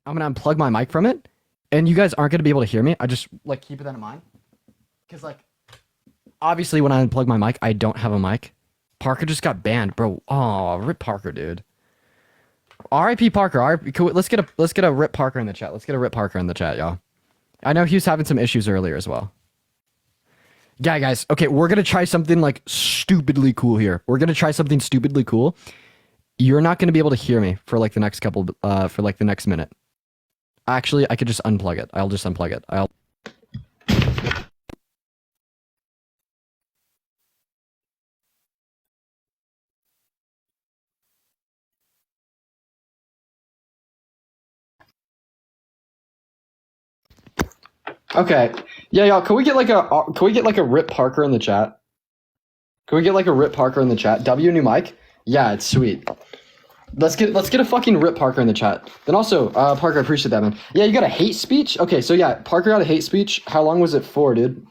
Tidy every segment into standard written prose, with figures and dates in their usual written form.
I'm gonna unplug my mic from it, and you guys aren't gonna be able to hear me. I just like keep that in mind, because like obviously when I unplug my mic, I don't have a mic. Parker just got banned, bro. Oh, rip Parker, dude. R.I.P. Parker. Let's get a rip Parker in the chat. Let's get a rip Parker in the chat, y'all. I know he was having some issues earlier as well. Yeah, guys. Okay, we're gonna try something like stupidly cool here. We're gonna try something stupidly cool. You're not gonna be able to hear me for like the next for like the next minute. Actually, I could just unplug it. I'll just unplug it. Okay. Yeah, y'all. Can we get like a Rip Parker in the chat? Can we get like a Rip Parker in the chat? W new mic? Yeah, it's sweet. Let's get a fucking Rip Parker in the chat. Then also, Parker, I appreciate that, man. Yeah, you got a hate speech? Okay, so yeah, Parker got a hate speech. How long was it for, dude?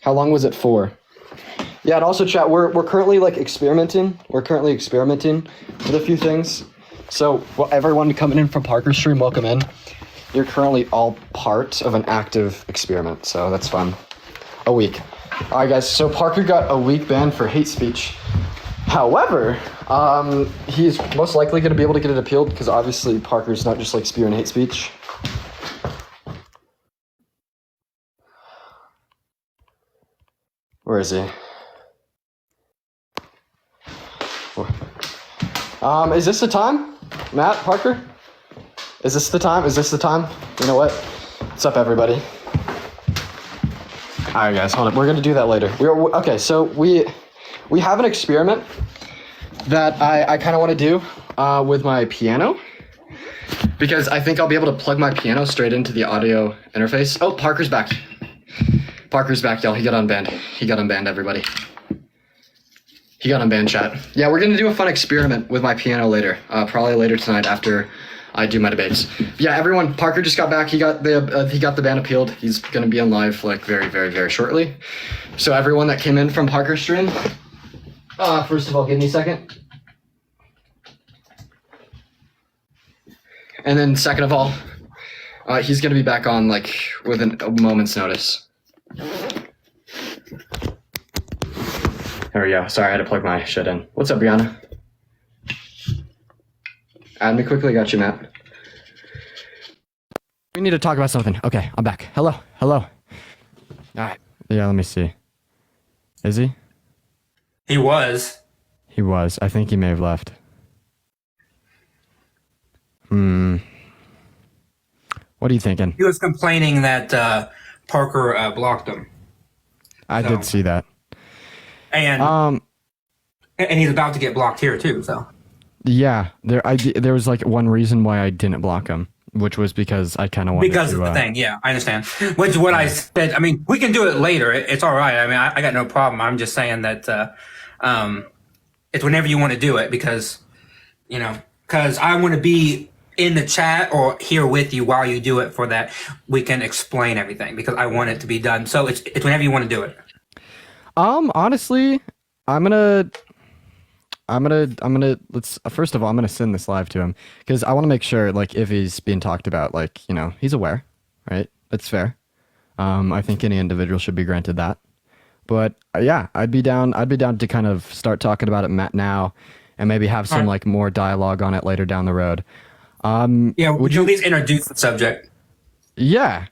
How long was it for? Yeah, and also chat, we're currently like experimenting. We're currently experimenting with a few things. So well, everyone coming in from Parker's stream, welcome in. You're currently all part of an active experiment, so that's fun. A week. All right, guys, so Parker got a week ban for hate speech. However, he's most likely going to be able to get it appealed because obviously Parker's not just like spewing hate speech. Where is he? Is this the time? Matt, Parker? Is this the time? Is this the time? You know what? What's up, everybody? All right, guys, hold up. We're going to do that later. Okay, so we have an experiment that I kind of want to do with my piano because I think I'll be able to plug my piano straight into the audio interface. Oh, Parker's back. Parker's back, y'all. He got unbanned. He got unbanned, everybody. He got unbanned, chat. Yeah, we're going to do a fun experiment with my piano later. Probably later tonight after I do my debates. Yeah, everyone, Parker just got back. He got the ban appealed. He's going to be on live like very, very, very shortly. So everyone that came in from Parker's stream, first of all, give me a second. And then second of all, he's going to be back on like with a moment's notice. There we go. Sorry, I had to plug my shit in. What's up, Brianna? Add me quickly. Got you, Matt. We need to talk about something. Okay, I'm back. Hello. All right. Yeah, let me see. Is he? He was. He was. I think he may have left. What are you thinking? He was complaining that Parker blocked him. I did see that. And he's about to get blocked here too. So yeah, there was like one reason why I didn't block him, which was because I kind of wanted because to, of the thing. Yeah, I understand. Which is what I said. I mean, we can do it later. It's all right. I mean, I got no problem. I'm just saying that it's whenever you want to do it because I want to be in the chat or here with you while you do it for that we can explain everything because I want it to be done. So it's whenever you want to do it. Honestly, I'm gonna let's first of all I'm gonna send this live to him because I want to make sure like if he's being talked about, like, you know, he's aware, right? That's fair. I think any individual should be granted that. But yeah, I'd be down to kind of start talking about it now and maybe have some like more dialogue on it later down the road. Yeah, would you at least introduce the subject? Yeah.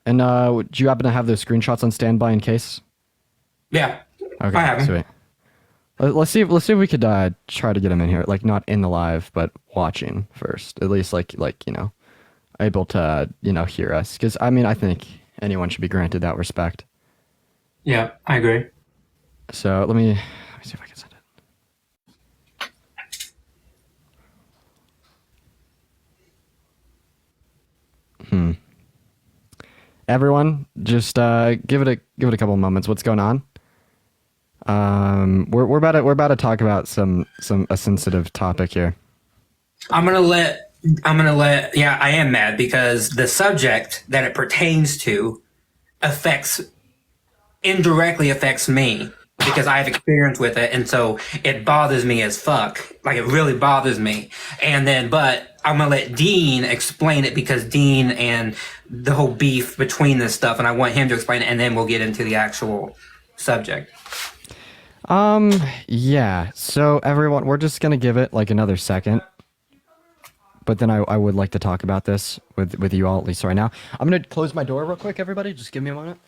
And would you happen to have those screenshots on standby in case? Yeah. Okay, I have them. sweet. Let's see if we could try to get him in here, like not in the live, but watching first. At least like you know, able to hear us. Because I mean, I think anyone should be granted that respect. Yeah, I agree. So let me see if I can send it. Everyone, just give it a couple moments. What's going on? We're about to talk about a sensitive topic here. I'm gonna let. Yeah, I am mad because the subject that it pertains to indirectly affects me because I have experience with it, and so it bothers me as fuck. Like it really bothers me. And then, but I'm gonna let Dean explain it because Dean and the whole beef between this stuff, and I want him to explain it, and then we'll get into the actual subject. Yeah. So everyone, we're just gonna give it like another second. But then I would like to talk about this with you all, at least right now. I'm gonna close my door real quick, everybody. Just give me a moment.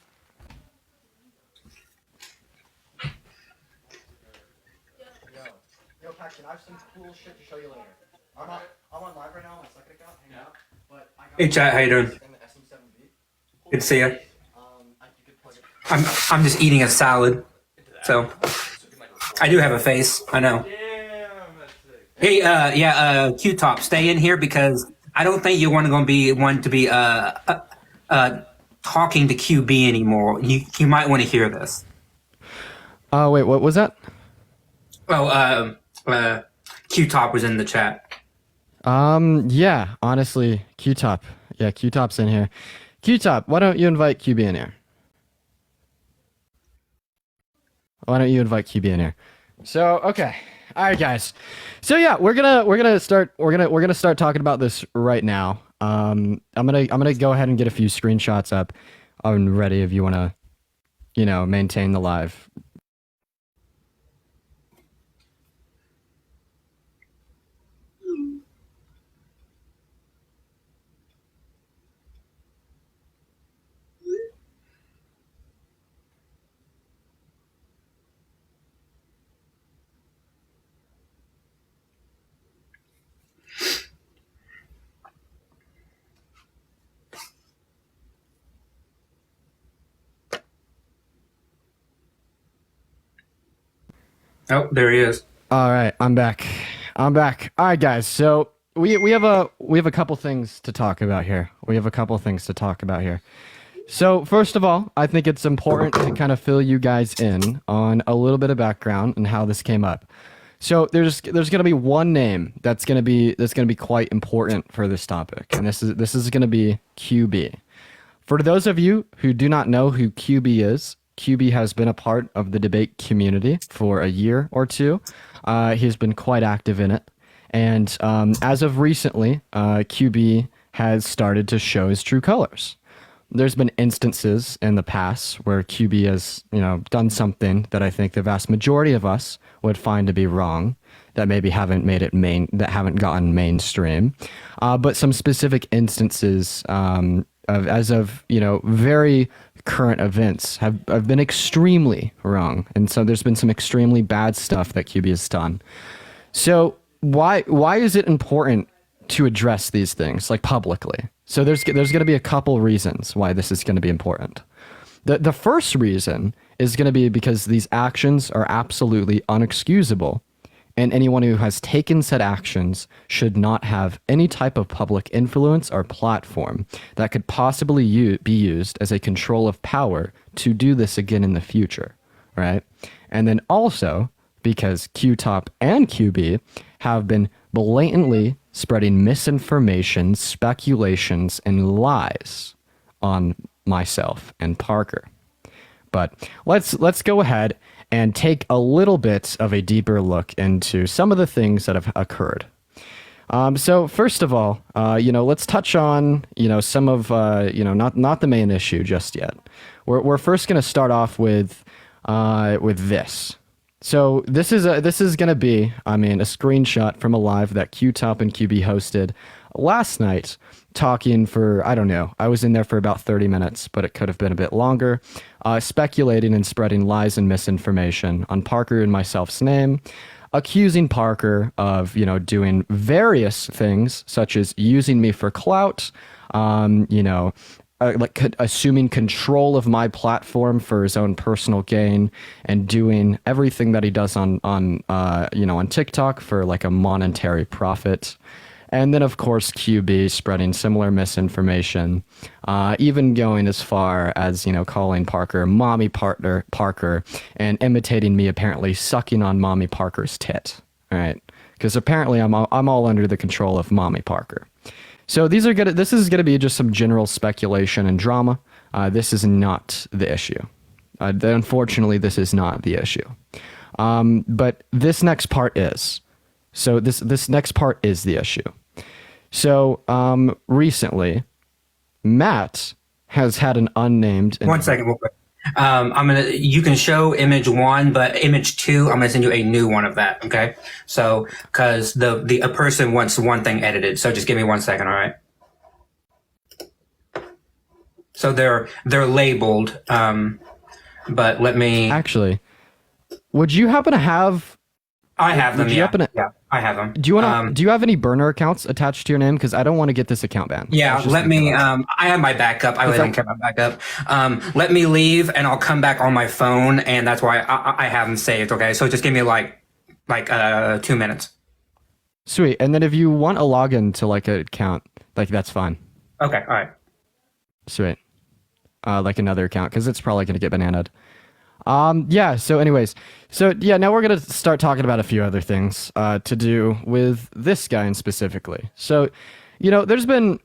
Yo, Paxton, I have some cool shit to show you later. I'm on live right now on my second account, hanging out. But I got Hey, chat, how you doing? in the SM7B. Good to see you. You could plug it. I'm just eating a salad, so I do have a face. I know. Hey, Q-Top, stay in here because I don't think you want to be talking to QB anymore. You might want to hear this. Wait, what was that? Oh, Q-Top was in the chat. Yeah, honestly, Q-Top. Yeah, Q-Top's in here. Q-Top, why don't you invite QB in here? Why don't you invite QB in here? So, okay. All right, guys. So yeah, we're gonna start talking about this right now. I'm gonna go ahead and get a few screenshots up. I'm ready if you wanna, maintain the live. Oh, there he is. All right, I'm back. All right, guys. So we have a couple things to talk about here. So first of all, I think it's important to kind of fill you guys in on a little bit of background and how this came up. So there's gonna be one name that's gonna be quite important for this topic, and this is gonna be QB. For those of you who do not know who QB is, QB has been a part of the debate community for a year or two. He's been quite active in it. And as of recently, QB has started to show his true colors. There's been instances in the past where QB has, done something that I think the vast majority of us would find to be wrong, that maybe haven't gotten mainstream. But some specific instances of very current events have been extremely wrong, and so there's been some extremely bad stuff that QB has done. So why is it important to address these things like publicly? So there's going to be a couple reasons why this is going to be important. The first reason is going to be because these actions are absolutely unexcusable, and anyone who has taken said actions should not have any type of public influence or platform that could possibly be used as a control of power to do this again in the future, right? And then also because Q-Top and QB have been blatantly spreading misinformation, speculations, and lies on myself and Parker. But let's go ahead and take a little bit of a deeper look into some of the things that have occurred. So first of all, let's touch on, some of, not the main issue just yet. We're first going to start off with this. So this is going to be, a screenshot from a live that Q-Top and QB hosted last night, talking for, I don't know, I was in there for about 30 minutes, but it could have been a bit longer, speculating and spreading lies and misinformation on Parker and myself's name, accusing Parker of, doing various things, such as using me for clout, assuming control of my platform for his own personal gain, and doing everything that he does on TikTok for like a monetary profit. And then, of course, QB spreading similar misinformation, even going as far as, calling Parker Mommy Parker and imitating me, apparently sucking on Mommy Parker's tit. All right. Because apparently I'm all under the control of Mommy Parker. So this is going to be just some general speculation and drama. This is not the issue. Unfortunately, this is not the issue. But this next part is. So this next part is the issue. So, recently, Matt has had an unnamed. One second, real quick. You can show image 1, but image 2, I'm gonna send you a new one of that. Okay. So, cause a person wants one thing edited. So just give me 1 second. All right. So they're labeled. But let me. Actually, would you happen to have? I have them. Would you Yeah. happen to- Yeah. I have them. Do you want to? Do you have any burner accounts attached to your name? Because I don't want to get this account banned. Yeah, let me. I have my backup. I really don't care about backup. Let me leave, and I'll come back on my phone, and that's why I have them saved. Okay, so just give me like 2 minutes. Sweet. And then if you want a login to like an account, like that's fine. Okay, all right. Sweet. Like another account, because it's probably gonna get bananaed. Yeah. So, anyways, now we're gonna start talking about a few other things to do with this guy specifically. So, there's been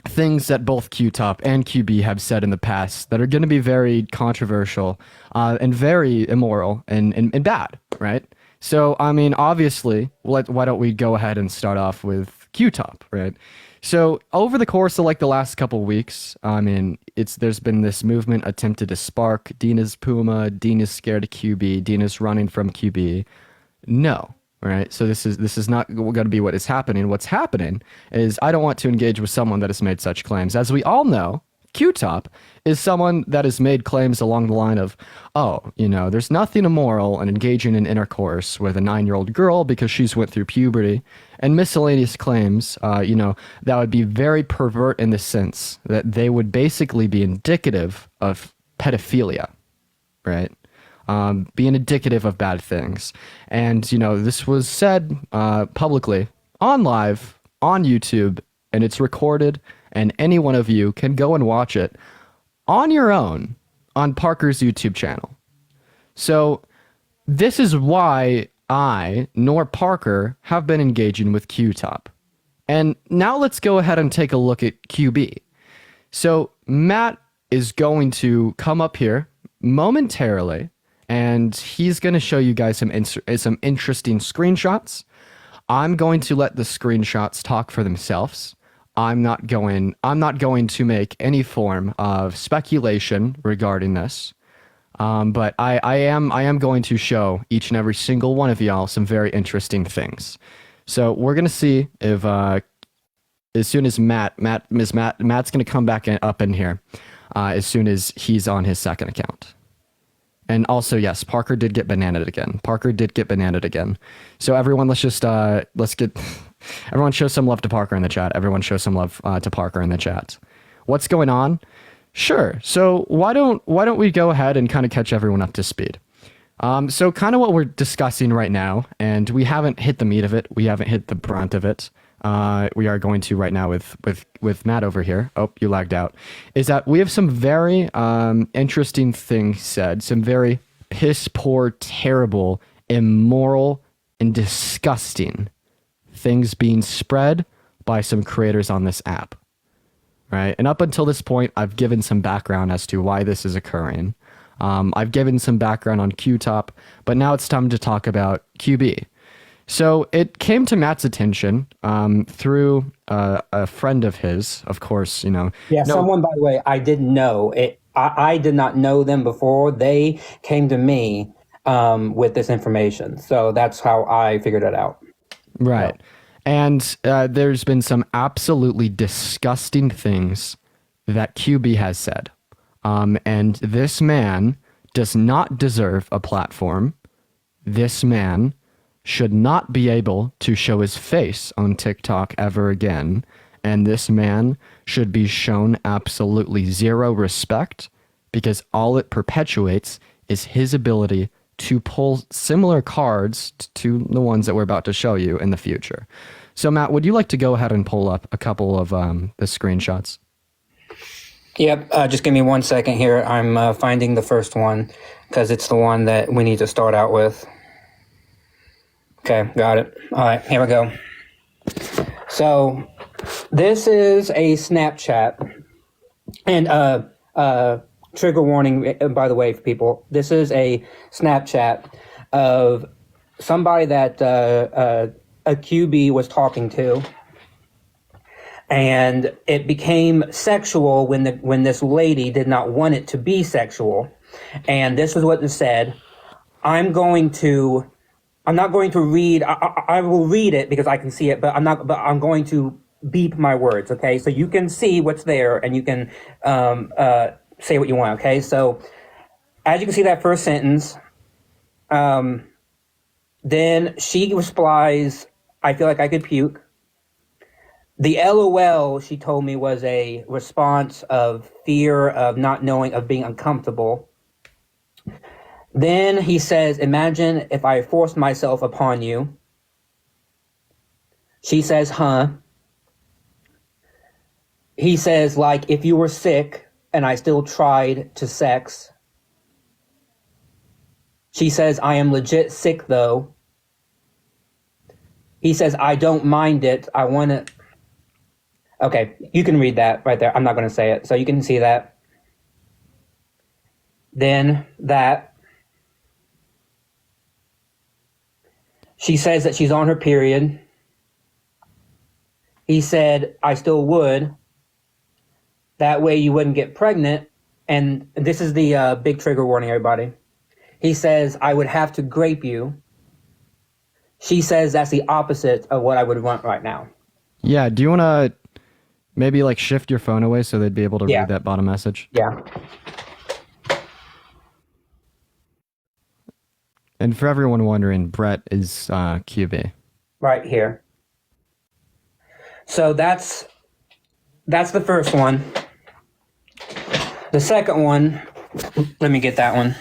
things that both QTop and QB have said in the past that are going to be very controversial and very immoral and bad, right? So, I mean, obviously, why don't we go ahead and start off with QTop, right? So over the course of like the last couple weeks, I mean, there's been this movement attempted to spark Dina's Puma, Dina's scared of QB, Dina's running from QB. No, right? So this is not going to be what is happening. What's happening is I don't want to engage with someone that has made such claims. As we all know, QTop is someone that has made claims along the line of, there's nothing immoral in engaging in intercourse with a 9-year-old girl because she's went through puberty, and miscellaneous claims, that would be very pervert in the sense that they would basically be indicative of pedophilia, right? Being indicative of bad things. And, this was said publicly on live, on YouTube, and it's recorded, and any one of you can go and watch it on your own on Parker's YouTube channel. So this is why I nor Parker have been engaging with QTop. And now let's go ahead and take a look at QB. So Matt is going to come up here momentarily, and he's going to show you guys some interesting screenshots. I'm going to let the screenshots talk for themselves. I'm not going to make any form of speculation regarding this, but I am going to show each and every single one of y'all some very interesting things. So we're gonna see if as soon as Matt's gonna come back up in here as soon as he's on his second account. And also, yes, Parker did get bananaed again. So everyone, everyone show some love to Parker in the chat. Everyone show some love to Parker in the chat. What's going on? Sure. So why don't we go ahead and kind of catch everyone up to speed? So kind of what we're discussing right now, and we haven't hit the meat of it. We haven't hit the brunt of it. We are going to right now with Matt over here. Oh, you lagged out. Is that we have some very interesting things said, some very piss poor, terrible, immoral, and disgusting things being spread by some creators on this app. Right? And up until this point, I've given some background as to why this is occurring. I've given some background on QTop, but now it's time to talk about QB. So it came to Matt's attention through a friend of his, of course, Yeah, someone, by the way, I didn't know. I did not know them before. They came to me with this information. So that's how I figured it out. Right. And there's been some absolutely disgusting things that QB has said. And this man does not deserve a platform. This man should not be able to show his face on TikTok ever again. And this man should be shown absolutely zero respect because all it perpetuates is his ability to pull similar cards to the ones that we're about to show you in the future. So Matt, would you like to go ahead and pull up a couple of the screenshots? Yep, just give me 1 second here. I'm finding the first one because it's the one that we need to start out with. Okay, got it. All right, here we go. So this is a Snapchat, and trigger warning, by the way, for people. This is a Snapchat of somebody that a QB was talking to. And it became sexual when this lady did not want it to be sexual. And this was what it said. I'm not going to read. I will read it because I can see it, but I'm going to beep my words. Okay, so you can see what's there, and you can say what you want. Okay, so as you can see that first sentence, then she replies, "I feel like I could puke." The LOL she told me was a response of fear of not knowing, of being uncomfortable. Then he says, "Imagine if I forced myself upon you." She says, "Huh?" He says, like, if you were sick and I still tried to sex. She says, "I am legit sick though." He says, "I don't mind it. I want to." Okay, you can read that right there. I'm not going to say it. So you can see that. Then that. She says that she's on her period. He said, "I still would. That way you wouldn't get pregnant." And this is the big trigger warning, everybody. He says, "I would have to grape you." She says that's the opposite of what I would want right now. Yeah, do you want to maybe like shift your phone away so they'd be able to read that bottom message? Yeah. And for everyone wondering, Brett is QB. Right here. So that's the first one. The second one, let me get that one.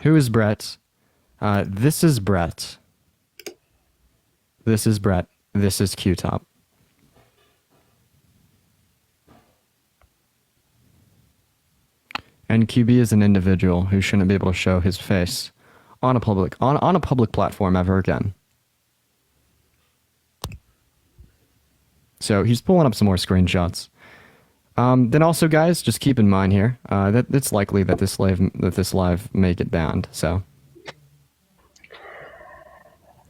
Who is Brett? This is Brett. This is Brett. This is Q-Top. And QB is an individual who shouldn't be able to show his face on a public platform ever again. So he's pulling up some more screenshots. Then also, guys, just keep in mind here that it's likely that this live may get banned. So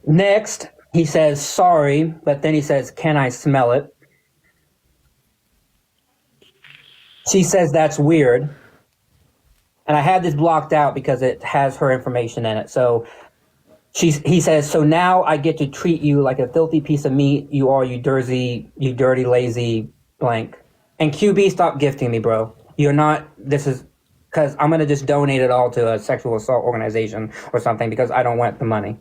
next, he says sorry, but then he says, "Can I smell it?" She says that's weird. And I had this blocked out because it has her information in it. So he says, "So now I get to treat you like a filthy piece of meat. You are, you dirty, lazy blank." And QB, stop gifting me, bro. You're not, this is, because I'm going to just donate it all to a sexual assault organization or something because I don't want the money.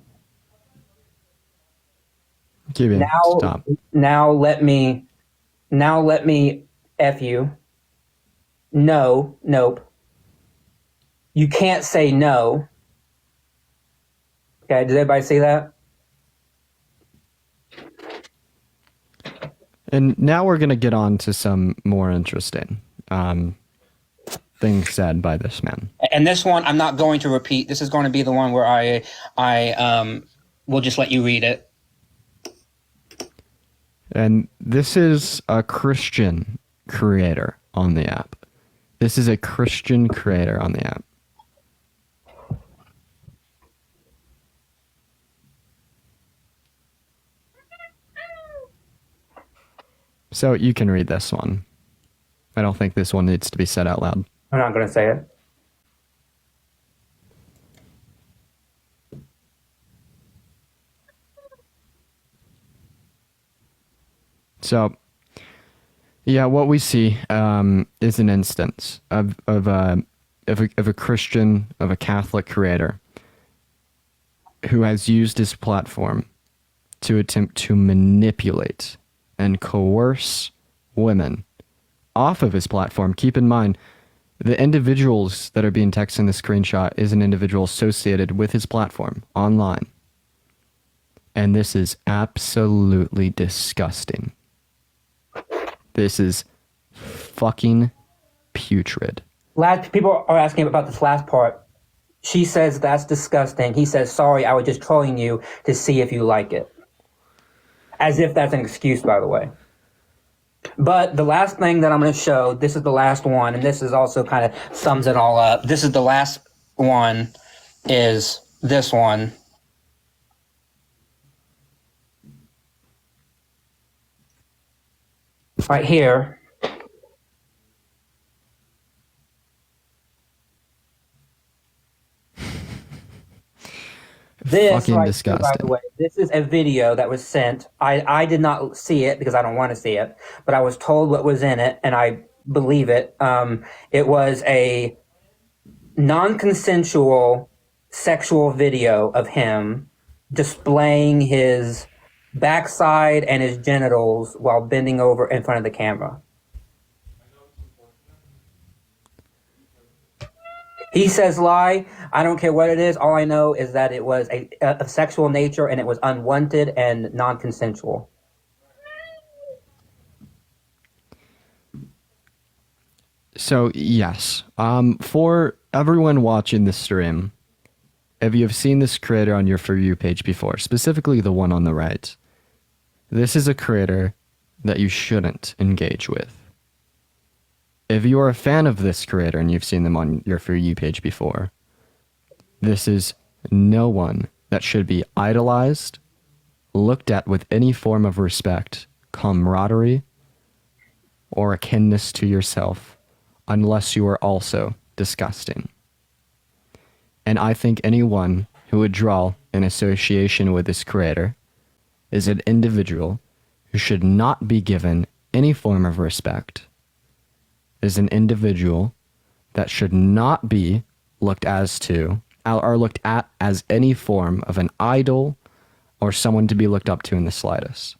QB, stop. Now let me F you. No, nope. You can't say no. Okay, did everybody see that? And now we're going to get on to some more interesting things said by this man. And this one, I'm not going to repeat. This is going to be the one where I will just let you read it. And this is a Christian creator on the app. This is a Christian creator on the app. So you can read this one. I don't think this one needs to be said out loud. I'm not going to say it. So, yeah, what we see is an instance of a Christian, of a Catholic creator who has used his platform to attempt to manipulate and coerce women off of his platform. Keep in mind, the individuals that are being texted in the screenshot is an individual associated with his platform online. And this is absolutely disgusting. This is fucking putrid. People are asking about this last part. She says that's disgusting. He says, "Sorry, I was just trolling you to see if you like it." As if that's an excuse, by the way. But the last thing that I'm going to show, this is the last one, and this is also kind of sums it all up. This is the last one, is this one. right here. This Fucking right here, by the disgusting. way, this is a video that was sent. I did not see it because I don't want to see it, but I was told what was in it, and I believe it. It was a non-consensual sexual video of him displaying his backside and his genitals while bending over in front of the camera. He says lie. I don't care what it is. All I know is that it was a sexual nature and it was unwanted and non-consensual. So yes, for everyone watching the stream, if you've seen this creator on your For You page before, specifically the one on the right, this is a creator that you shouldn't engage with. If you are a fan of this creator and you've seen them on your For You page before, this is no one that should be idolized, looked at with any form of respect, camaraderie, or akinness to yourself, unless you are also disgusting. And I think anyone who would draw an association with this creator is an individual who should not be given any form of respect, is an individual that should not be looked at as any form of an idol or someone to be looked up to in the slightest.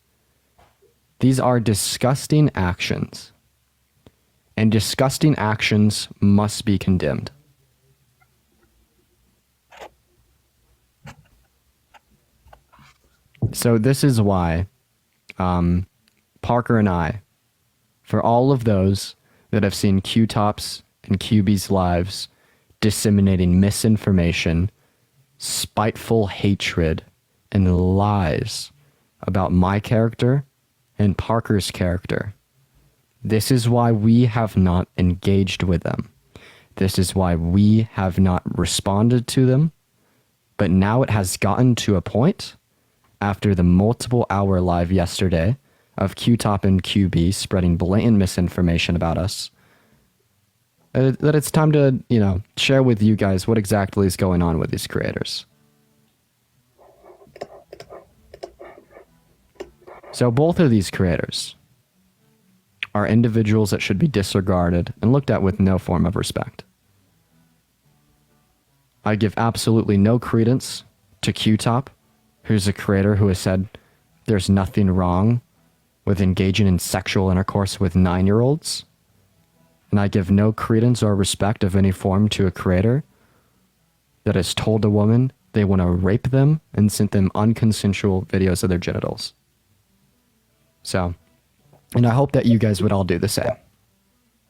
These are disgusting actions, and disgusting actions must be condemned. So this is why Parker and I, for all of those that have seen Q-Top's and QB's lives disseminating misinformation, spiteful hatred, and lies about my character and Parker's character, this is why we have not engaged with them. This is why we have not responded to them. But now it has gotten to a point, after the multiple hour live yesterday of Q-Top and QB spreading blatant misinformation about us, that it's time to, share with you guys what exactly is going on with these creators. So both of these creators are individuals that should be disregarded and looked at with no form of respect. I give absolutely no credence to Q-Top, who's a creator who has said there's nothing wrong with engaging in sexual intercourse with 9-year-olds. And I give no credence or respect of any form to a creator that has told a woman they want to rape them and sent them unconsensual videos of their genitals. So, and I hope that you guys would all do the same.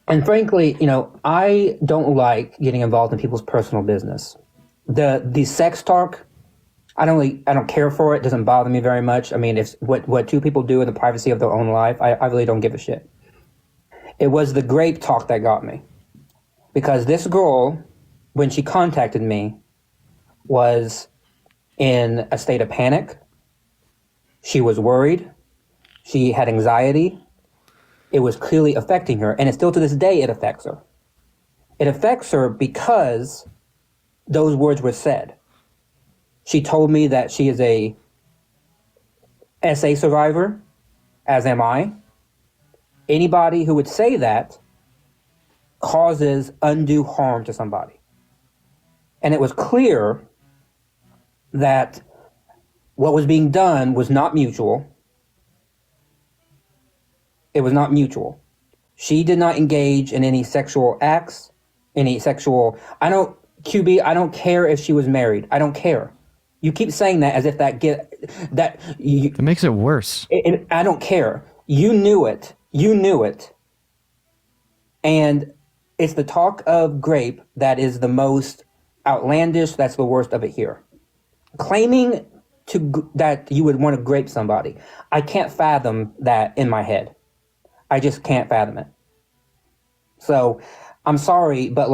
And frankly, I don't like getting involved in people's personal business. The sex talk, I don't care for it. It doesn't bother me very much. I mean, if what two people do in the privacy of their own life, I really don't give a shit. It was the grape talk that got me. Because this girl, when she contacted me, was in a state of panic. She was worried. She had anxiety. It was clearly affecting her. And it's still to this day, it affects her. It affects her because those words were said. She told me that she is a SA survivor, as am I. Anybody who would say that causes undue harm to somebody. And it was clear that what was being done was not mutual. It was not mutual. She did not engage in any sexual acts, QB, I don't care if she was married. I don't care. You keep saying that as if that makes it worse. I don't care. You knew it. You knew it. And it's the talk of grape that is the most outlandish. That's the worst of it here. Claiming that you would want to grape somebody. I can't fathom that in my head. I just can't fathom it. So I'm sorry, but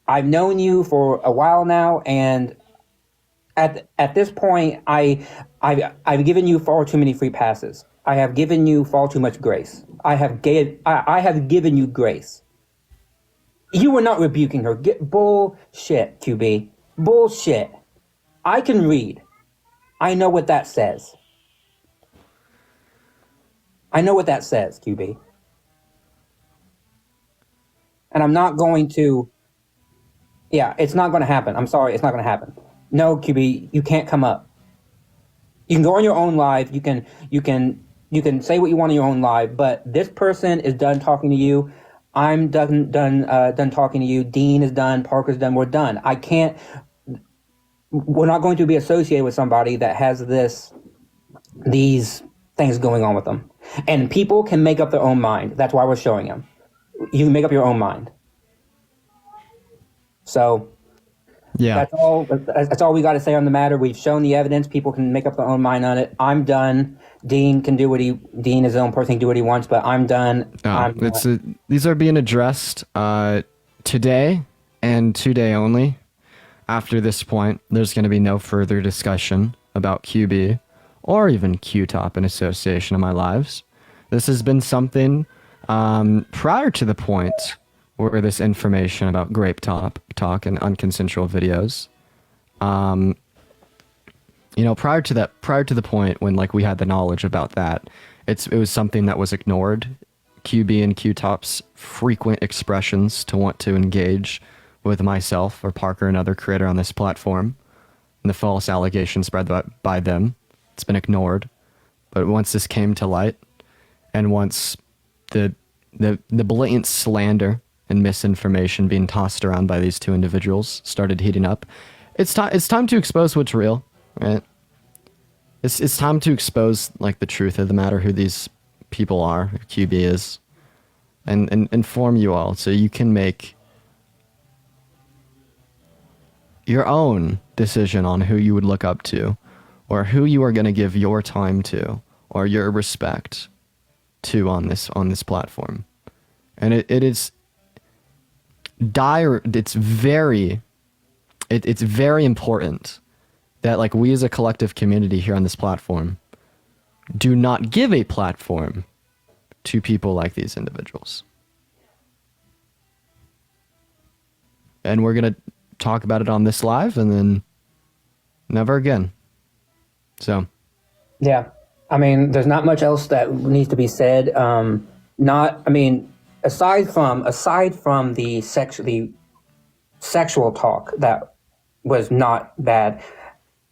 I've known you for a while now, and at this point, I've given you far too many free passes. I have given you far too much grace. I have given you grace. You were not rebuking her. Bullshit, QB. Bullshit. I can read. I know what that says. I know what that says, QB. And I'm not going to... Yeah, it's not going to happen. I'm sorry, it's not going to happen. No, QB, you can't come up. You can go on your own live. You can say what you want on your own live. But this person is done talking to you. I'm done talking to you. Dean is done. Parker's done. We're done. I can't. We're not going to be associated with somebody that has these things going on with them. And people can make up their own mind. That's why we're showing them. You can make up your own mind. So. Yeah. That's all we got to say on the matter. We've shown the evidence. People can make up their own mind on it. I'm done. Dean is his own person, he can do what he wants, but I'm done. These are being addressed today and today only. After this point, there's going to be no further discussion about QB or even QTOP in association of my lives. This has been something prior to the point where this information about grape talk and unconsensual videos, prior to the point when like we had the knowledge about that, it was something that was ignored. QB and QTOP's frequent expressions to want to engage with myself or Parker, another creator on this platform, and the false allegations spread by them, it's been ignored. But once this came to light, and once the blatant slander and misinformation being tossed around by these two individuals started heating up, it's time to expose what's real, right? It's time to expose like the truth of the matter, who these people are, who QB is, and inform you all so you can make your own decision on who you would look up to, or who you are going to give your time to, or your respect to on this platform. And it is dire. It's very important that like we as a collective community here on this platform do not give a platform to people like these individuals. And we're going to talk about it on this live and then never again. So. Yeah. I mean, there's not much else that needs to be said. Aside from the sexual talk that was not bad,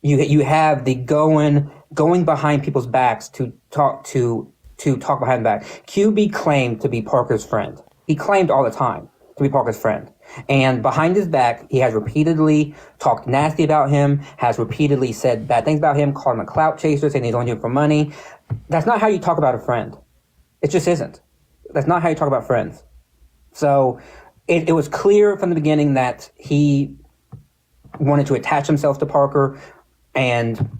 you have the going behind people's backs to talk behind the back. QB claimed to be Parker's friend. He claimed all the time to be Parker's friend. And behind his back, he has repeatedly talked nasty about him, has repeatedly said bad things about him, called him a clout chaser, saying he's only doing it for money. That's not how you talk about a friend. It just isn't. That's not how you talk about friends. So it was clear from the beginning that he wanted to attach himself to Parker and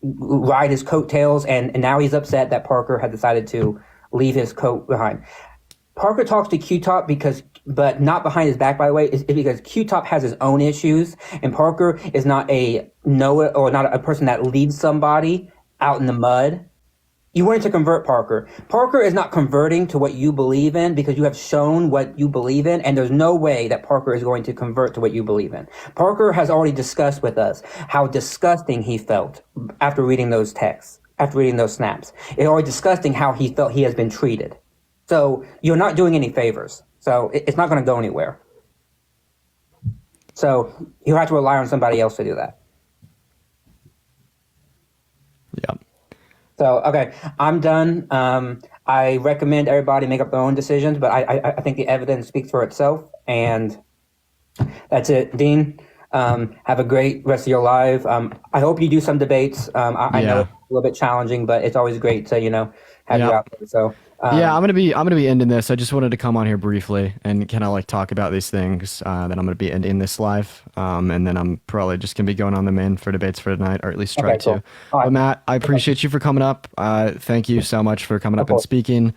ride his coattails, and now he's upset that Parker had decided to leave his coat behind. Parker talks to QTOP but not behind his back, by the way, is because QTOP has his own issues, and Parker is not not a person that leads somebody out in the mud. You wanted to convert Parker. Parker is not converting to what you believe in because you have shown what you believe in, and there's no way that Parker is going to convert to what you believe in. Parker has already discussed with us how disgusting he felt after reading those texts, after reading those snaps. It's already disgusting how he felt he has been treated. So you're not doing any favors. So it's not going to go anywhere. So you have to rely on somebody else to do that. Yeah. So, okay, I'm done. I recommend everybody make up their own decisions, but I think the evidence speaks for itself. And that's it. Dean, have a great rest of your life. I hope you do some debates. I know it's a little bit challenging, but it's always great to, have you out there. So. I'm gonna be ending this. I just wanted to come on here briefly and kind of like talk about these things. Then I'm gonna be ending this live, and then I'm probably just gonna be going on the main for debates for tonight, or at least try to. Cool. But Matt, I appreciate you for coming up. Thank you so much for coming up and speaking,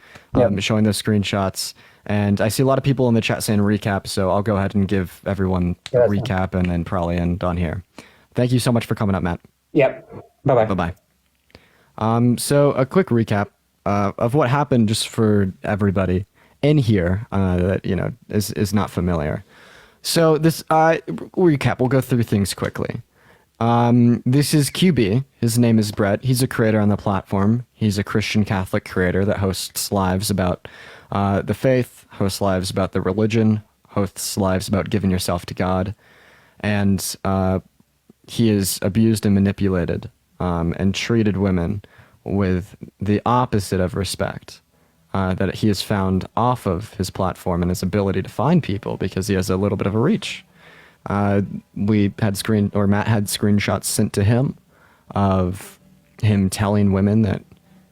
showing those screenshots. And I see a lot of people in the chat saying recap, so I'll go ahead and give everyone a recap and then probably end on here. Thank you so much for coming up, Matt. Yep. Bye bye. Bye bye. So a quick recap of what happened, just for everybody in here that is not familiar. So this recap. We'll go through things quickly. This is QB. His name is Brett. He's a creator on the platform. He's a Christian Catholic creator that hosts lives about the faith, hosts lives about the religion, hosts lives about giving yourself to God, and he is abused and manipulated and treated women with the opposite of respect that he has found off of his platform and his ability to find people because he has a little bit of a reach. Matt had screenshots sent to him of him telling women that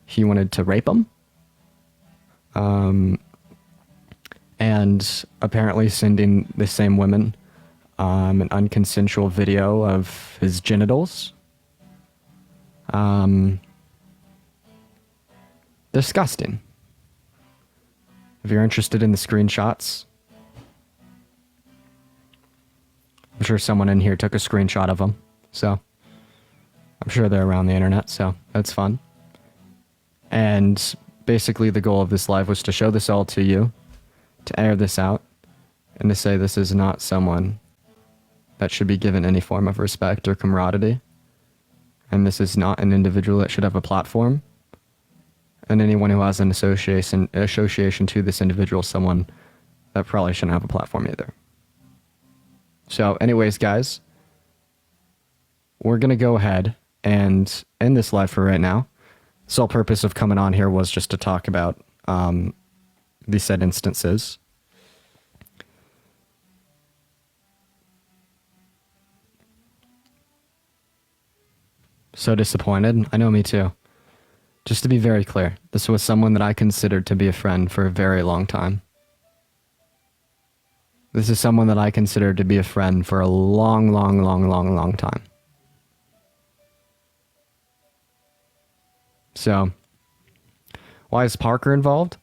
he wanted to rape them. And apparently sending the same women an unconsensual video of his genitals. Disgusting. If you're interested in the screenshots, I'm sure someone in here took a screenshot of them, so I'm sure they're around the internet, so that's fun. And basically the goal of this live was to show this all to you, to air this out, and to say this is not someone that should be given any form of respect or camaraderie. And this is not an individual that should have a platform. And anyone who has an association to this individual is someone that probably shouldn't have a platform either. So anyways, guys, we're going to go ahead and end this live for right now. The sole purpose of coming on here was just to talk about these said instances. So disappointed. I know, me too. Just to be very clear, this was someone that I considered to be a friend for a very long time. This is someone that I considered to be a friend for a long, long, long, long, long time. So, why is Parker involved?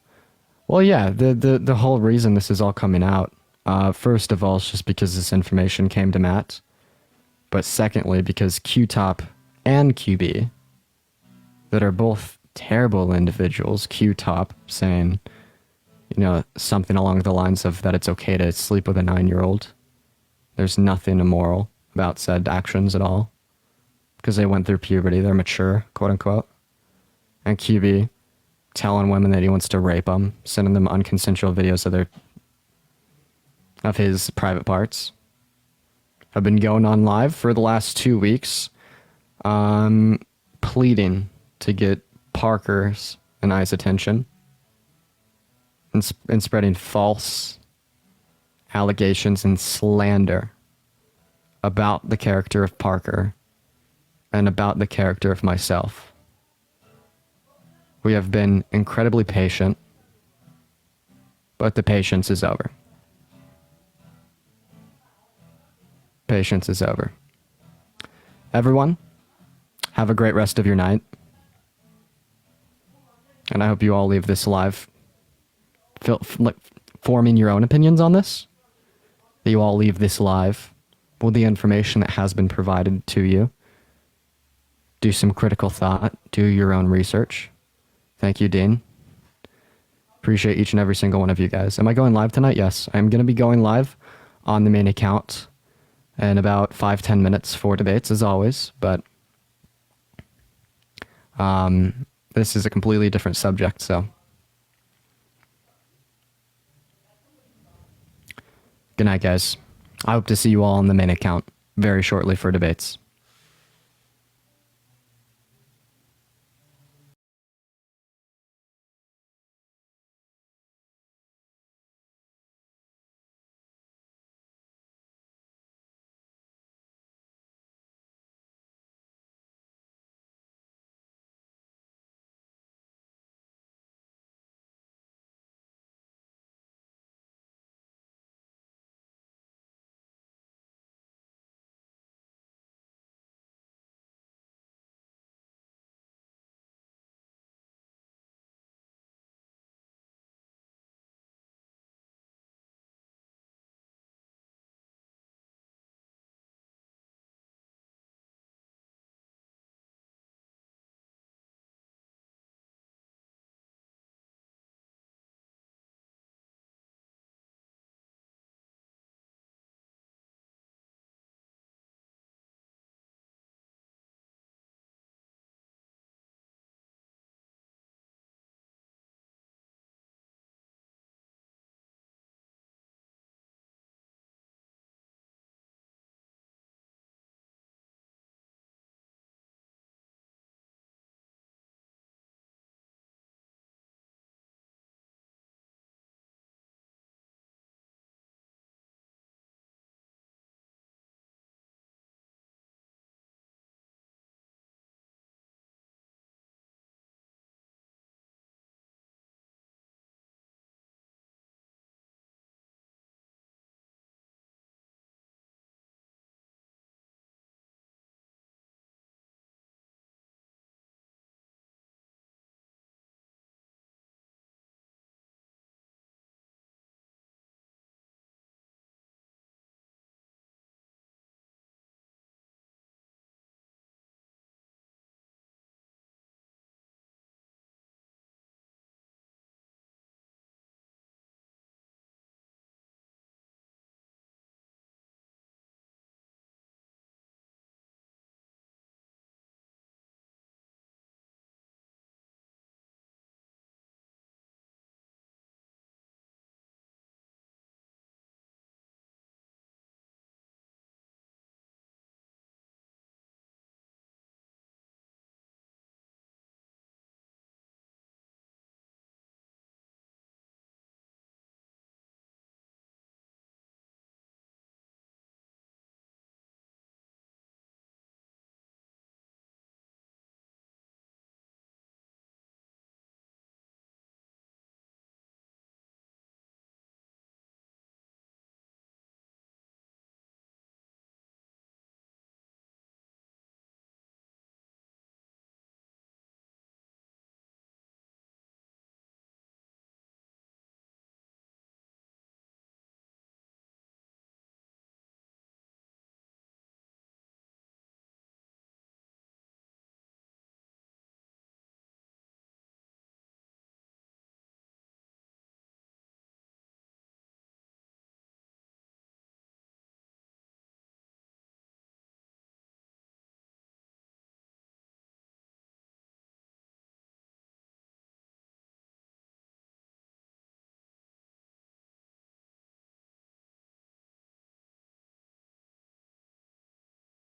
Well, yeah, the whole reason this is all coming out, first of all, is just because this information came to Matt. But secondly, because Q-Top and QB, that are both terrible individuals, Q-Top saying, something along the lines of that it's okay to sleep with a 9-year-old. There's nothing immoral about said actions at all. Because they went through puberty, they're mature, quote unquote. And QB telling women that he wants to rape them, sending them unconsensual videos of his private parts. I've been going on live for the last 2 weeks, pleading to get Parker's and I's attention, and spreading false allegations and slander about the character of Parker and about the character of myself. We have been incredibly patient, but the patience is over. Patience is over. Everyone, have a great rest of your night. And I hope you all leave this live forming your own opinions on this. That you all leave this live with the information that has been provided to you. Do some critical thought. Do your own research. Thank you, Dean. Appreciate each and every single one of you guys. Am I going live tonight? Yes. I'm going to be going live on the main account in about 5-10 minutes for debates, as always. But this is a completely different subject, so. Good night, guys. I hope to see you all on the main account very shortly for debates.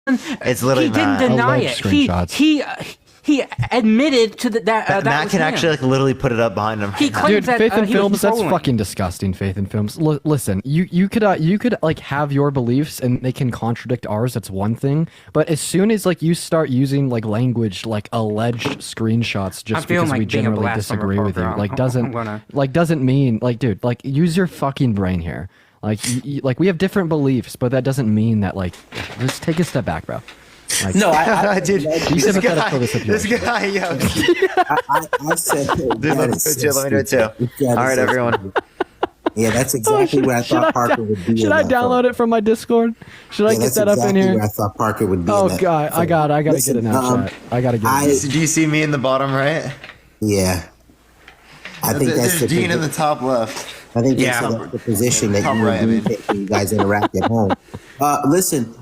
It's literally he didn't Matt. deny Alleged it. screenshots. He admitted to that Matt was can him. actually like literally put it up behind him. He Right now. claims Dude, that, Faith in he was Films, that's controlling. fucking disgusting. Faith in Films. Listen, you could like have your beliefs and they can contradict ours. That's one thing. But as soon as like you start using like language like alleged screenshots I just feel because like we being a generally blasphemer, disagree with you, Parker. like I'm doesn't gonna- doesn't mean like, dude, like use your fucking brain here. Like like we have different beliefs, but that doesn't mean that like just take a step back, bro. Like, No, I Dude, Be this sympathetic guy, for the this situation. guy, yo. I said, Dude, let me do it too. Let me do it too. All right, everyone. Yeah, that's exactly where I thought Parker would be. Should I download it from my Discord? Should I Yeah, get that's that up exactly in where here? I thought Parker would be. Oh in that god, I film. gotta Listen, get it now, chat. I gotta get it. Do you see me in the bottom right? Yeah. I think that's There's Dean in the top left. I think Yeah. that's the position that Top you, right, I mean. take when you guys interact at home. Listen,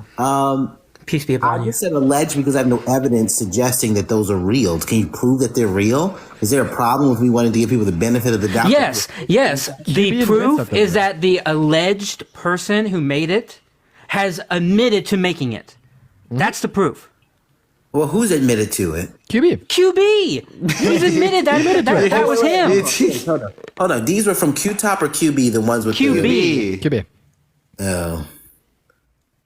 Peace be I upon you. just said alleged because I have no evidence suggesting that those are real. Can you prove that they're real? Is there a problem if we wanted to give people the benefit of the doubt? Yes. be The admits proof that they're is real. that the alleged person who made it has admitted to making it. That's the proof. Well, who's admitted to it? QB. QB. He's admitted that was him. Hold on. These were from Q-Top or QB, the ones with QB. QB. Oh.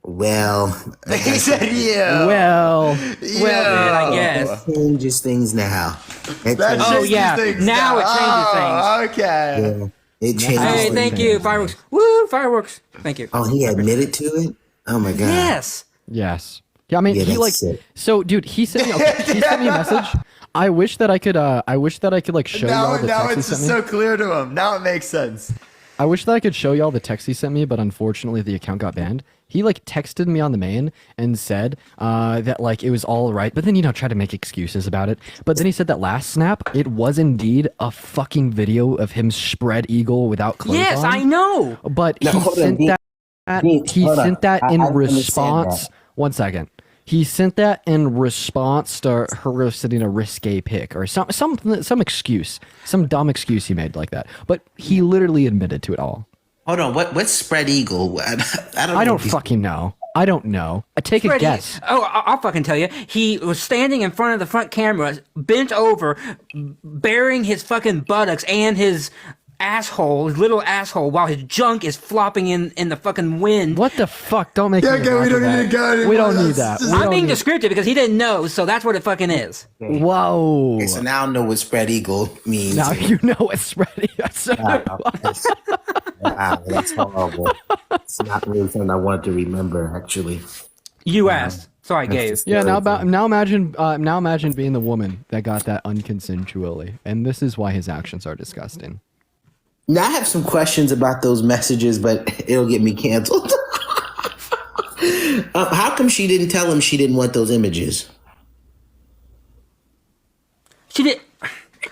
Well, He said, yeah. Well, Well, I guess. changes things now. It That changes- Oh, changes yeah. things Now it changes things. Okay. It changes Hey, things. thank you. Fireworks. Woo, fireworks. Thank you. Oh, he admitted to it? Oh my god. Yes. yes. Yeah, I mean, Yeah, he that's like. sick. So, dude, he sent me. Okay, he sent me a message. I wish that I could. I wish that I could like show Now, y'all the now text he it's sent just me. so clear to him. Now it makes sense. I wish that I could show y'all the text he sent me, but unfortunately the account got banned. He like texted me on the main and said that like it was all right, but then tried to make excuses about it. But then he said that last snap, it was indeed a fucking video of him spread eagle without clothes Yes, on. I know. But No, he hold on, sent Dean. that. Dean, He hold on. sent that I in understand response. that. One second. He sent that in response to her sending a risque pic or some excuse, some dumb excuse he made like that. But he literally admitted to it all. Hold on. What's spread eagle? I don't. I know don't if he's- fucking know. I don't know. I take a Freddie- guess. Oh, I'll fucking tell you. He was standing in front of the front camera, bent over, bearing his fucking buttocks and his asshole, his little asshole, while his junk is flopping in the fucking wind. What the fuck? Don't make me Okay, we laugh don't at need that. to go anymore. We don't need That's that. just- We I'm don't being need- descriptive because he didn't know, so that's what it fucking is. Whoa. Okay, so now I know what spread eagle means. Now you know it's ready. Wow, that's horrible. It's not really something I wanted to remember, actually. You asked, so I gave. just- Yeah, now imagine being the woman that got that unconsensually, and this is why his actions are disgusting. Now I have some questions about those messages, but it'll get me canceled. How come she didn't tell him she didn't want those images? She did.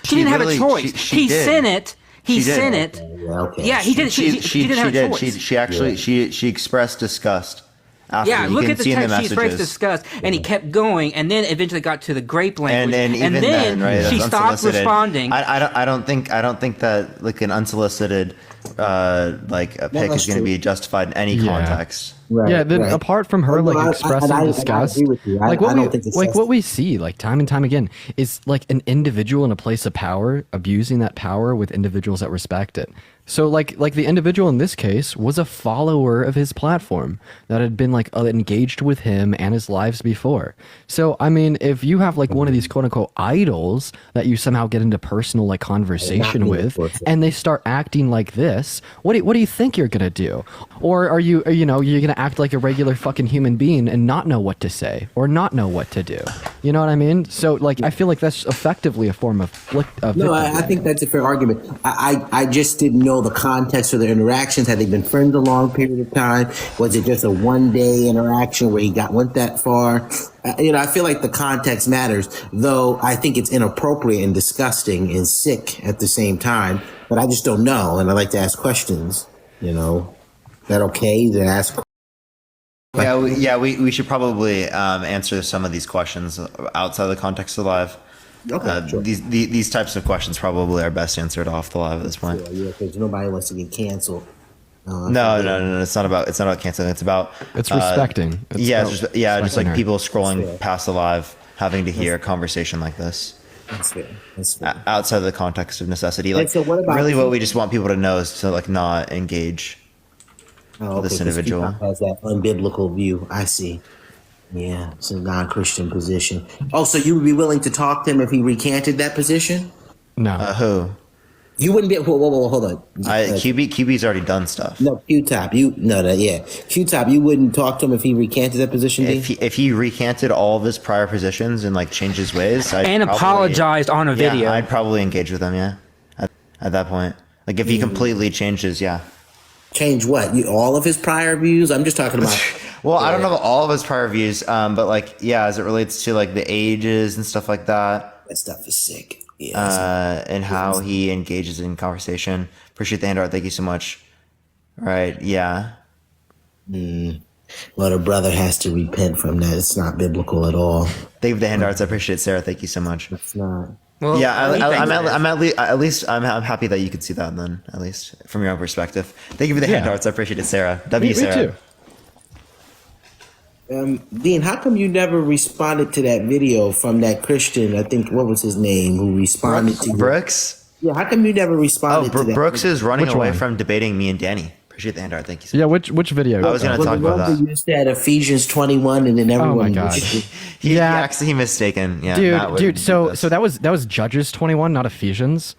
She didn't have a literally- choice. she He did. sent it. He She did. sent it. Yeah, okay. Yeah, he did. She didn't have a choice. She actually she expressed disgust. After Yeah, you look can at the see in text. She expressed messages. disgust, and he kept going, and then eventually got to the grape language, And even then, right, she that's stopped unsolicited. responding. I don't think that like an unsolicited like a pic that's is going to true. be justified in any Yeah. context. Right, Yeah, then right. apart from her Well, like I- expressing and I disgust, agree with you. I like what don't think it's like just- what we see like time and time again is like an individual in a place of power abusing that power with individuals that respect it. So like the individual in this case was a follower of his platform that had been like engaged with him and his lives before. So I mean, if you have like one of these quote unquote idols that you somehow get into personal like conversation me, with, of course. and they start acting like this, what do you think you're gonna do? Or are you you're gonna act like a regular fucking human being and not know what to say or not know what to do? You know what I mean? So like I feel like that's effectively a form of No, I think that's a fair argument. I just didn't know the context of their interactions. Had they been friends a long period of time? Was it just a one-day interaction where he went that far? I feel like the context matters, though I think it's inappropriate and disgusting and sick at the same time. But I just don't know, and I like to ask questions. Is that okay to ask? We should probably answer some of these questions outside the context of the live. Okay, sure. These types of questions probably are best answered off the live at this point. Yeah, because nobody wants to get canceled. No. It's not about canceling. It's about It's respecting. It's yeah, about just respecting like her. people scrolling fair. past the live, having to hear a conversation like this That's fair. That's fair. outside of the context of necessity. Like, so what about- really, what we just want people to know is to like not engage. Oh, this 'cause individual. Peacock has that unbiblical view. I see. Yeah, it's a non-Christian position. Oh, so you would be willing to talk to him if he recanted that position? No. Who? You wouldn't be. Whoa, hold on. QB's already done stuff. No, Q-Top. Q-Top. You wouldn't talk to him if he recanted that position. Dean? If he recanted all of his prior positions and like changed his ways, And apologized on a video. Yeah, I'd probably engage with him. Yeah, at that point, like if he completely changes, yeah. Change what? All of his prior views? I'm just talking about. Well, I don't know about all of his prior views, but like yeah, as it relates to like the ages and stuff like that, That stuff is sick. Yeah. and how he engages in conversation. Appreciate the handout. Thank you so much. Right? Yeah. Well, the brother has to repent from that. It's not biblical at all. Thank you for the handouts. I appreciate it, Sarah. Thank you so much. It's not. Well, Yeah, I'm at least I'm happy that you could see that then, at least from your own perspective. Thank you for the Yeah. handouts. I appreciate it, Sarah. me Sarah. too. Dean, how come you never responded to that video from that Christian? I think what was his name who responded to you? Brooks. Yeah, how come you never Oh, responded to that? Brooks is running Which away one? from debating me and Danny. Appreciate the handout. Thank you. So Yeah, which video? I was gonna Well, talk the about one that. where you said Ephesians 21, and then everyone. God. He Yeah. actually mistaken. Yeah, Matt would dude. do So this. that was Judges 21, not Ephesians.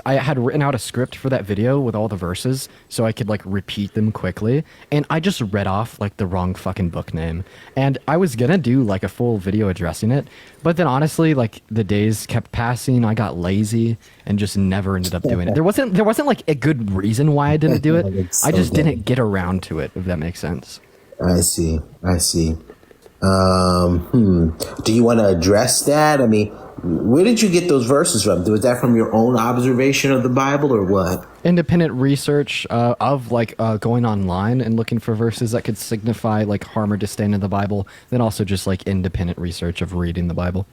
I had written out a script for that video with all the verses so I could like repeat them quickly, and I just read off like the wrong fucking book name. And I was gonna do like a full video addressing it, but then honestly, like the days kept passing, I got lazy and just never ended up doing it. There wasn't like a good reason why I didn't do it. It's I so just dumb. didn't get around to it, if that makes sense. I see. Do you want to address that? I mean, where did you get those verses from? Was that from your own observation of the Bible, or what? Independent research of like going online and looking for verses that could signify like harm or disdain in the Bible, then also just like independent research of reading the Bible.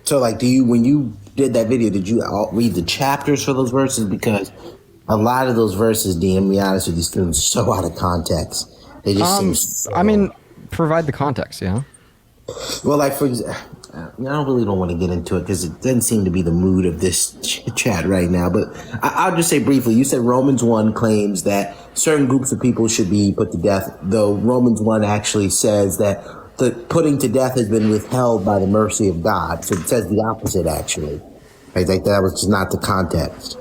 So, like, when you did that video, did you read the chapters for those verses? Because a lot of those verses, Dean, to be honest with you, seem so out of context. They just seem. So, I mean, provide the context, yeah. well, like for example, I don't want to get into it because it doesn't seem to be the mood of this chat right now. But I'll just say briefly. You said Romans 1 claims that certain groups of people should be put to death, though Romans 1 actually says that the putting to death has been withheld by the mercy of God. So it says the opposite, actually. I think that was just not the context.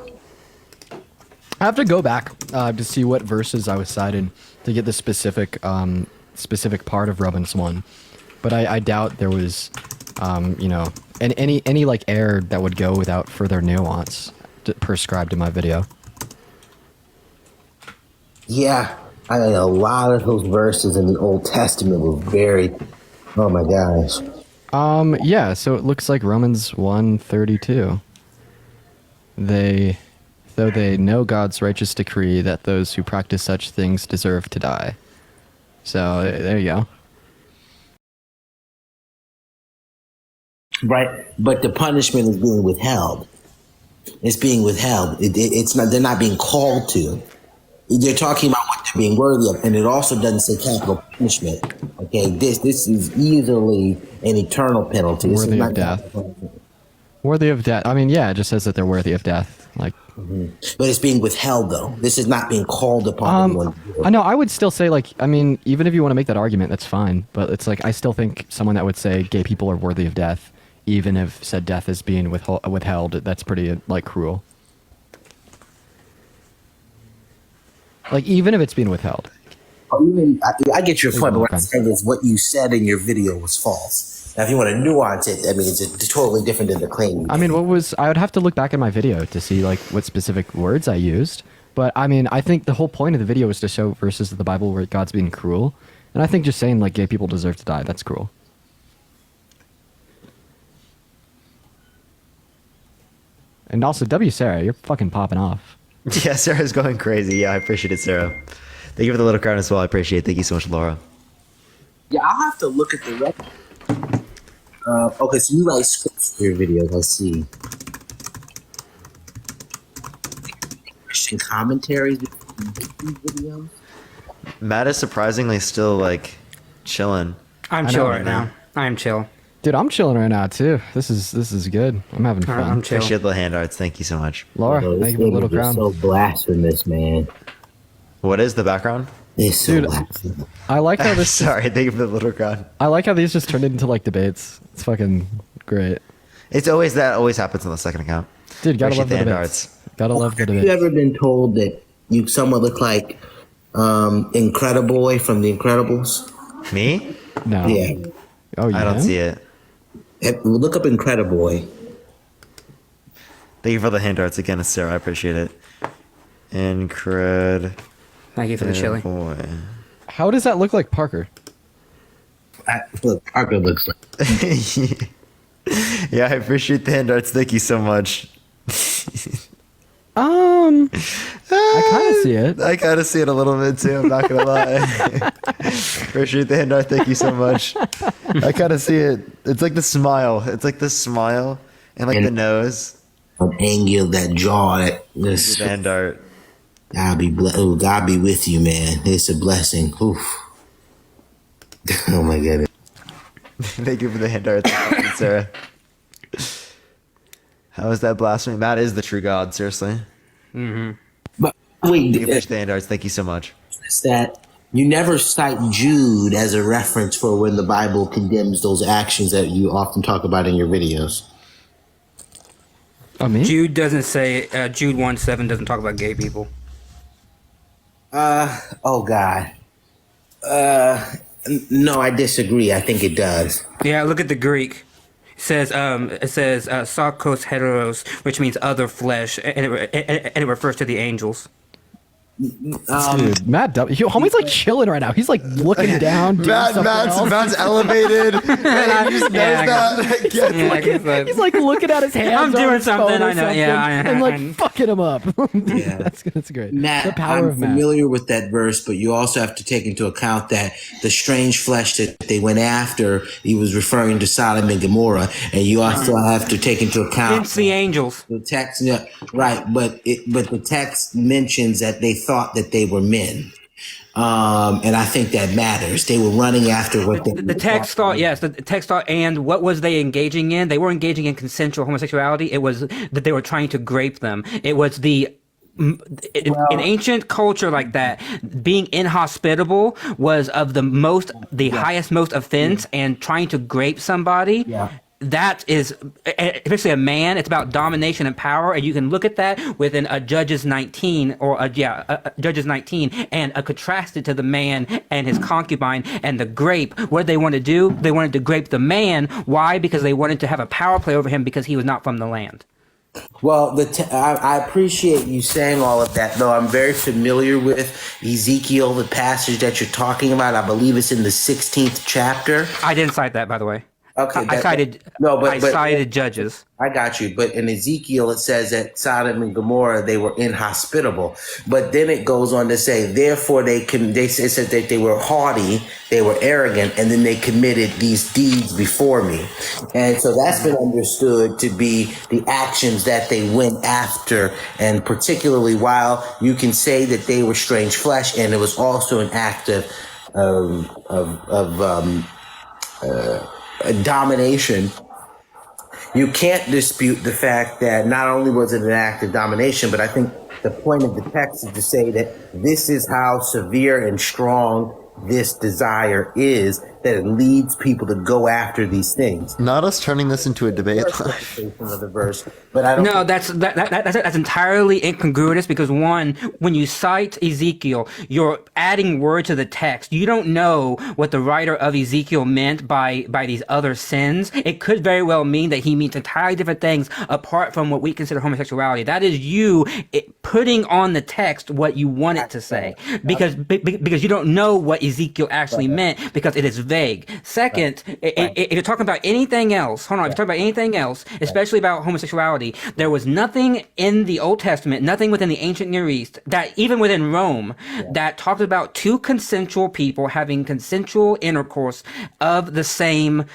I have to go back to see what verses I was cited to get the specific part of Romans 1, but I doubt there was, any like error that would go without further nuance prescribed in my video. Yeah, I mean, a lot of those verses in the Old Testament were very, oh my gosh. Yeah, so it looks like Romans 1:32. Though they know God's righteous decree that those who practice such things deserve to die. So there you go. Right, but the punishment is being withheld. It's being withheld. It's not. They're not being called to. They're talking about what they're being worthy of, and it also doesn't say capital punishment. Okay, this is easily an eternal penalty. This Worthy is of not death. capital punishment. Worthy of death. I mean, yeah, it just says that they're worthy of death. Like, But it's being withheld, though. This is not being called upon anyone. I know. I would still say, like, I mean, even if you want to make that argument, that's fine. But it's like, I still think someone that would say gay people are worthy of death, even if said death is being withheld, that's pretty, like, cruel. Like, even if it's being withheld. I get your point, but what I'm saying is what you said in your video was false. Now, if you want to nuance it, I mean, it's totally different than the claim. I mean, I would have to look back at my video to see, like, what specific words I used. But, I mean, I think the whole point of the video was to show verses of the Bible where God's being cruel. And I think just saying, like, gay people deserve to die, that's cruel. And also, W. Sarah, you're fucking popping off. Yeah, Sarah's going crazy. Yeah, I appreciate it, Sarah. Thank you for the little crown as well. I appreciate it. Thank you so much, Laura. Yeah, I'll have to look at the record. Okay, so you write scripts for your videos, I see. Christian commentaries before videos? Matt is surprisingly still like chilling. I'm I chill know, right now. I'm chill. Dude, I'm chilling right now too. This is good. I'm having fun. I'm chill. Appreciate the hand arts. Thank you so much. Laura, Bro, thank you this for the little image is crown. so blasphemous, man. What is the background? It's so Dude, blasphemous. I like how this. Sorry, thank you for the little crown. I like how these just turned into like debates. It's fucking great. It's always that. Always happens on the second account. Dude, gotta Appreciate love the hand debates. arts. Gotta love the Have you debates. ever been told that you somewhat look like Incrediboy from The Incredibles? Me? No. Yeah. Oh, yeah. I don't see it. Look up Incrediboy. Thank you for the hand arts again, Sarah. I appreciate it. Incredible Thank you for the chili. boy. How does that look like Parker? Look, Parker looks like. Yeah, I appreciate the hand arts. Thank you so much. I kind of see it. I kind of see it a little bit too. I'm not gonna lie. Appreciate the hand art. Thank you so much. I kind of see it. It's like the smile. It's like the smile and like the nose. An angle, that jaw, that this. The hand art. God be with you, man. It's a blessing. Oof. Oh my goodness. Thank you for the hand art, Sarah. How is that blasphemy? Matt is the true God. Seriously. But Thank wait, you for the hand arts. Thank you so much. is that you never cite Jude as a reference for when the Bible condemns those actions that you often talk about in your videos. Oh, me? Jude doesn't say. Jude 1:7 doesn't talk about gay people. Oh God. No, I disagree. I think it does. Yeah, look at the Greek. It says sarkos heteros, which means other flesh, and it refers to the angels. Dude, Matt, homie's like chilling right now. He's like looking down. Doing something else. Matt's elevated. And he just knows Yeah, I that. Yeah, like it's like- He's like looking at his hands. I'm on doing his phone something, or I know, yeah, and like fucking him up. Yeah. That's great. Matt, The power I'm of Matt. familiar with that verse, but you also have to take into account that the strange flesh that they went after, he was referring to Sodom and Gomorrah, and you also have to take into account It's the angels. the text, yeah, right? But the text mentions that they thought that they were men, and I think that matters. They were running after what they. The text thought, yes, the text thought, and what was they engaging in? They were engaging in consensual homosexuality. It was that they were trying to grape them. It was in ancient culture like that, being inhospitable was of the highest most offense, and trying to grape somebody. Yeah. That is, especially a man, it's about domination and power, and you can look at that within a Judges 19 Judges 19, and contrast it to the man and his concubine and the grape. What did they want to do? They wanted to grape the man. Why? Because they wanted to have a power play over him because he was not from the land. Well, I appreciate you saying all of that, though. I'm very familiar with Ezekiel, the passage that you're talking about. I believe it's in the 16th chapter. I didn't cite that, by the way. Okay, I cited Judges. I got you. But in Ezekiel, it says that Sodom and Gomorrah, they were inhospitable. But then it goes on to say, therefore it said that they were haughty, they were arrogant, and then they committed these deeds before me. And so that's been understood to be the actions that they went after. And particularly while you can say that they were strange flesh, and it was also an act of domination, you can't dispute the fact that not only was it an act of domination, but I think the point of the text is to say that this is how severe and strong this desire is, that it leads people to go after these things. Not us turning this into a debate. Of the verse, but I don't. No, that's entirely incongruous because one, when you cite Ezekiel, you're adding word to the text. You don't know what the writer of Ezekiel meant by these other sins. It could very well mean that he means entirely different things apart from what we consider homosexuality. That is you putting on the text what you want it to say, because you don't know what Ezekiel actually meant, because it is vague. Second, if you're talking about anything else, hold on, if you're talking about anything else, especially about homosexuality, there was nothing in the Old Testament, nothing within the ancient Near East, that even within Rome, that talked about two consensual people having consensual intercourse of the same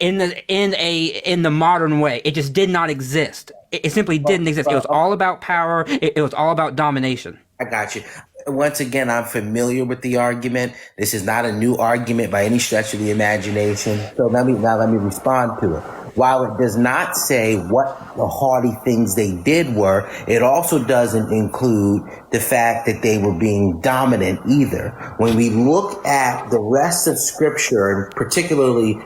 in the modern way. It just did not exist. It simply didn't exist. It was all about power. It was all about domination. I got you. Once again, I'm familiar with the argument. This is not a new argument by any stretch of the imagination. So let me respond to it. While it does not say what the haughty things they did were, it also doesn't include the fact that they were being dominant either. When we look at the rest of Scripture, and particularly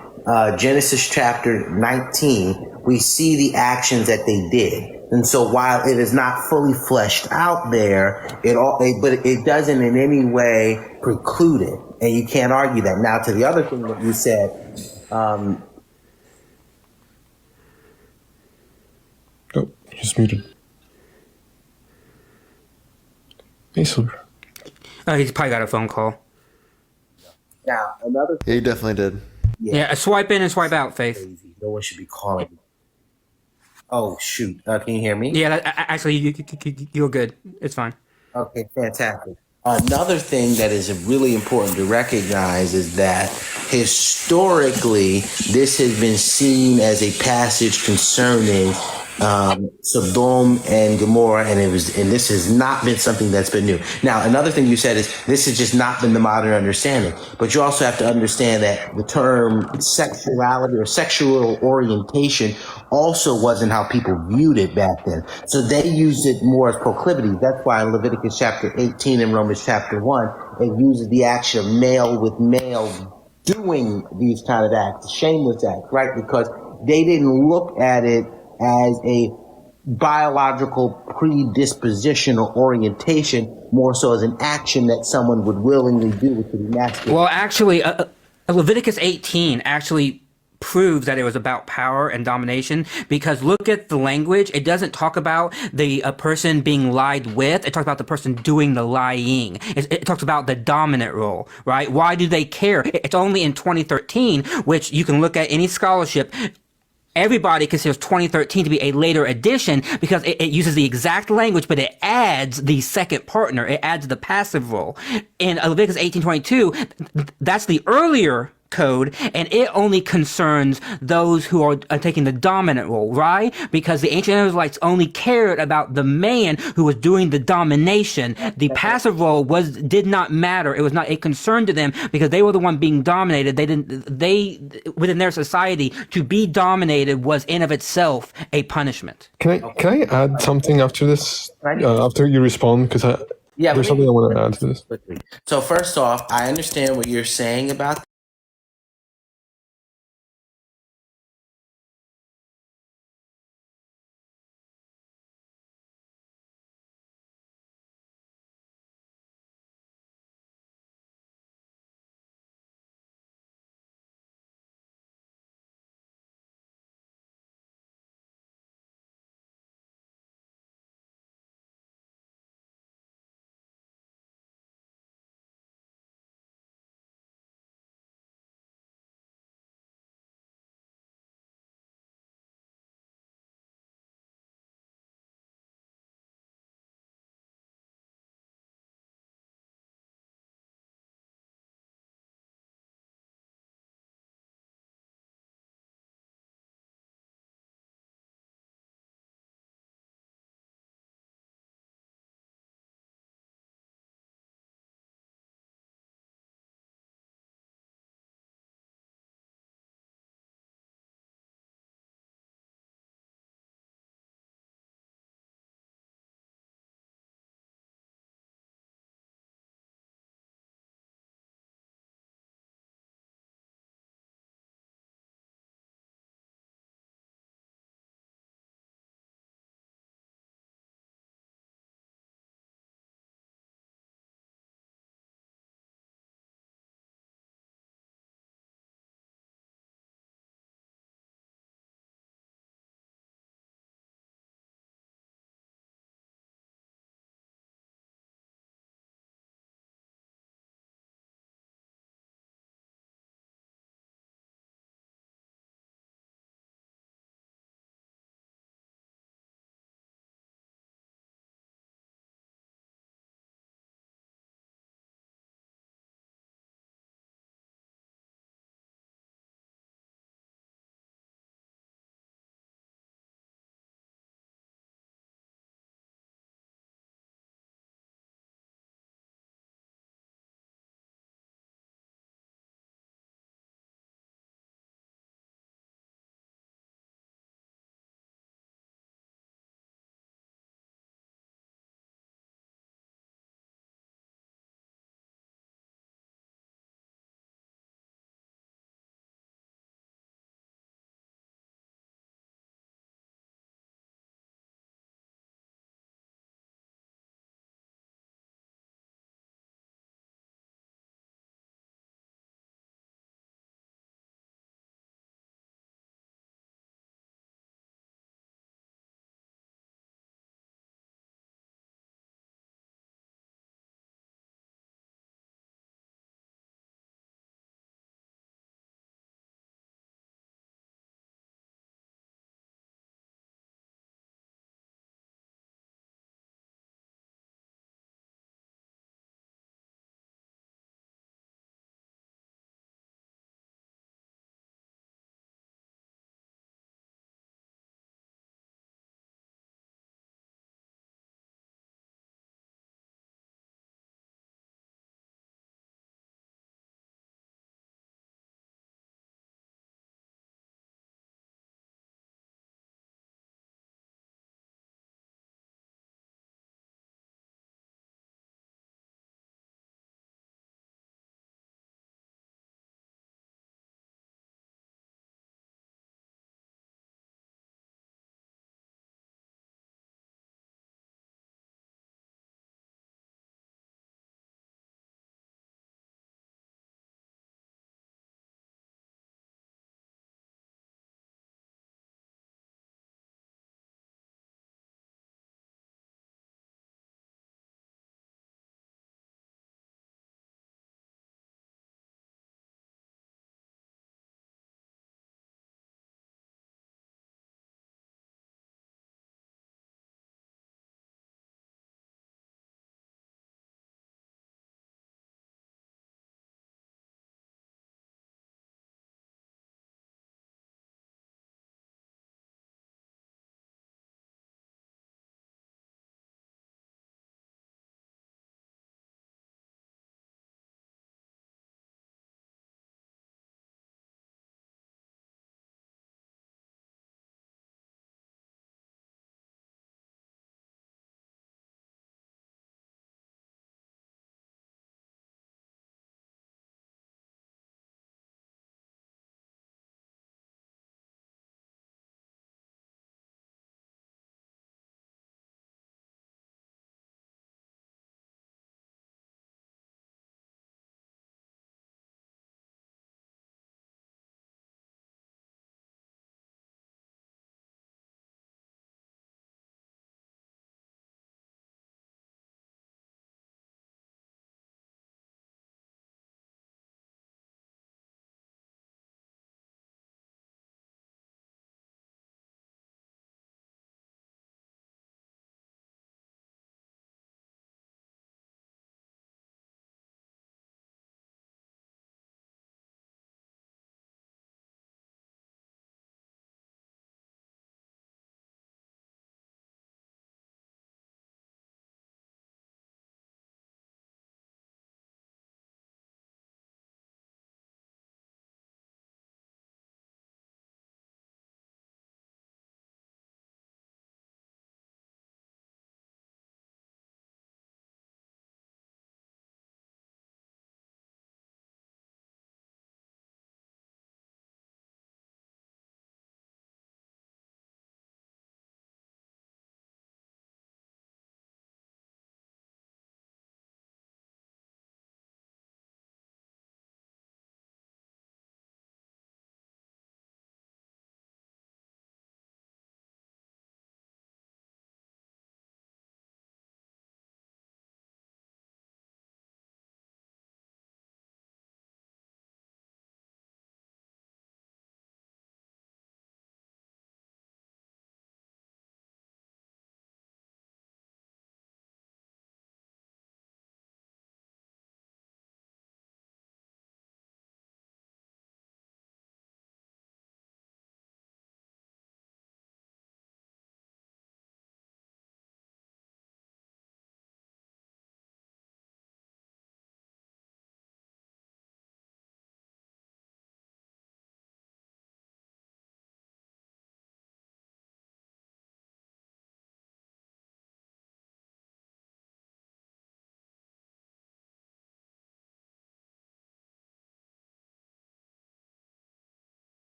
Genesis chapter 19, we see the actions that they did. And so while it is not fully fleshed out there, but it doesn't in any way preclude it. And you can't argue that. Now, to the other thing that you said, Oh, he's muted. Hey, Silver. He's probably got a phone call. now another Yeah, he definitely did. Yeah, swipe in and swipe out, Faith. crazy. No one should be calling me. Oh, shoot. Can you hear me? Yeah, actually, you're good. It's fine. Okay, fantastic. Another thing that is really important to recognize is that historically, this has been seen as a passage concerning Sodom and Gomorrah, and this has not been something that's been new. Now, another thing you said is this has just not been the modern understanding, but you also have to understand that the term sexuality or sexual orientation also wasn't how people viewed it back then. So they used it more as proclivity. That's why in Leviticus chapter 18 and Romans chapter 1, it uses the action of male with male doing these kind of acts, shameless acts, right? Because they didn't look at it as a biological predisposition or orientation, more so as an action that someone would willingly do, which would be masculine. Well, actually, Leviticus 18 actually proves that it was about power and domination, because look at the language. It doesn't talk about the person being lied with. It talks about the person doing the lying. It talks about the dominant role, right? Why do they care? It's only in 2013, which you can look at any scholarship. Everybody considers 2013 to be a later edition because it uses the exact language, but it adds the second partner. It adds the passive role. In Leviticus 18:22, that's the earlier code, and it only concerns those who are taking the dominant role, right? Because the ancient Israelites only cared about the man who was doing the domination. The passive role did not matter. It was not a concern to them because they were the one being dominated. They within their society, to be dominated was in of itself a punishment. Can I add something after this? After you respond, because there's something I want to add to this. Quickly. So first off, I understand what you're saying about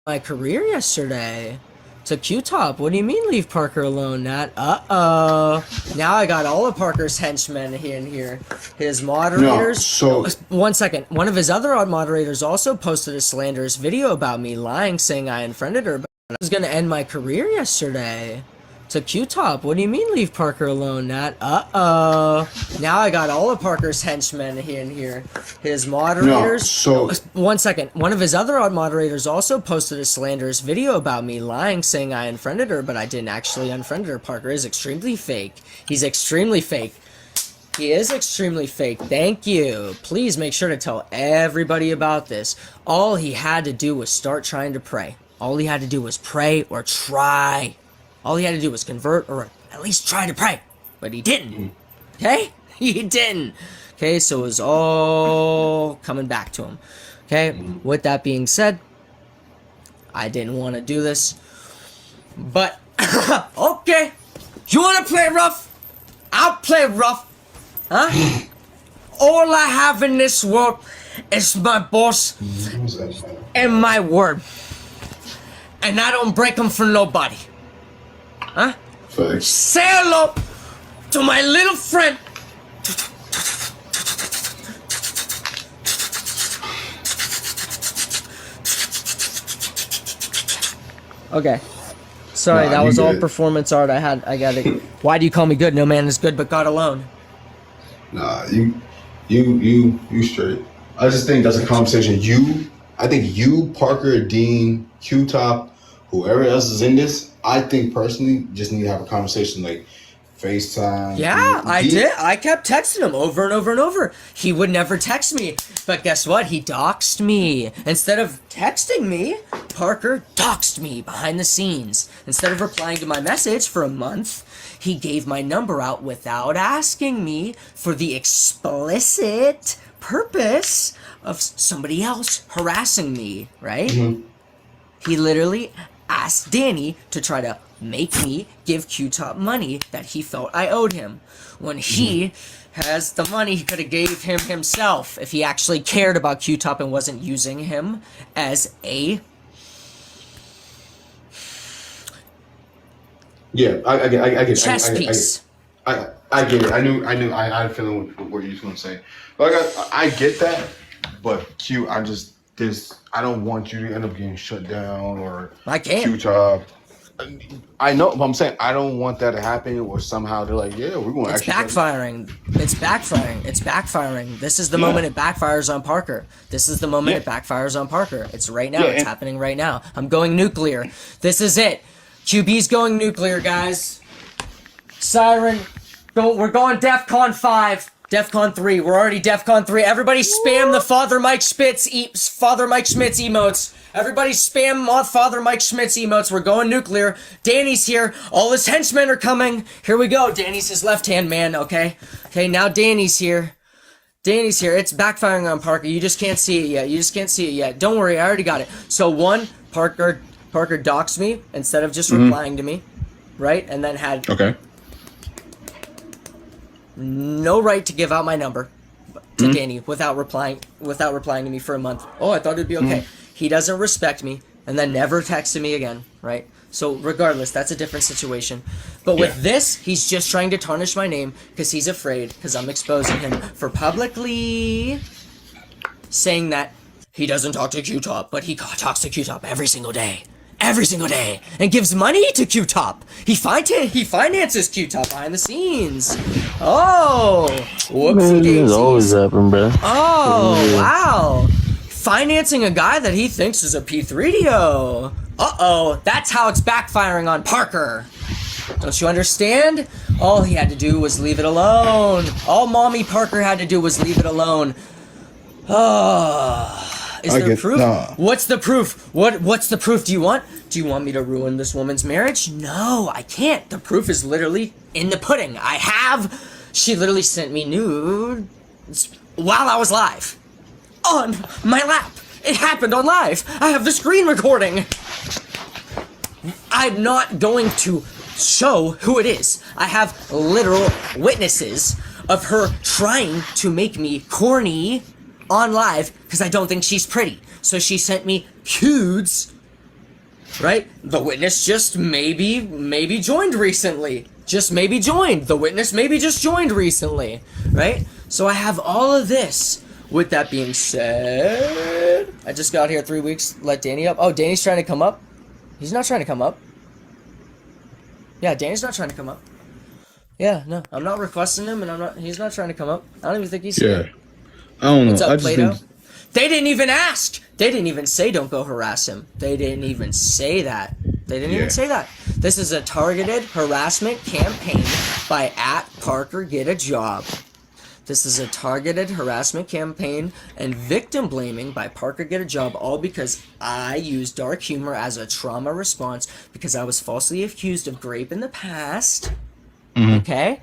my career yesterday to Q-Top. What do you mean leave Parker alone, Nat? Uh-oh. Now I got all of Parker's henchmen in here. His moderators. No, so 1 second. One of his other odd moderators also posted a slanderous video about me lying, saying I unfriended her. But I was gonna end my career yesterday. To Q-Top. What do you mean leave Parker alone, Nat? Uh-oh. Now I got all of Parker's henchmen in here. His moderators. No, so 1 second. One of his other odd moderators also posted a slanderous video about me lying, saying I unfriended her, but I didn't actually unfriend her. Parker is extremely fake. He's extremely fake. He is extremely fake. Thank you. Please make sure to tell everybody about this. All he had to do was start trying to pray. All he had to do was pray or try. All he had to do was convert or at least try to pray. But he didn't. Okay? He didn't. Okay, so it was all coming back to him. Okay, with that being said, I didn't want to do this. But, okay. You want to play rough? I'll play rough. Huh? All I have in this world is my boss and my word. And I don't break them for nobody. Huh? Thanks. Say hello to my little friend. Okay. Sorry, that was all good. performance art. I got it. Why do you call me good? No man is good but God alone. Nah, you straight. I just think that's a conversation. I think you, Parker, Dean, Q-Top, whoever else is in this, I think personally just need to have a conversation like FaceTime. Yeah, I did. I kept texting him over and over and over. He would never text me. But guess what? He doxed me. Instead of texting me, Parker doxed me behind the scenes. Instead of replying to my message for a month, he gave my number out without asking me for the explicit purpose of somebody else harassing me, right? He literally asked Danny to try to make me give Q-Top money that he felt I owed him, when he has the money he could have gave him himself if he actually cared about Q-Top and wasn't using him as a... Yeah, I get chess piece. I get it. I had a feeling what you was gonna say. Like I get that, but Q, I don't want you to end up getting shut down or I can't. Q-Top. I know, but I'm saying I don't want that to happen, or somehow they're like, yeah, we're going to It's backfiring. It's backfiring. It's backfiring. This is the moment it backfires on Parker. This is the moment it backfires on Parker. It's right now. It's happening right now. I'm going nuclear. This is it. QB's going nuclear, guys. Siren. We're going DEFCON 5. DEFCON 3. We're already DEFCON 3. Everybody spam the Father Mike Schmitz emotes. Everybody spam Father Mike Schmitz emotes. We're going nuclear. Danny's here. All his henchmen are coming. Here we go. Danny's his left-hand man, okay? Okay, now Danny's here. Danny's here. It's backfiring on Parker. You just can't see it yet. Don't worry, I already got it. So one, Parker doxed me instead of just replying to me, right? And then had no right to give out my number to Danny without replying to me for a month. Oh, I thought it'd be okay. He doesn't respect me and then never texted me again, right? So regardless, that's a different situation. But with this, he's just trying to tarnish my name because he's afraid because I'm exposing him for publicly saying that he doesn't talk to Q-Top, but he talks to Q-Top every single day. Every single day, and gives money to Q-Top. He finances Q-Top behind the scenes. Oh, whoopsie daisies. It's always happening, bro. Oh, wow. Financing a guy that he thinks is a P3DO. Uh-oh, that's how it's backfiring on Parker. Don't you understand? All he had to do was leave it alone. All Mommy Parker had to do was leave it alone. Oh... Is there proof? Nah. What's the proof? What's the proof do you want? Do you want me to ruin this woman's marriage? No, I can't. The proof is literally in the pudding. She literally sent me nudes while I was live. On my lap. It happened on live. I have the screen recording. I'm not going to show who it is. I have literal witnesses of her trying to make me corny on live because I don't think she's pretty. So she sent me nudes right? The witness just maybe joined recently. Just maybe joined. The witness maybe just joined recently, right? So I have all of this. With that being said, I just got here 3 weeks. Let Danny up. Oh, Danny's trying to come up. He's not trying to come up. Yeah, Danny's not trying to come up. Yeah, no, I'm not requesting him, and he's not trying to come up. I don't even think he's here. I don't know. What's up, I just Plato? think They didn't even ask. They didn't even say don't go harass him. They didn't even say that. They didn't even say that. This is a targeted harassment campaign by @ParkerGetAJob. This is a targeted harassment campaign and victim blaming by ParkerGetAJob, all because I used dark humor as a trauma response because I was falsely accused of rape in the past. Okay?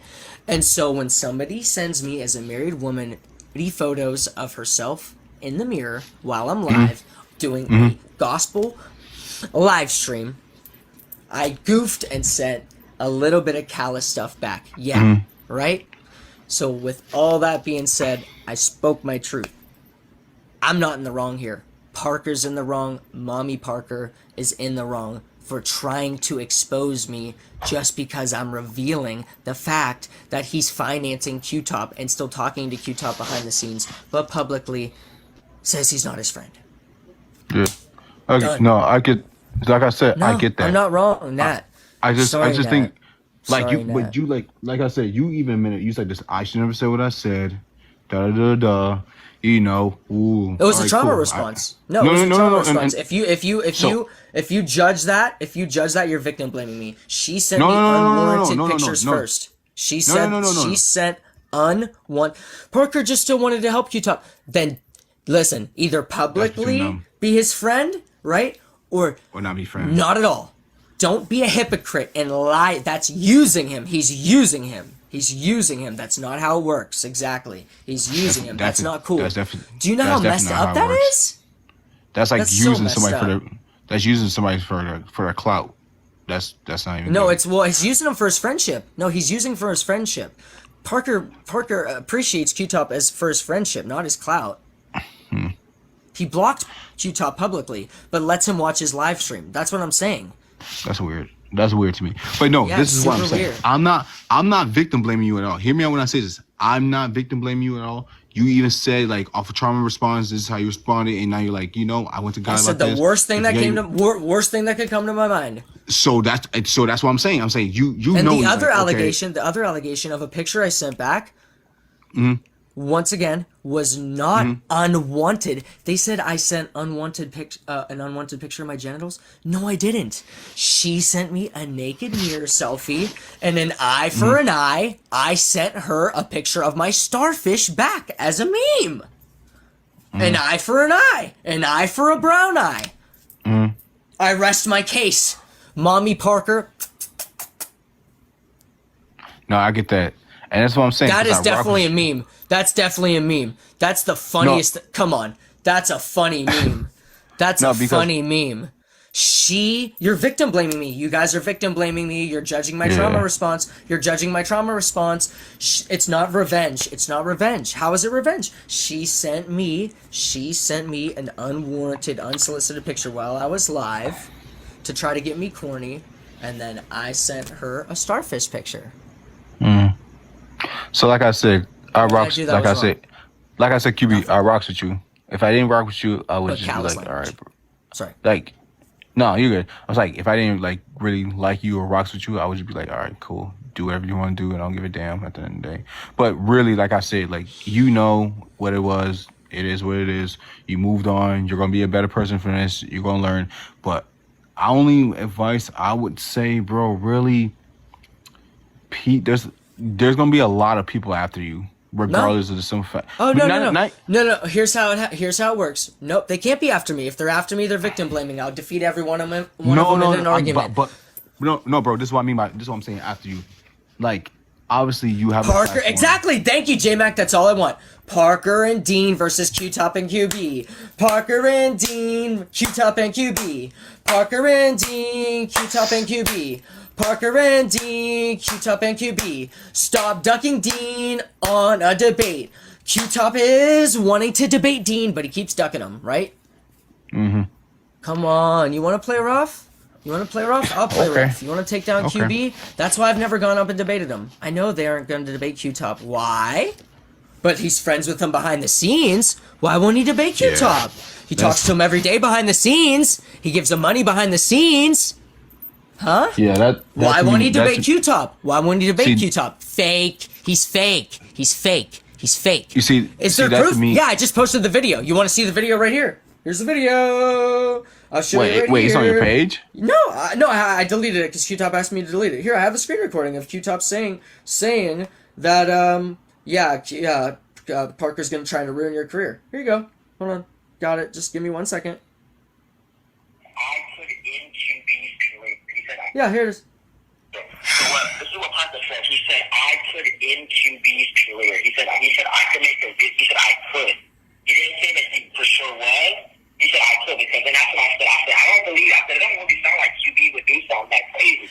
And so when somebody sends me as a married woman photos of herself in the mirror while I'm live doing a gospel live stream, I goofed and sent a little bit of callous stuff back. Yeah, right? So with all that being said, I spoke my truth. I'm not in the wrong here. Parker's in the wrong. Mommy Parker is in the wrong for trying to expose me just because I'm revealing the fact that he's financing Q-Top and still talking to Q-Top behind the scenes, but publicly says he's not his friend. Yeah. Done. No, I get. Like I said, No, I get that. I'm not wrong, Nat. I just think, like Sorry, you, Nat. but you like I said, you even admitted you said this. I should never say what I said. Da da da da. You know. Ooh. It was a alright, trauma cool. response. It was a trauma response. and- If you judge that, you're victim blaming me. She sent No, me no, no, no, no, unwarranted no, no, no, pictures no. first. She said no, no. she sent unwanted. Parker just still wanted to help Q-Top. Then listen, either publicly dumb. be his friend, right, or not be friends. not at all. Don't be a hypocrite and lie. That's using him. He's using him. He's using him. That's not how it works. Exactly. He's using him. That's not cool. Do you know how messed up that is? That's like That's so using messed somebody up. That's using somebody for a clout. That's not even. No, good. he's using him for his friendship. No, he's using for his friendship. Parker appreciates Q-Top for his friendship, not his clout. He blocked Q-Top publicly, but lets him watch his live stream. That's what I'm saying. That's weird. That's weird to me. But no, Yeah, this is what I'm super saying. weird. I'm not victim blaming you at all. Hear me out when I say this. I'm not victim blaming you at all. You even said like off a trauma response, this is how you responded, and now you're like, I went to God I about said the this. worst thing that If you- worst thing that could come to my mind. So that's what I'm saying. I'm saying you And know. the other like, allegation, the other allegation of a picture I sent back, once again, was not unwanted. They said I sent an unwanted picture of my genitals. No, I didn't. She sent me a naked mirror selfie, and an eye for an eye. I sent her a picture of my starfish back as a meme. An eye for an eye for a brown eye. I rest my case. Mommy Parker, No, I get that, and that's what I'm saying. that 'cause is I rock definitely a with- meme. That's definitely a meme. That's the funniest. Come on. That's a funny meme. That's a funny meme. You're victim blaming me. You guys are victim blaming me. You're judging my trauma response. You're judging my trauma response. It's not revenge. It's not revenge. How is it revenge? She sent me an unwarranted, unsolicited picture while I was live to try to get me corny, and then I sent her a starfish picture. So like I said, I did I rocks. do that Like I was said, QB, I rocks with you. If I didn't rock with you, I would But just be callous like, all language. right, bro. Sorry. Like, no, you're good. I was like, if I didn't like really like you or rocks with you, I would just be like, all right, cool. Do whatever you want to do, and I don't give a damn at the end of the day. But really, like I said, like you know what it was. It is what it is. You moved on. You're gonna be a better person for this. You're gonna learn. But only advice I would say, bro, really, Pete, there's gonna be a lot of people after you, regardless of the simple fact. Oh no, Not- no. Here's how it works. Nope, they can't be after me. If they're after me, they're victim blaming. I'll defeat every one of them in an argument. But no, bro. This is what I mean by this. Is what I'm saying after you, like obviously you have a Parker, platform. exactly. Thank you, J-Mac. That's all I want. Parker and Dean versus Q-Top and QB. Parker and Dean, Q-Top and QB. Parker and Dean, Q-Top and QB. Parker and Dean, Q-Top and QB. Stop ducking Dean on a debate. Q-Top is wanting to debate Dean, but he keeps ducking him, right? Come on, you want to play rough? You want to play rough? I'll play Okay. rough. You want to take down Okay. QB? That's why I've never gone up and debated him. I know they aren't going to debate Q-Top. Why? But he's friends with him behind the scenes. Why won't he debate Q-Top? He talks to him every day behind the scenes. He gives him money behind the scenes. Huh? Yeah, that. Why to won't me- he debate that's- Q-Top? Why won't he debate See- Q-Top? Fake. He's fake. He's fake. He's fake. You see, Is see there that proof? to me. Yeah, I just posted the video. You want to see the video right here? Here's the video. I'll show you right Wait, it's on your here. page. No, I deleted it because Q-Top asked me to delete it. Here, I have a screen recording of Q-Top saying that Parker's gonna try to ruin your career. Here you go. Hold on, got it. Just give me 1 second. I put it in QB's career. He said, Yeah, here it is. this is what Hunter said. He said, I put it in QB's career. He said, I could make a video. He said, I could. He didn't say that he for sure was. He said, I could, because then that's what I said. I don't believe it. I said, it don't really sound like QB would do something that crazy.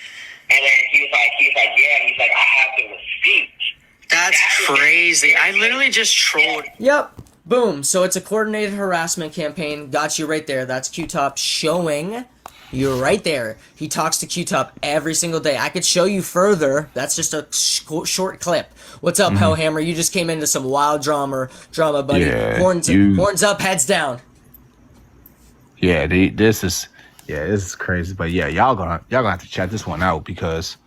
And then he was like, yeah. He's like, I have the receipts. That's crazy. I literally just trolled. Yep. Boom. So it's a coordinated harassment campaign. Got you right there. That's Q-Top showing you right there. He talks to Q-Top every single day. I could show you further. That's just a short clip. What's up, Hellhammer? You just came into some wild drama, buddy. Yeah, horns up, heads down. Yeah, this is crazy. But yeah, y'all gonna have to check this one out because,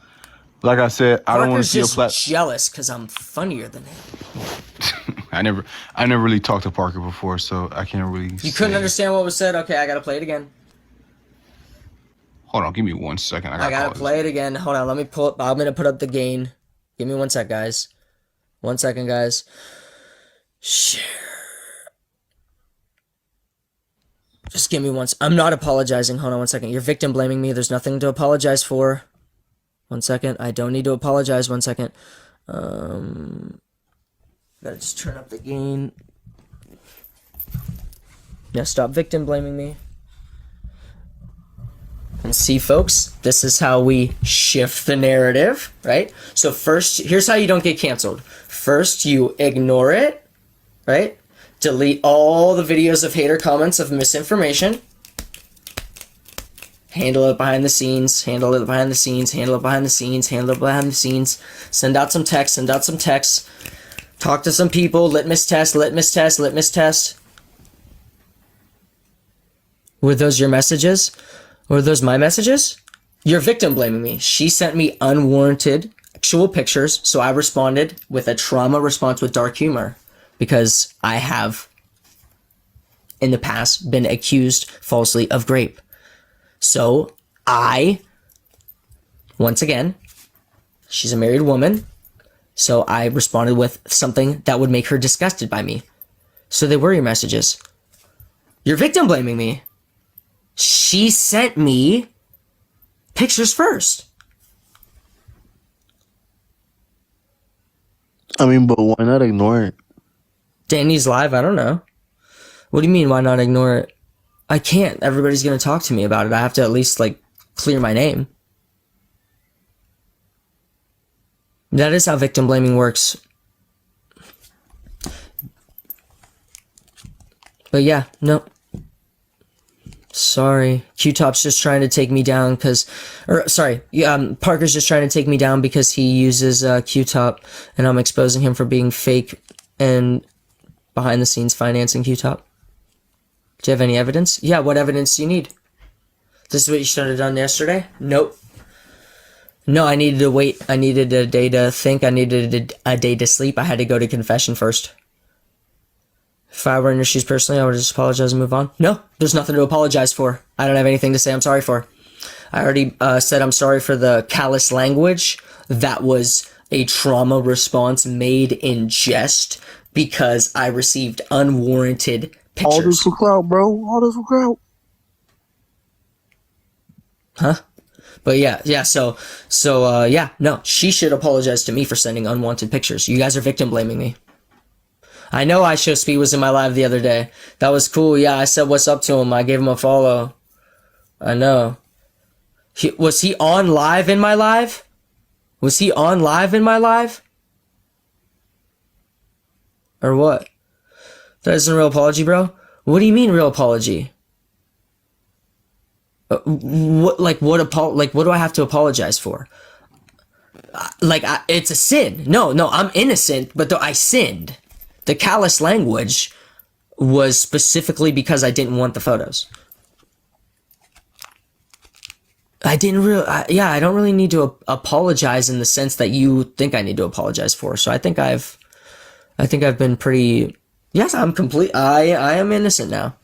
like I said, I don't want Parker's to see a just flat. jealous because I'm funnier than him. I never really talked to Parker before, so I can't really. You couldn't understand what was said? Okay, I gotta play it again. Hold on, give me 1 second. I gotta play it again. Hold on, let me pull up. I'm gonna put up the gain. Give me 1 sec, guys. 1 second, guys. Share. Just give me I'm not apologizing. Hold on 1 second. You're victim blaming me. There's nothing to apologize for. 1 second. I don't need to apologize. 1 second. Gotta just turn up the gain. Yeah, stop victim blaming me. And see, folks, this is how we shift the narrative, right? So first, here's how you don't get canceled. First, you ignore it, right? Delete all the videos of hater comments of misinformation. Handle it behind the scenes, handle it behind the scenes, handle it behind the scenes, handle it behind the scenes. Send out some text, Talk to some people, litmus test. Were those your messages? Were those my messages? You're victim blaming me. She sent me unwarranted actual pictures, so I responded with a trauma response with dark humor because I have in the past been accused falsely of rape. So once again, she's a married woman, so I responded with something that would make her disgusted by me. So they were your messages. You're victim blaming me. She sent me pictures first. I mean, but why not ignore it? Danny's live, I don't know. What do you mean, why not ignore it? I can't. Everybody's going to talk to me about it. I have to at least, clear my name. That is how victim blaming works. But yeah, no. Sorry. Q-Top's just trying to take me down Parker's just trying to take me down because he uses Q-Top and I'm exposing him for being fake and behind the scenes financing Q-Top. Do you have any evidence? Yeah, what evidence do you need? This is what you should have done yesterday? Nope. No, I needed to wait. I needed a day to think. I needed a day to sleep. I had to go to confession first. If I were in your shoes personally, I would just apologize and move on. No, there's nothing to apologize for. I don't have anything to say I'm sorry for. I already said I'm sorry for the callous language. That was a trauma response made in jest because I received unwarranted pictures. All this for clout, bro. All this for clout. Huh? But yeah, no, she should apologize to me for sending unwanted pictures. You guys are victim blaming me. I know iShowSpeed was in my live the other day. That was cool. Yeah, I said what's up to him. I gave him a follow. I know. Was he on live in my live? Was he on live in my live? Or what? That isn't a real apology, bro? What do you mean real apology? What do I have to apologize for? It's a sin. No, I'm innocent, but I sinned. The callous language was specifically because I didn't want the photos. I don't really need to apologize in the sense that you think I need to apologize for. So I think I've been pretty, yes, I am innocent now.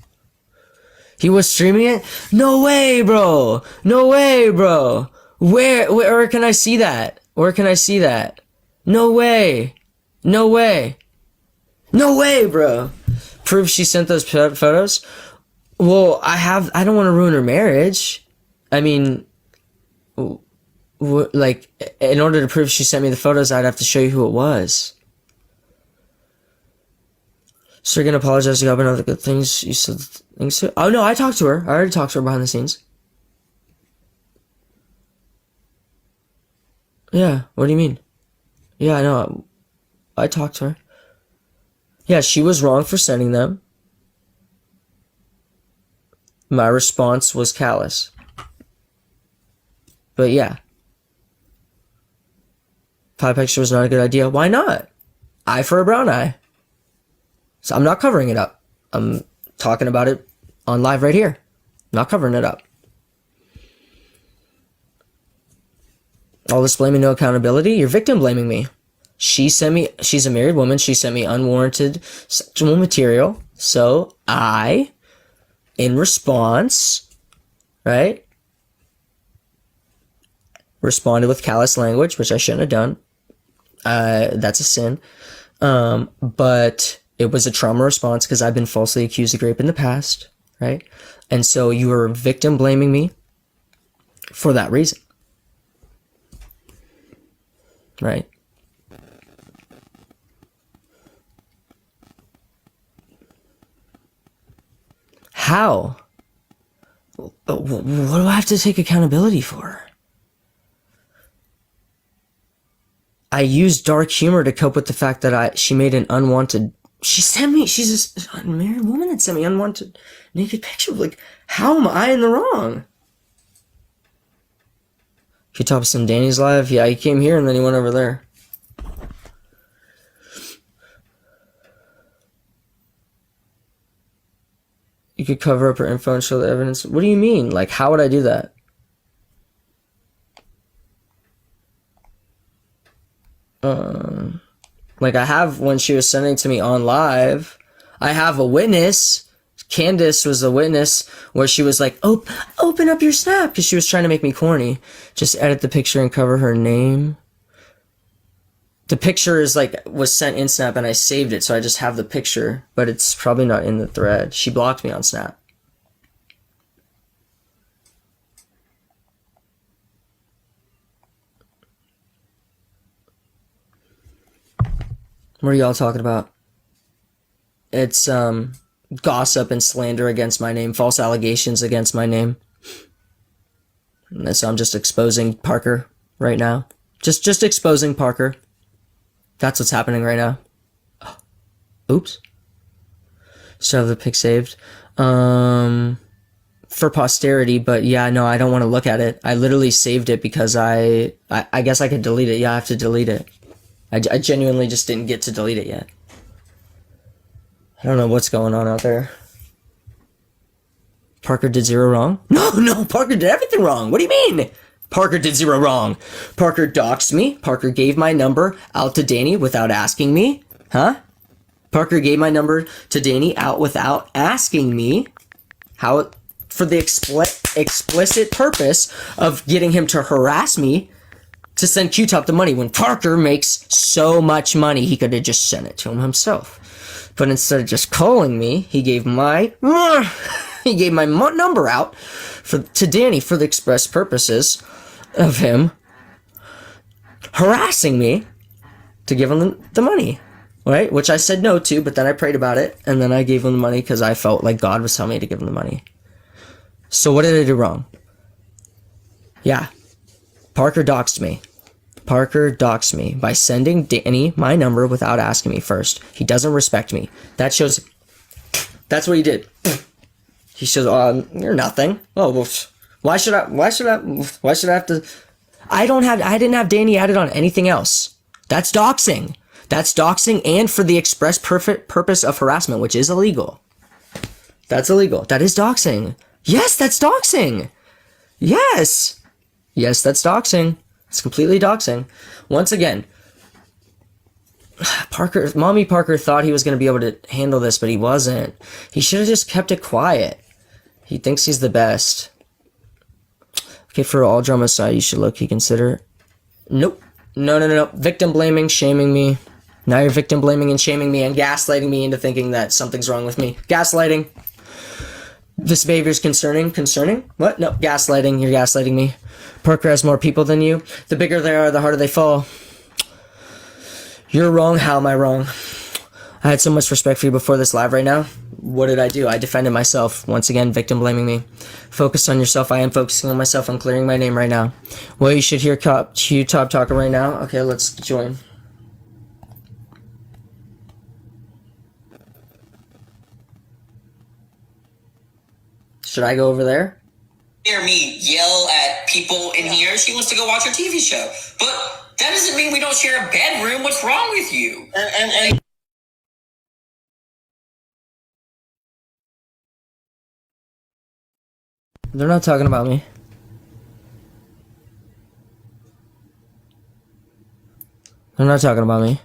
He was streaming it? No way, bro. Where can I see that? Where can I see that? No way, bro. Prove she sent those photos? Well, I don't want to ruin her marriage. I mean, in order to prove she sent me the photos, I'd have to show you who it was. So you're gonna apologize to God and other good things you said things to? Oh no, I talked to her. I already talked to her behind the scenes. Yeah, what do you mean? Yeah, I know. I talked to her. Yeah, she was wrong for sending them. My response was callous. But yeah. Pie picture was not a good idea. Why not? Eye for a brown eye. So I'm not covering it up. I'm talking about it on live right here. I'm not covering it up. All this blaming, no accountability. You're victim blaming me. She's a married woman. She sent me unwarranted sexual material. So I, in response, right, responded with callous language, which I shouldn't have done. That's a sin. But it was a trauma response because I've been falsely accused of rape in the past, right? And so you were victim blaming me for that reason. Right? How? What do I have to take accountability for? I used dark humor to cope with the fact that she made an unwanted. She's a married woman that sent me unwanted naked picture. Like, how am I in the wrong? He top some Danny's live. Yeah, he came here and then he went over there. You could cover up her info and show the evidence. What do you mean? Like, how would I do that? Like, I have, when she was sending to me on live, I have a witness. Candace was a witness where she was like, open up your snap, because she was trying to make me corny. Just edit the picture and cover her name. The picture was sent in Snap and I saved it, so I just have the picture, but it's probably not in the thread. She blocked me on Snap. What are y'all talking about? It's gossip and slander against my name, false allegations against my name. And so I'm just exposing Parker right now. Just exposing Parker. That's what's happening right now. Oops. Still have the pic saved. For posterity, but yeah, no, I don't want to look at it. I literally saved it because I guess I could delete it. Yeah, I have to delete it. I genuinely just didn't get to delete it yet. I don't know what's going on out there. Parker did zero wrong? No, Parker did everything wrong. What do you mean? Parker did zero wrong. Parker doxed me. Parker gave my number out to Danny without asking me. Huh? Parker gave my number to Danny out without asking me. How? For the explicit purpose of getting him to harass me to send Q-Top the money. When Parker makes so much money, he could have just sent it to him himself. But instead of just calling me, he gave my number out to Danny for the express purposes of him harassing me to give him the money, right? Which I said no to, but then I prayed about it, and then I gave him the money because I felt like God was telling me to give him the money. So what did I do wrong? Yeah, Parker doxed me. Parker doxed me by sending Danny my number without asking me first. He doesn't respect me. That shows. That's what he did. He says, "You're nothing. Oh, well, Why should I have to? I didn't have Danny added on anything else. That's doxing. That's doxing, and for the express perfect purpose of harassment, which is illegal. That's illegal. That is doxing. Yes, that's doxing. Yes. Yes, that's doxing. It's completely doxing. Once again, Mommy Parker thought he was going to be able to handle this, but he wasn't. He should have just kept it quiet. He thinks he's the best. Okay, for all drama aside, you should low-key consider. Nope. No. Victim blaming, shaming me. Now you're victim blaming and shaming me and gaslighting me into thinking that something's wrong with me. Gaslighting. This behavior is concerning. Concerning? What? No, gaslighting. You're gaslighting me. Parker has more people than you. The bigger they are, the harder they fall. You're wrong. How am I wrong? I had so much respect for you before this live right now. What did I do? I defended myself. Once again, victim blaming me. Focus on yourself. I am focusing on myself. I'm clearing my name right now. Well, you should hear Top Talker right now. Okay, let's join. Should I go over there? Hear me yell at people in here. She wants to go watch her TV show. But that doesn't mean we don't share a bedroom. What's wrong with you? And They're not talking about me. They're not talking about me.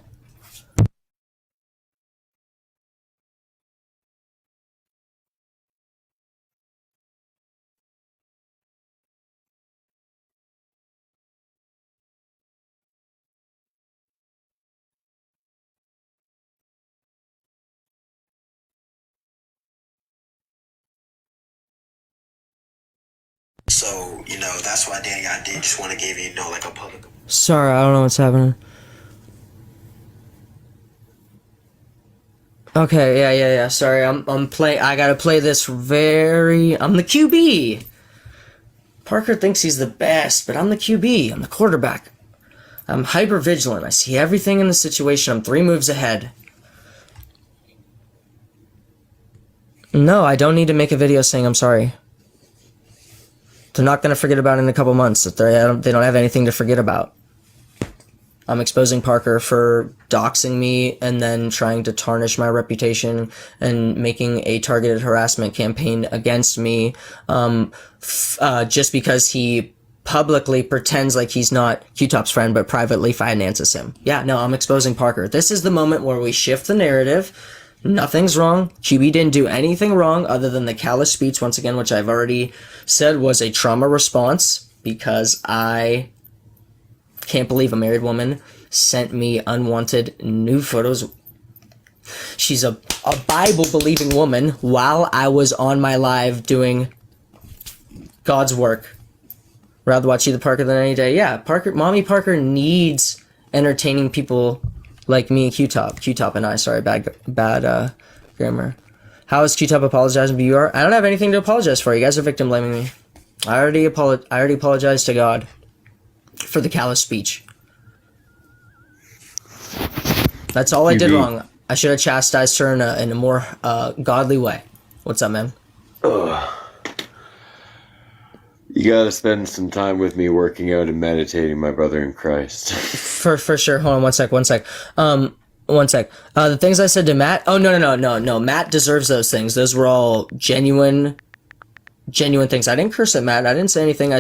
so, that's why, Danny, I did just want to give you, like a public. Sorry, I don't know what's happening. Okay, yeah. Sorry, I'm playing. I gotta play this very. I'm the QB. Parker thinks he's the best, but I'm the QB. I'm the quarterback. I'm hyper vigilant. I see everything in the situation. I'm 3 moves ahead. No, I don't need to make a video saying I'm sorry. They're not gonna forget about it in a couple months. They don't have anything to forget about. I'm exposing Parker for doxing me and then trying to tarnish my reputation and making a targeted harassment campaign against me, just because he publicly pretends like he's not Q-Top's friend but privately finances him. Yeah, no, I'm exposing Parker. This is the moment where we shift the narrative. Nothing's wrong. QB didn't do anything wrong other than the callous speech, once again, which I've already said was a trauma response because I can't believe a married woman sent me unwanted nude photos. She's a Bible-believing woman while I was on my live doing God's work. Rather watch Either Parker than any day. Yeah, Mommy Parker needs entertaining people like me and Q-Top and I. Sorry, bad grammar. How is Q-Top apologizing to you? I don't have anything to apologize for. You guys are victim blaming me. I already apologized to God for the callous speech. That's all I did wrong. I should have chastised her in a more godly way. What's up, man? You gotta spend some time with me working out and meditating, my brother in Christ. For sure. Hold on one sec. One sec. The things I said to Matt. Oh, no. Matt deserves those things. Those were all genuine things. I didn't curse at Matt. I didn't say anything.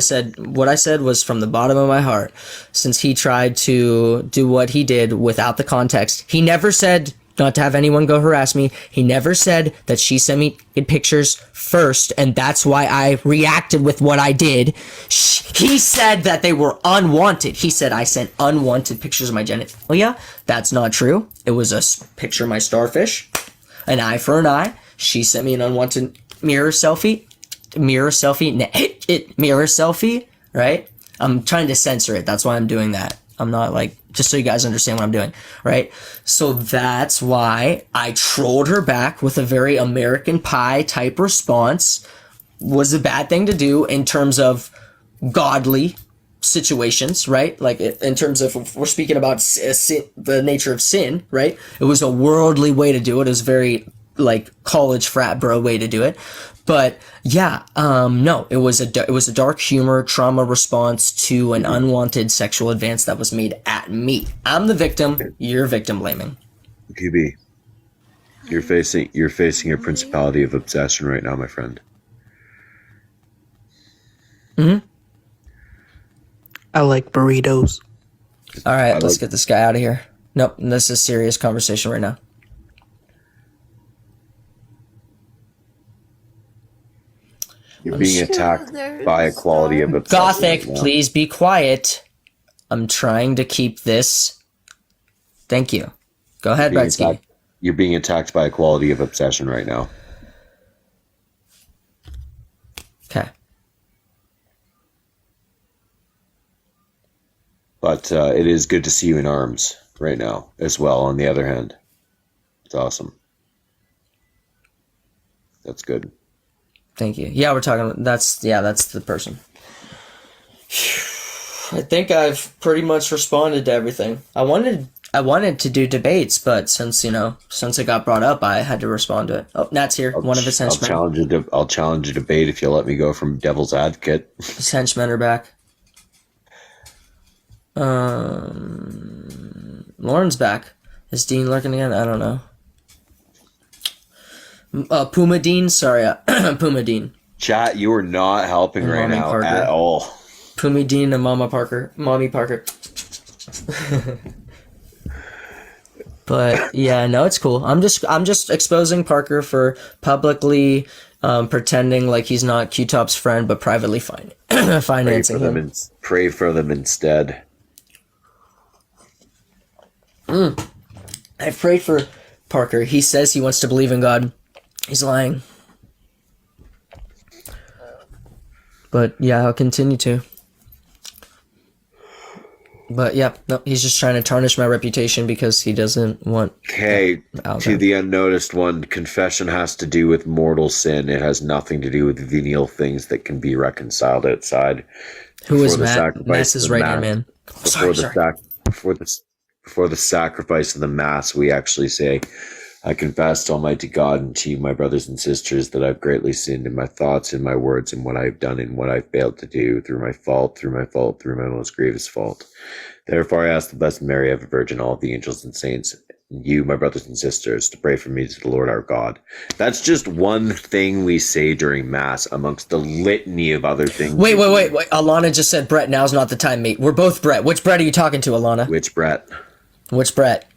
What I said was from the bottom of my heart. Since he tried to do what he did without the context, he never said not to have anyone go harass me. He never said that she sent me pictures first, and that's why I reacted with what I did. He said that they were unwanted. He said I sent unwanted pictures of my genitalia. That's not true. It was a picture of my starfish. An eye for an eye. She sent me an unwanted mirror selfie, right? I'm trying to censor it. That's why I'm doing that. I'm not just so you guys understand what I'm doing, right? So that's why I trolled her back with a very American Pie type response. Was a bad thing to do in terms of godly situations, right? Like in terms of, if we're speaking about sin, the nature of sin, right? It was a worldly way to do it. It was very college frat bro way to do it. But yeah, no, it was a dark humor trauma response to an unwanted sexual advance that was made at me. I'm the victim. You're victim blaming. QB, you're facing a principality of obsession right now, my friend. I like burritos. All right, let's get this guy out of here. Nope, this is serious conversation right now. You're being attacked by a quality of obsession. Gothic, right now. please be quiet. I'm trying to keep this. Thank you. Go ahead, Bretsky. You're being attacked by a quality of obsession right now. Okay. But it is good to see you in arms right now as well, on the other hand. It's awesome. That's good. Thank you. Yeah, we're talking. That's the person. I think I've pretty much responded to everything. I wanted to do debates, but since it got brought up, I had to respond to it. Oh, Nat's here. One of his henchmen. I'll challenge a debate if you let me go from devil's advocate. His henchmen are back. Lauren's back. Is Dean lurking again? I don't know. Puma Dean, sorry, Puma Dean. Chat, you are not helping And right Mommy now Parker. at all. Puma Dean and Mommy Parker. But yeah, no, it's cool. I'm just exposing Parker for publicly pretending like he's not Q-Top's friend, but privately financing him. Pray for them instead. I prayed for Parker. He says he wants to believe in God. He's lying. But yeah, I'll continue to. But yeah, no, he's just trying to tarnish my reputation because he doesn't want. Okay, to the unnoticed one, confession has to do with mortal sin. It has nothing to do with venial things that can be reconciled outside. Who is Matt? Matt's his right hand man. Before the sacrifice of the Mass, we actually say, I confess to Almighty God and to you, my brothers and sisters, that I've greatly sinned in my thoughts, in my words, and what I've done, and what I've failed to do, through my most grievous fault. Therefore, I ask the Blessed Mary, ever Virgin, all the angels and saints, and you, my brothers and sisters, to pray for me to the Lord our God. That's just one thing we say during Mass, amongst the litany of other things. Wait. Alana just said, Brett, now's not the time, mate. We're both Brett. Which Brett are you talking to, Alana? Which Brett? Which Brett?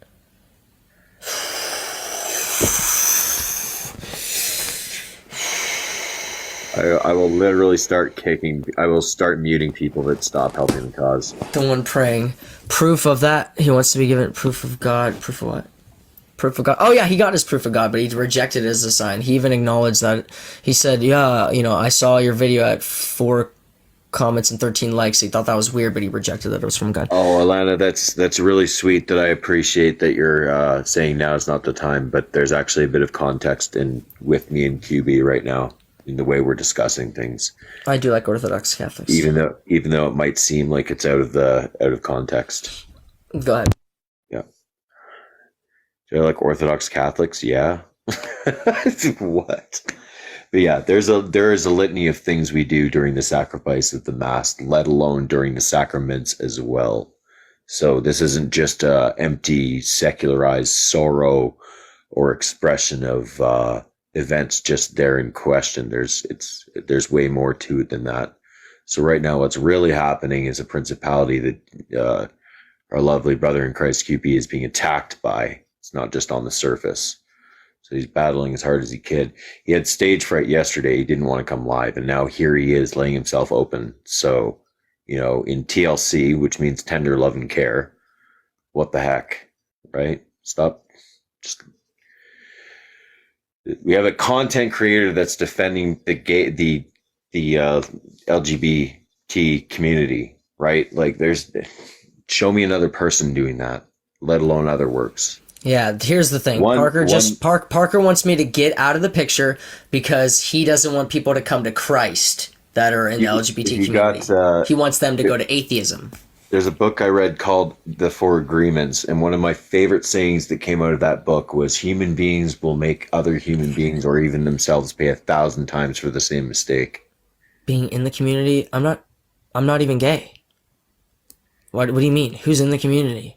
I will literally start muting people that stop helping the cause. The one praying. Proof of that? He wants to be given proof of God. Proof of what? Proof of God. Oh yeah, he got his proof of God, but he rejected it as a sign. He even acknowledged that. He said, yeah, I saw your video at 4 comments and 13 likes. He thought that was weird, but he rejected that it was from God. Oh, Alana, that's really sweet. That I appreciate that you're saying now is not the time, but there's actually a bit of context with me and QB right now in the way we're discussing things. I do like Orthodox Catholics, even though it might seem like it's out of context. Go ahead. Yeah. Do I like Orthodox Catholics? Yeah. What? But yeah, there is a litany of things we do during the sacrifice of the Mass, let alone during the sacraments as well. So this isn't just a empty, secularized sorrow or expression of events just there in question. There's way more to it than that. So right now, what's really happening is a principality that our lovely brother in Christ QP is being attacked by. It's not just on the surface. So he's battling as hard as he could. He had stage fright yesterday. He didn't want to come live. And now here he is laying himself open. So, in TLC, which means tender love and care. What the heck, right? Stop. We have a content creator that's defending the LGBT community, right? Like show me another person doing that, let alone other works. Yeah, here's the thing. Parker wants me to get out of the picture because he doesn't want people to come to Christ that are in the LGBT community. He wants them to go to atheism. There's a book I read called The Four Agreements, and one of my favorite sayings that came out of that book was human beings will make other human beings or even themselves pay 1,000 times for the same mistake. Being in the community, I'm not even gay. What do you mean? Who's in the community?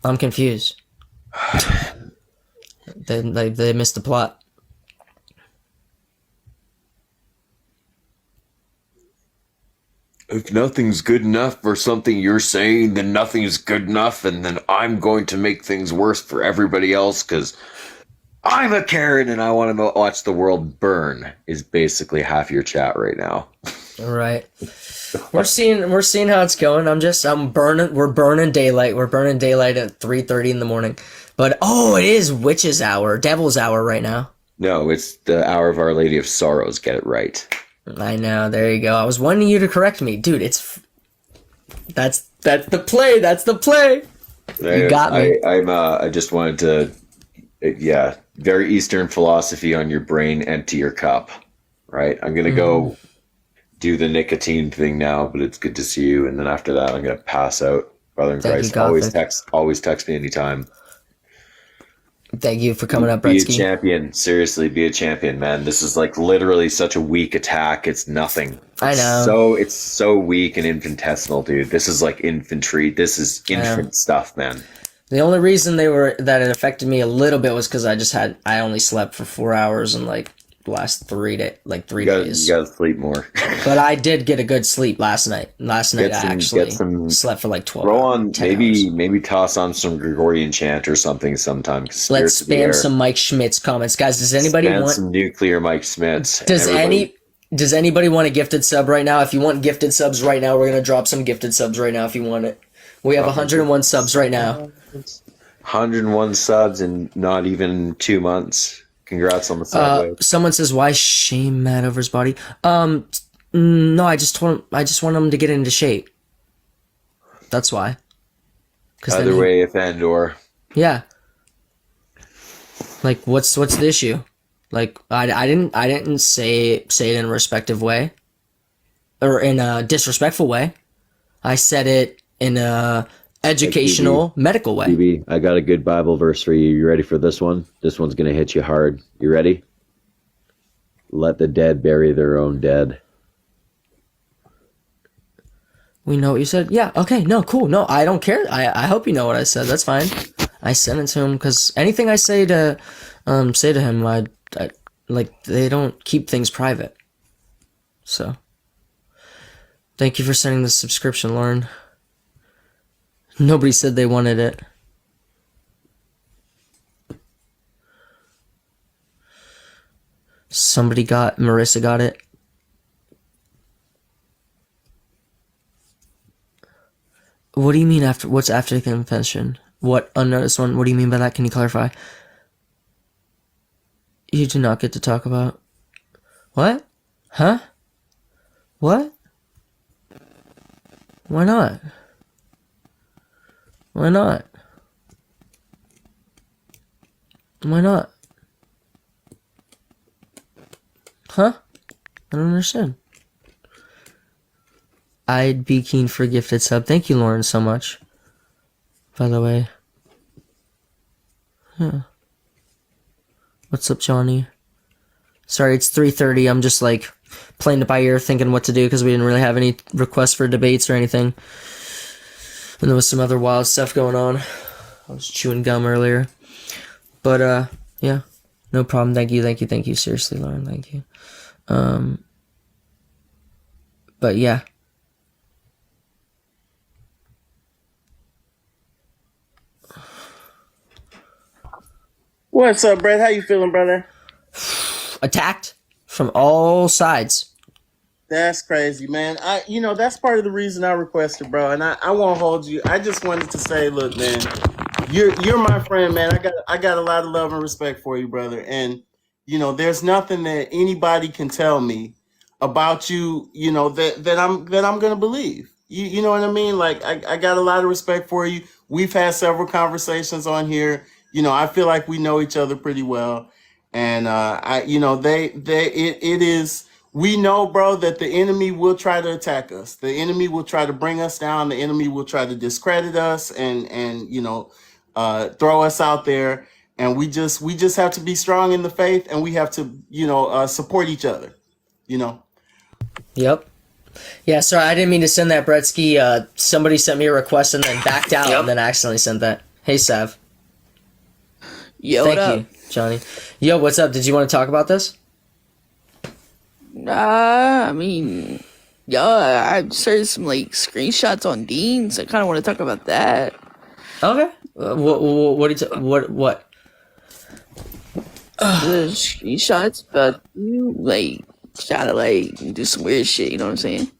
I'm confused. They missed the plot. If nothing's good enough for something you're saying, then nothing is good enough, and then I'm going to make things worse for everybody else because I'm a Karen and I want to watch the world burn. Is basically half your chat right now. All right. We're seeing how it's going. We're burning daylight. We're burning daylight at 3:30 in the morning. But it is witch's hour, devil's hour right now. No, it's the hour of Our Lady of Sorrows. Get it right. I know. There you go. I was wanting you to correct me, dude. That's the play. That's the play. You got me. I just wanted to, very Eastern philosophy on your brain. Empty your cup. Right. I'm gonna go do the nicotine thing now, but it's good to see you. And then after that, I'm gonna pass out. Brother in Christ, always text me anytime. Thank you for coming up, Be Bretsky. a champion. Seriously, be a champion, man. This is like literally such a weak attack. It's nothing. I know. So it's so weak and infinitesimal, dude. This is like infantry. This is infant stuff, man. The only reason that it affected me a little bit was because I only slept for 4 hours in like the last 3 days. You gotta sleep more. But I did get a good sleep last night. I actually slept for like 12 Throw on hours. maybe toss on some Gregorian chant or something sometime. Let's spam some Mike Schmitz comments, guys. Does anybody want some nuclear Mike Schmitz? Does anybody want a gifted sub right now? If you want gifted subs right now, we're gonna drop some gifted subs right now. If you want it, we have 101 subs right now. 101 subs in not even 2 months. Congrats on the sub. Someone says, "Why shame Matt over his body?" No, I just want him to get into shape. That's why. Either way, if and or. Yeah. Like, what's the issue? Like, I didn't say it in a respectful way, or in a disrespectful way. I said it in a educational, medical way. BB, I got a good Bible verse for you. You ready for this one? This one's gonna hit you hard. You ready? Let the dead bury their own dead. We know what you said. Yeah. Okay. No. Cool. No. I don't care. I hope you know what I said. That's fine. I sent it to him because anything I say to him, I like they don't keep things private. So, thank you for sending the subscription, Lauren. Nobody said they wanted it. Marissa got it. What do you mean what's after the confession? What unnoticed one? What do you mean by that? Can you clarify? You do not get to talk about. What? Huh? What? Why not? Why not? Why not? Huh? I don't understand. I'd be keen for a gifted sub. Thank you, Lauren, so much. By the way. Yeah. What's up, Johnny? Sorry, it's 3:30. I'm just like playing it by ear, thinking what to do because we didn't really have any requests for debates or anything. And there was some other wild stuff going on. I was chewing gum earlier. But, yeah. No problem. Thank you. Seriously, Lauren, thank you. But, yeah. What's up, Brett? How you feeling, brother? Attacked from all sides. That's crazy, man. That's part of the reason I requested, bro. And I won't hold you. I just wanted to say, look, man, you're my friend, man. I got a lot of love and respect for you, brother. And there's nothing that anybody can tell me about you, that I'm gonna believe. You know what I mean? Like I got a lot of respect for you. We've had several conversations on here. I feel like we know each other pretty well. And it is we know, bro, that the enemy will try to attack us. The enemy will try to bring us down. The enemy will try to discredit us and throw us out there. And we just have to be strong in the faith, and we have to support each other. Yep. Yeah, sorry, I didn't mean to send that, Bretsky. Somebody sent me a request and then backed out and then accidentally sent that. Hey, Sav. Yo, Thank what you, Johnny. Yo, what's up? Did you want to talk about this? I mean, yeah, I shared some like screenshots on Dean, so I kind of want to talk about that. Okay. What? The screenshots, but you like try to like do some weird shit. You know what I'm saying?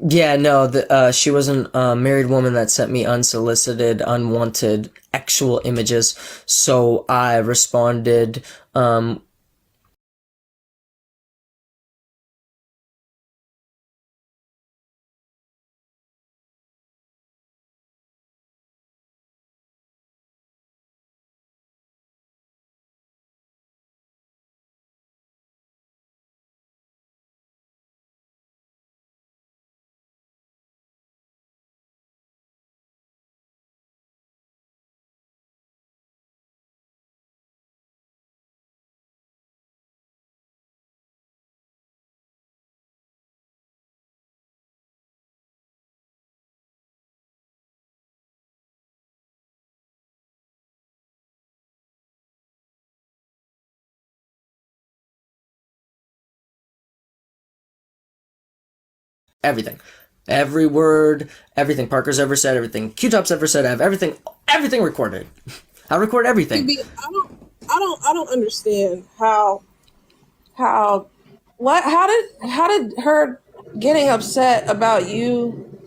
Yeah, no. She was a married woman that sent me unsolicited, unwanted, actual images. So I responded. Everything. Every word, everything Parker's ever said, everything Q-Top's ever said, I have everything recorded. I record everything. I don't understand how did her getting upset about you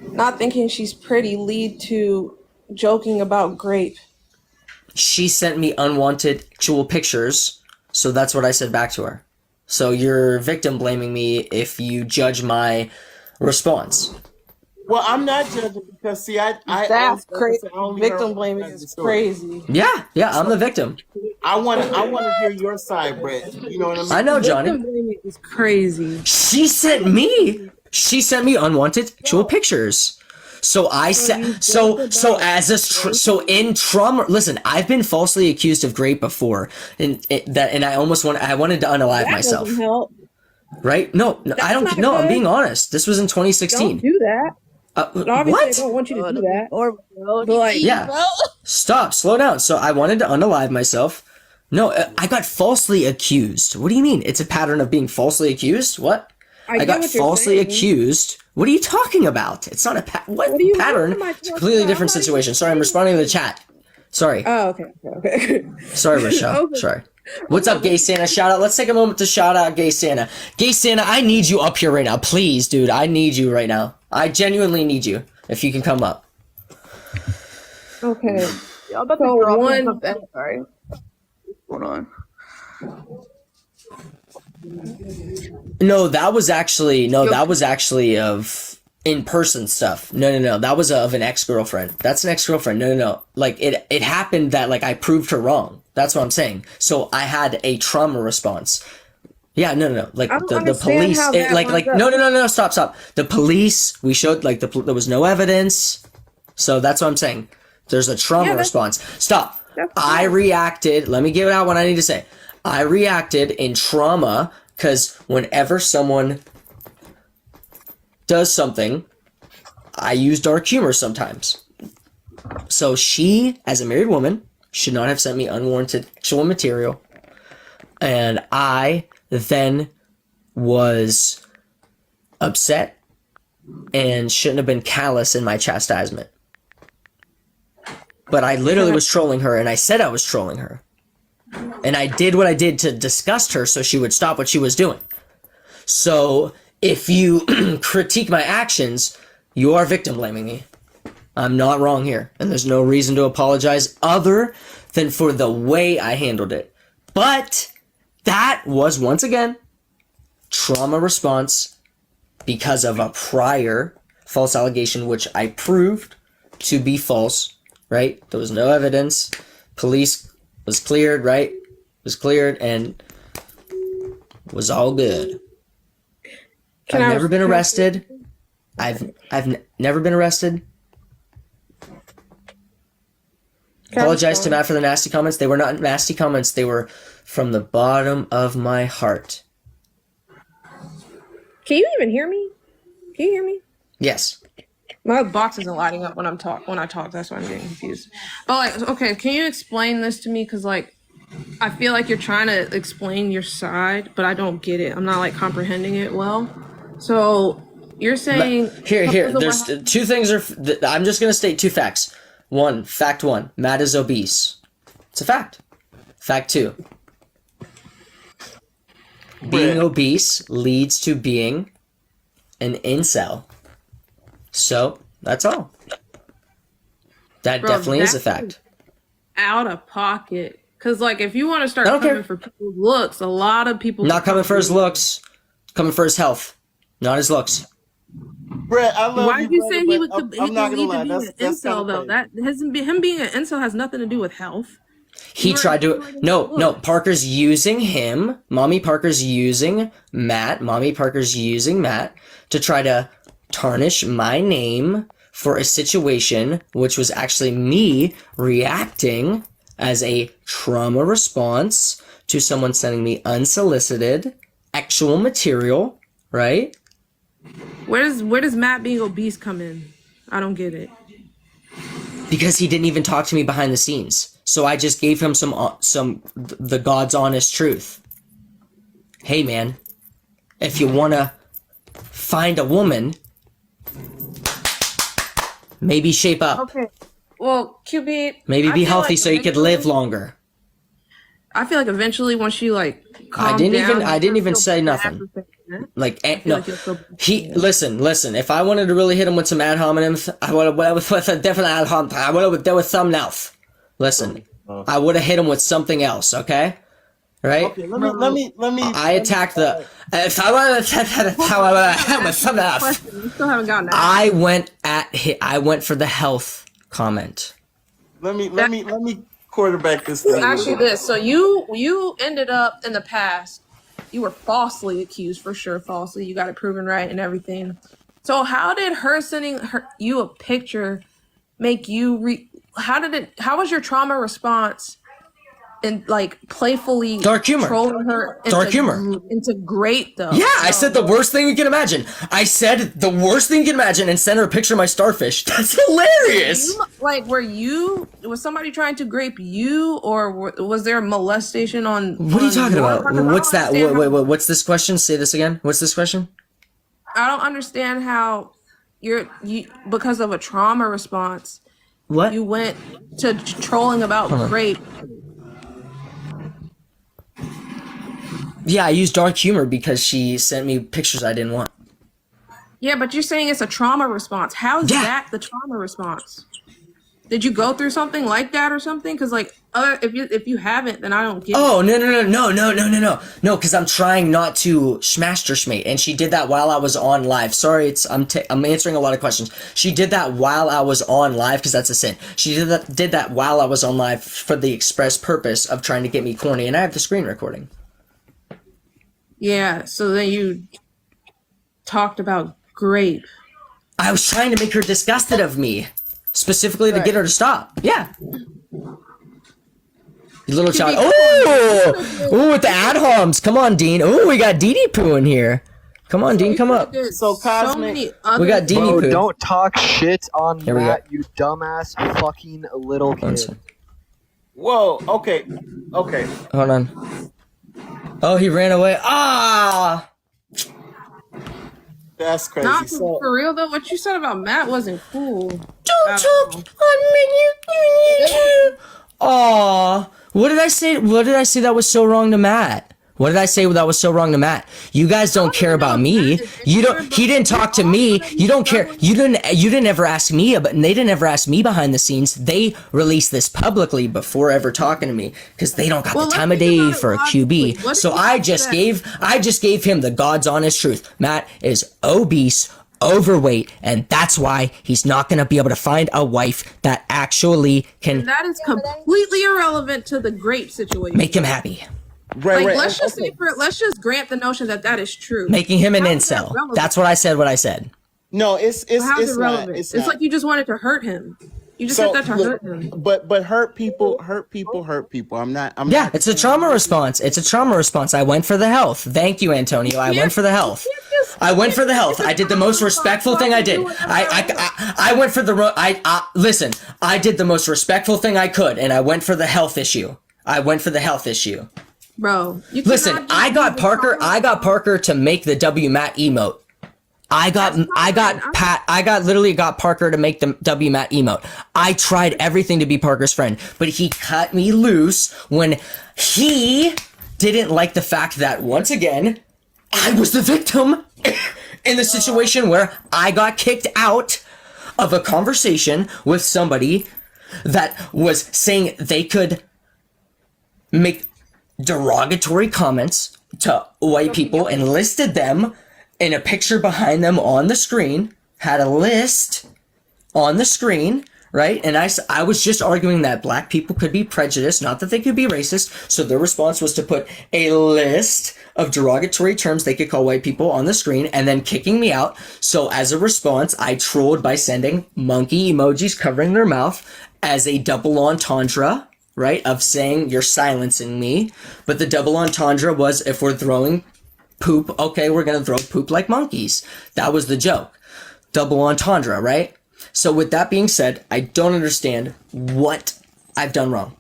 not thinking she's pretty lead to joking about Grape? She sent me unwanted actual pictures, so that's what I said back to her. So you're victim blaming me if you judge my response. Well, I'm not judging because see, That's crazy. Victim blaming is crazy. Yeah, I'm the victim. I want to hear your side, Brett. You know what I mean? I know, Johnny. Victim blaming is crazy. She sent me unwanted actual pictures. So I said, in trauma. Listen, I've been falsely accused of Grape before, and I wanted to unalive myself. Doesn't help. Right? No, I don't. No, I'm being honest. This was in 2016. Don't do that. Obviously, what? I don't want you to do that. But like, Yeah. Stop. Slow down. So I wanted to unalive myself. No, I got falsely accused. What do you mean? It's a pattern of being falsely accused? What? I got falsely accused. What are you talking about? It's not a what pattern? It's a completely different situation. Sorry, I'm responding to the chat. Sorry. Oh, okay. Sorry, Rochelle. Okay. Sorry. What's up, Gay Santa? Shout out. Let's take a moment to shout out Gay Santa. Gay Santa, I need you up here right now. Please, dude. I need you right now. I genuinely need you. If you can come up. Okay. Y'all about So to one. Sorry. Hold on. No, that was actually of in-person stuff. No. That was of an ex-girlfriend. That's an ex-girlfriend. No. Like it happened that like I proved her wrong. That's what I'm saying. So I had a trauma response. Yeah, no. Like the police, no. Stop. The police. We showed like there was no evidence. So that's what I'm saying. There's a trauma response. Stop. I reacted. Let me get out what I need to say. I reacted in trauma because whenever someone does something, I use dark humor sometimes. So she, as a married woman, should not have sent me unwarranted sexual material. And I then was upset and shouldn't have been callous in my chastisement. But I literally was trolling her, and I said I was trolling her. And I did what I did to disgust her so she would stop what she was doing. So if you critique my actions, you are victim blaming me. I'm not wrong here. And there's no reason to apologize other than for the way I handled it. But that was, once again, trauma response because of a prior false allegation, which I proved to be false, right? There was no evidence. Police was cleared, right? Was cleared and was all good. I've never been arrested. I've never been arrested. Apologize to Matt for the nasty comments. They were not nasty comments. They were from the bottom of my heart. Can you even hear me? Can you hear me? Yes. My box isn't lighting up when I talk. That's why I'm getting confused. But like, okay, can you explain this to me? Because like, I feel like you're trying to explain your side, but I don't get it. I'm not like comprehending it well. So you're saying here. There's two things. I'm just gonna state two facts. Fact one: Matt is obese. It's a fact. Fact two: being obese leads to being an incel. So that's all. That definitely is a fact. Out of pocket. Because, like, if you want to start coming for people's looks, a lot of people... Not coming for his looks. Coming for his health. Not his looks. Brett, I love Why did you say he would I'm not gonna lead lie. to being an incel, though? Him being an incel has nothing to do with health. He tried to... No. Parker's using him. Mommy Parker's using Matt. Mommy Parker's using Matt to try to tarnish my name for a situation which was actually me reacting as a trauma response to someone sending me unsolicited actual material, right? Where does Matt being obese come in? I don't get it. Because he didn't even talk to me behind the scenes. So I just gave him the God's honest truth. Hey man, if you wanna find a woman, maybe shape up. Okay. Well, QB. Maybe be healthy so you could live longer. I feel like eventually once you like I didn't even say nothing. Like no. Listen. If I wanted to really hit him with some ad hominems, I would have with a different ad hominem. I would have there was something else. Listen, I would have hit him with something else. Okay, right? Okay, let me. I attacked the. If I wanted to hit him with something else, you still haven't gotten that. I went for the health comment. Let me quarterback this thing. Actually, this. So you ended up in the past. You were falsely accused, for sure, falsely. You got it proven right and everything. So how did her sending you a picture make you how was your trauma response and like playfully dark humor trolling her into great though? Yeah, I said the worst thing you can imagine. I said the worst thing you can imagine and sent her a picture of my starfish. That's hilarious. Was somebody trying to grape you, or was there molestation on? What are you talking about? What's that? Wait, what's this question? Say this again. What's this question? I don't understand how you because of a trauma response. What? You went to trolling about grape. Yeah, I used dark humor because she sent me pictures I didn't want. Yeah, but you're saying it's a trauma response. How is that the trauma response? Did you go through something like that or something? Because like, if you haven't, then I don't get. Oh no! Because I'm trying not to smash her schmate, and she did that while I was on live. Sorry, I'm answering a lot of questions. She did that while I was on live because that's a sin. She did that while I was on live for the express purpose of trying to get me corny, and I have the screen recording. Yeah, so then you talked about grape. I was trying to make her disgusted of me. Specifically to get her to stop. Yeah. You little child. Oh, with the ad homs. Come on, Dean. Oh, we got DD Poo in here. Come on, Dean, come up. So Cosmic. We got DD Poo. Bro, don't talk shit on Matt, you dumbass fucking little kid. Whoa, okay. Hold on. Oh, he ran away. Ah! That's crazy. Not for real though. What you said about Matt wasn't cool. Don't talk on me. Aw. What did I say? What did I say that was so wrong to Matt? What did I say that was so wrong to Matt? You guys don't care about me. You don't. He didn't talk to me. You don't care. You didn't ever ask me. But they didn't ever ask me behind the scenes. They released this publicly before ever talking to me because they don't got the time of day for a QB. So I just gave him the God's honest truth. Matt is obese, overweight, and that's why he's not gonna be able to find a wife that actually can. And that is completely irrelevant to the grape situation. Make him happy. Right, right. Let's just let's just grant the notion that that is true. Making him an How is that incel. relevant? That's what I said. What I said. No, it's How's it not. relevant? It's It's not. like you just wanted to hurt him. You just said that to hurt him. But hurt people. I'm not. Yeah, it's a trauma response. It's a trauma response. I went for the health. Thank you, Antonio. I went for the health. I went for the health. I did the most respectful thing I did. I went for the listen. I did the most respectful thing I could, and I went for the health issue. I went for the health issue. Bro, you Listen, I got Parker to make the W Matt emote. I literally got Parker to make the W Matt emote. I tried everything to be Parker's friend, but he cut me loose when he didn't like the fact that, once again, I was the victim in the situation where I got kicked out of a conversation with somebody that was saying they could make derogatory comments to white people and listed them in a picture behind them on the screen, had a list on the screen, right? And I was just arguing that black people could be prejudiced, not that they could be racist. So their response was to put a list of derogatory terms they could call white people on the screen and then kicking me out. So as a response, I trolled by sending monkey emojis covering their mouth as a double entendre, right? Of saying you're silencing me. But the double entendre was, if we're throwing poop, okay, we're gonna throw poop like monkeys. That was the joke. Double entendre, right? So with that being said, I don't understand what I've done wrong.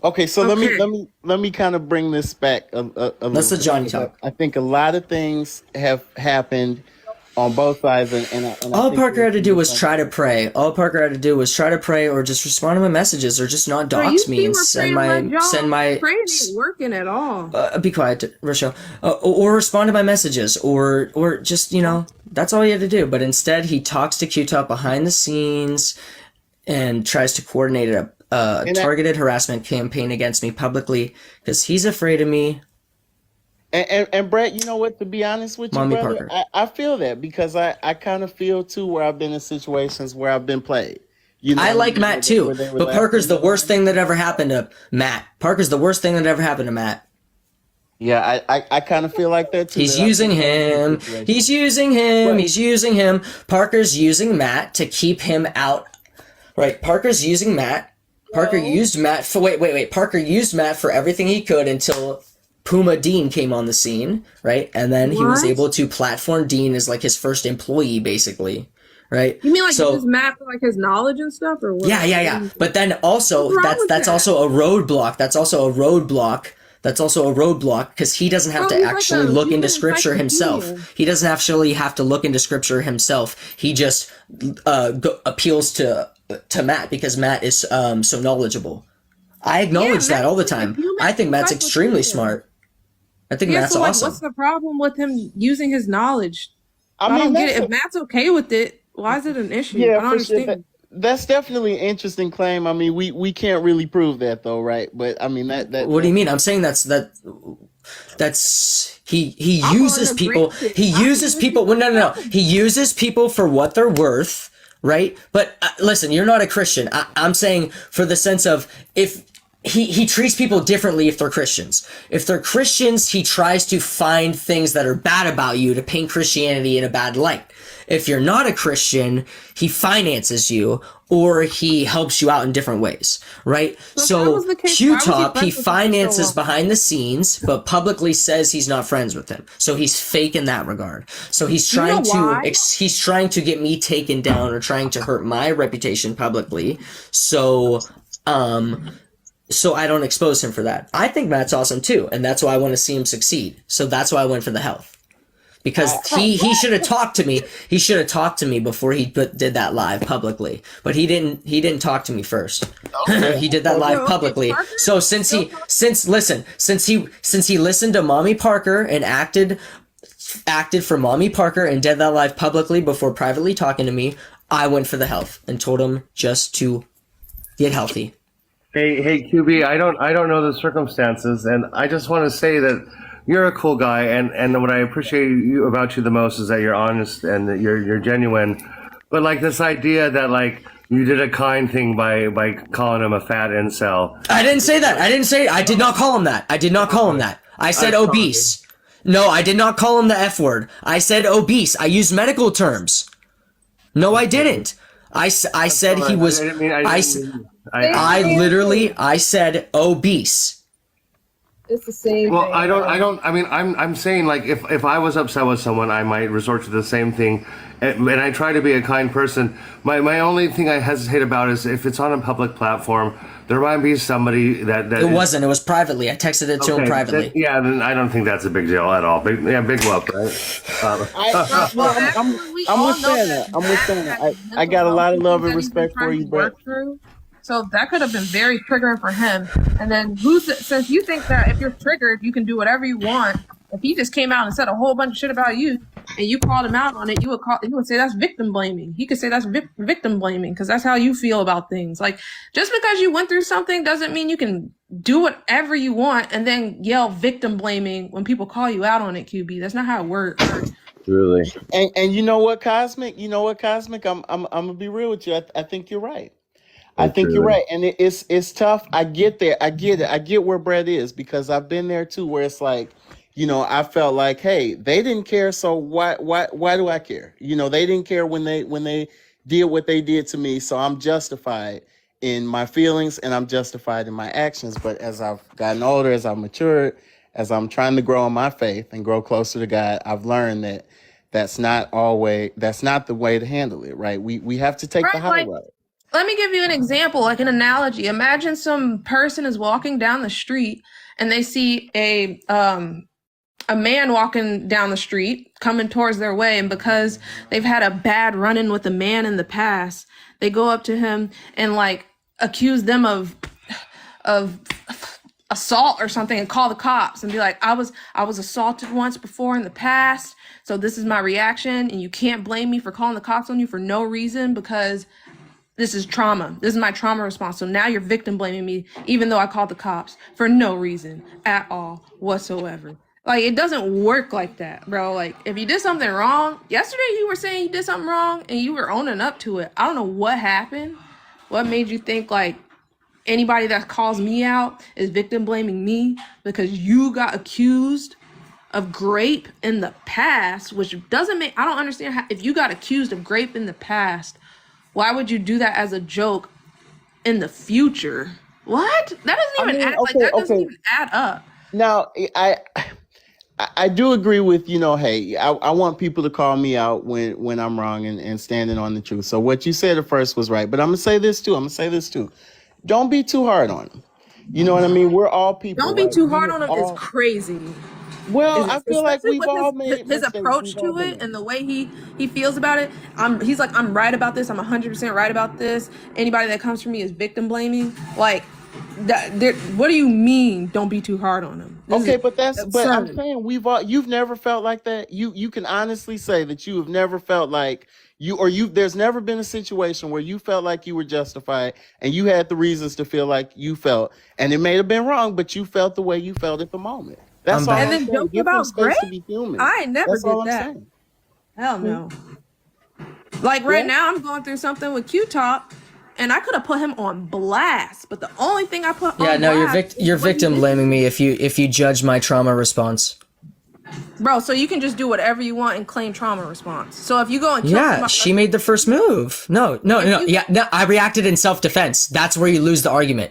Okay, so let me kind of bring this back a Let's let Johnny talk. I think a lot of things have happened on both sides, and all Parker had to do was try to pray. All Parker had to do was try to pray, or just respond to my messages, or just not dox me and send my. Praying ain't working at all. Be quiet, Rochelle. Or respond to my messages, or just, that's all he had to do. But instead, he talks to Q-Top behind the scenes and tries to coordinate a targeted harassment campaign against me publicly because he's afraid of me. And Brett, you know what? To be honest with you, Mommy brother, Parker. I feel that because I kind of feel too where I've been in situations where I've been played. I like Matt too, but Parker's the worst thing that ever happened to Matt. Parker's the worst thing that ever happened to Matt. Yeah, I kind of feel like that too. He's using him. He's using him. He's using him. Parker's using Matt to keep him out. Right. Parker's using Matt. Parker used Matt for wait. Parker used Matt for everything he could until Puma Dean came on the scene, right? And then he was able to platform Dean as like his first employee, basically, right? You mean like his map for like his knowledge and stuff, or what? Yeah. But then also that's also a roadblock. That's also a roadblock because he doesn't have to actually look into scripture himself. He doesn't actually have to look into scripture himself. He just appeals to Matt because Matt is so knowledgeable. I acknowledge that all the time. I think Matt's extremely smart. I think Matt's awesome. What's the problem with him using his knowledge? I don't get it. If Matt's okay with it, why is it an issue? I don't understand. Sure. That's definitely an interesting claim. I mean, we can't really prove that though, right? But I mean that. What do you mean? I'm saying that's he uses people. He uses people. Well, no. He uses people for what they're worth, right? But listen, you're not a Christian. I'm saying for the sense of if. He treats people differently if they're Christians. If they're Christians, he tries to find things that are bad about you to paint Christianity in a bad light. If you're not a Christian, he finances you or he helps you out in different ways, right? So Q-Top, he finances behind the scenes, but publicly says he's not friends with him. So he's fake in that regard. So he's trying he's trying to get me taken down or trying to hurt my reputation publicly. So I don't expose him for that. I think Matt's awesome too, and that's why I want to see him succeed. So that's why I went for the health. Because he should have talked to me. He should have talked to me before he did that live publicly. But he didn't talk to me first. He did that live publicly. So since he listened to Mommy Parker and acted for Mommy Parker and did that live publicly before privately talking to me, I went for the health and told him just to get healthy. Hey, QB, I don't know the circumstances, and I just want to say that you're a cool guy, and what I appreciate about you the most is that you're honest and that you're genuine. But like this idea that like you did a kind thing by calling him a fat incel. I didn't say that. I did not call him that. I did not call him that. I said obese. No, I did not call him the F word. I said obese. I used medical terms. No, I didn't. I said he was. I said obese. It's the same Well, thing. I mean, I'm saying, like, if I was upset with someone, I might resort to the same thing. And I try to be a kind person. My only thing I hesitate about is if it's on a public platform, there might be somebody that It wasn't. It was privately. I texted it to him privately. Then I don't think that's a big deal at all. Big whoop, right? I'm with Santa. I got a lot of love and respect for you, but so that could have been very triggering for him. And then since you think that if you're triggered, you can do whatever you want. If he just came out and said a whole bunch of shit about you, and you called him out on it, you would say that's victim blaming. He could say that's victim blaming because that's how you feel about things. Like, just because you went through something doesn't mean you can do whatever you want and then yell victim blaming when people call you out on it. QB, that's not how it works. Really. And you know what, Cosmic? I'm gonna be real with you. I think you're right. I think you're right, and it's tough. I get there. I get it. I get where Brett is because I've been there too, where it's like, I felt like, hey, they didn't care, so why do I care? They didn't care when they did what they did to me, so I'm justified in my feelings and I'm justified in my actions. But as I've gotten older, as I've matured, as I'm trying to grow in my faith and grow closer to God, I've learned that that's not the way to handle it, right? We have to take the high road. Let me give you an example, like an analogy. Imagine some person is walking down the street and they see a man walking down the street coming towards their way, and because they've had a bad run-in with a man in the past, they go up to him and like accuse them of assault or something and call the cops and be like, I was assaulted once before in the past, so this is my reaction, and you can't blame me for calling the cops on you for no reason because this is trauma. This is my trauma response. So now you're victim blaming me, even though I called the cops for no reason at all whatsoever. Like, it doesn't work like that, bro. Like, if you did something wrong, yesterday you were saying you did something wrong and you were owning up to it. I don't know what happened. What made you think like anybody that calls me out is victim blaming me because you got accused of grape in the past, which doesn't make, I don't understand how, if you got accused of grape in the past, why would you do that as a joke in the future? What? That doesn't even doesn't even add up. Now, I do agree with, hey, I want people to call me out when I'm wrong and standing on the truth. So what you said at first was right, but I'm gonna say this too. Don't be too hard on them. You know what I mean? We're all people. Don't be too hard on him. It's crazy. Well, I feel like we've all made his approach to it and the way he feels about it. He's like, I'm right about this. I'm 100% right about this. Anybody that comes for me is victim blaming. Like, what do you mean? Don't be too hard on him. But I'm saying you've never felt like that. You can honestly say that you have never felt like there's never been a situation where you felt like you were justified and you had the reasons to feel like you felt, and it may have been wrong, but you felt the way you felt at the moment. That's all. And then joke about grape. I never That's all did I'm that. saying. Hell no. Like right now, I'm going through something with Q-Top, and I could have put him on blast, but the only thing I put on blast you're victim blaming me if you judge my trauma response. Bro, so you can just do whatever you want and claim trauma response. So if you go and kill Yeah, somebody, she made the first move. No, I reacted in self-defense. That's where you lose the argument.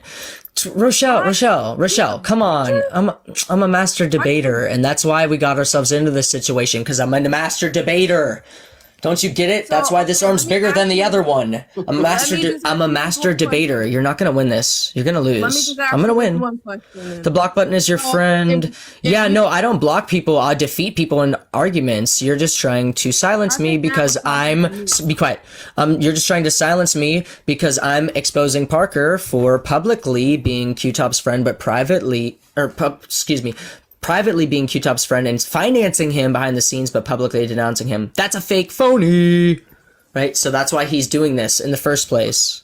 Rochelle, come on. I'm a master debater, and that's why we got ourselves into this situation, because I'm a master debater. Don't you get it? That's why this arm's bigger than the other one. I'm a master debater. You're not gonna win this. You're gonna lose. I'm gonna win. The block button is your friend. I don't block people. I defeat people in arguments. You're just trying to silence me because be quiet. You're just trying to silence me because I'm exposing Parker for publicly being Q-Top's friend, but privately being Q-Top's friend and financing him behind the scenes, but publicly denouncing him. That's a fake phony, right? So that's why he's doing this in the first place.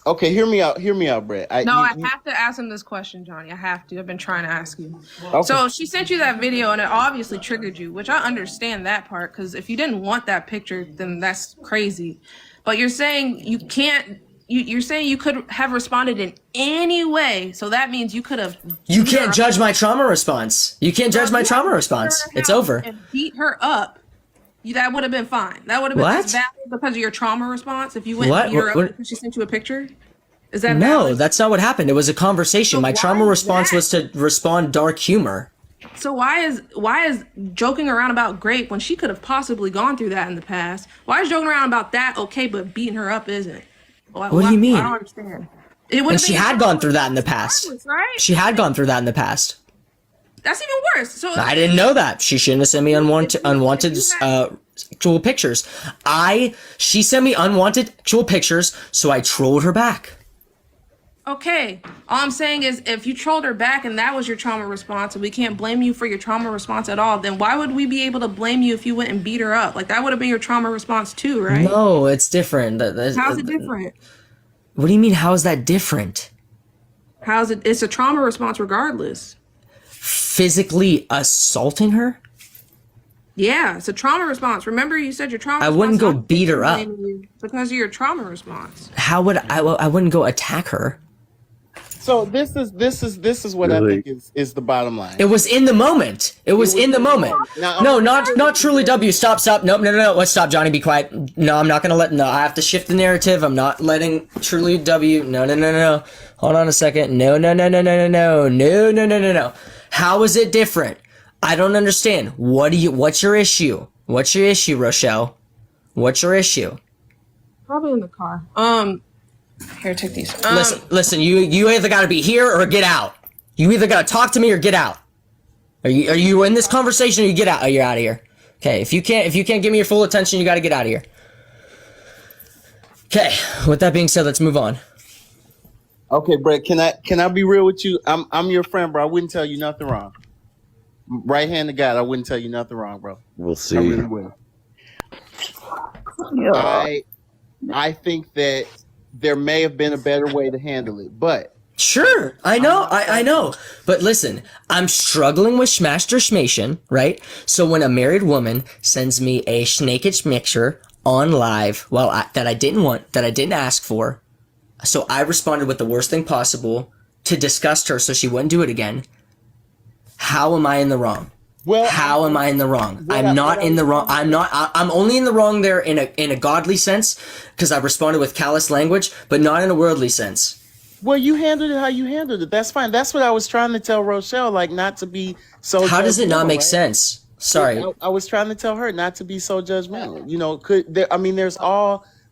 Okay, hear me out, Brett. I have to ask him this question, Johnny. I have to. I've been trying to ask you. Okay. So she sent you that video, and it obviously triggered you, which I understand that part, because if you didn't want that picture, then that's crazy. But you're saying you can't you're saying you could have responded in any way, so that means you could have. You can't judge my trauma response. You can't judge my trauma response. It's over. And beat her up. That would have been fine. That would have been What? just valid because of your trauma response. If you went What? and beat her What- up because she sent you a picture, is that No, valid? that's not what happened. It was a conversation. My trauma response was to respond dark humor. So why is joking around about Grape when she could have possibly gone through that in the past? Why is joking around about that okay, but beating her up isn't? What do you mean? I don't understand. It would And have she been had gone through that in the past. right? She had gone through that in the past. That's even worse. So I didn't know that. She shouldn't have sent me unwanted actual pictures. She sent me unwanted actual pictures, so I trolled her back. Okay, all I'm saying is if you trolled her back and that was your trauma response and we can't blame you for your trauma response at all, then why would we be able to blame you if you went and beat her up? Like that would have been your trauma response too, right? No, it's different. How's it different? What do you mean, how is that different? How's it? It's a trauma response regardless. Physically assaulting her? Yeah, it's a trauma response. Remember you said your trauma I response. wouldn't go beat her up. Because of your trauma response. How would I wouldn't go attack her. So this is what I think is the bottom line. It was in the moment. It was in the moment. No, not truly W. Stop. Nope, no. Let's stop, Johnny. Be quiet. No, I'm not gonna let. No, I have to shift the narrative. I'm not letting truly W. No. Hold on a second. No. How is it different? I don't understand. What's your issue? What's your issue, Rochelle? What's your issue? Probably in the car. Here, take these. Listen. You either got to be here or get out. You either got to talk to me or get out. Are you in this conversation or you get out? Oh, you're out of here. Okay. If you can't give me your full attention, you got to get out of here. Okay. With that being said, let's move on. Okay, Brett. Can I be real with you? I'm your friend, bro. I wouldn't tell you nothing wrong. Right hand to God, I wouldn't tell you nothing wrong, bro. We'll see. I really wouldn't. I think that there may have been a better way to handle it, but Sure, I know, I know. But listen, I'm struggling with schmation, right? So when a married woman sends me a naked picture on live, that I didn't ask for, so I responded with the worst thing possible to disgust her so she wouldn't do it again. How am I in the wrong? Well, how am I in the wrong? I'm not in the wrong. I'm only in the wrong there in a godly sense because I responded with callous language, but not in a worldly sense. Well, you handled it how you handled it. That's fine. That's what I was trying to tell Rochelle, like not to be so. How does it not make right? sense? Sorry. I was trying to tell her not to be so judgmental. You know,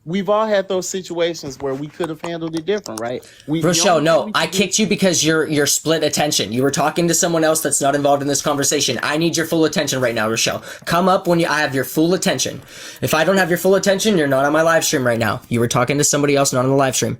we've all had those situations where we could have handled it different, right? Rochelle, no, I kicked you because you're split attention. You were talking to someone else that's not involved in this conversation. I need your full attention right now, Rochelle. Come up when I have your full attention. If I don't have your full attention, you're not on my live stream right now. You were talking to somebody else, not on the live stream.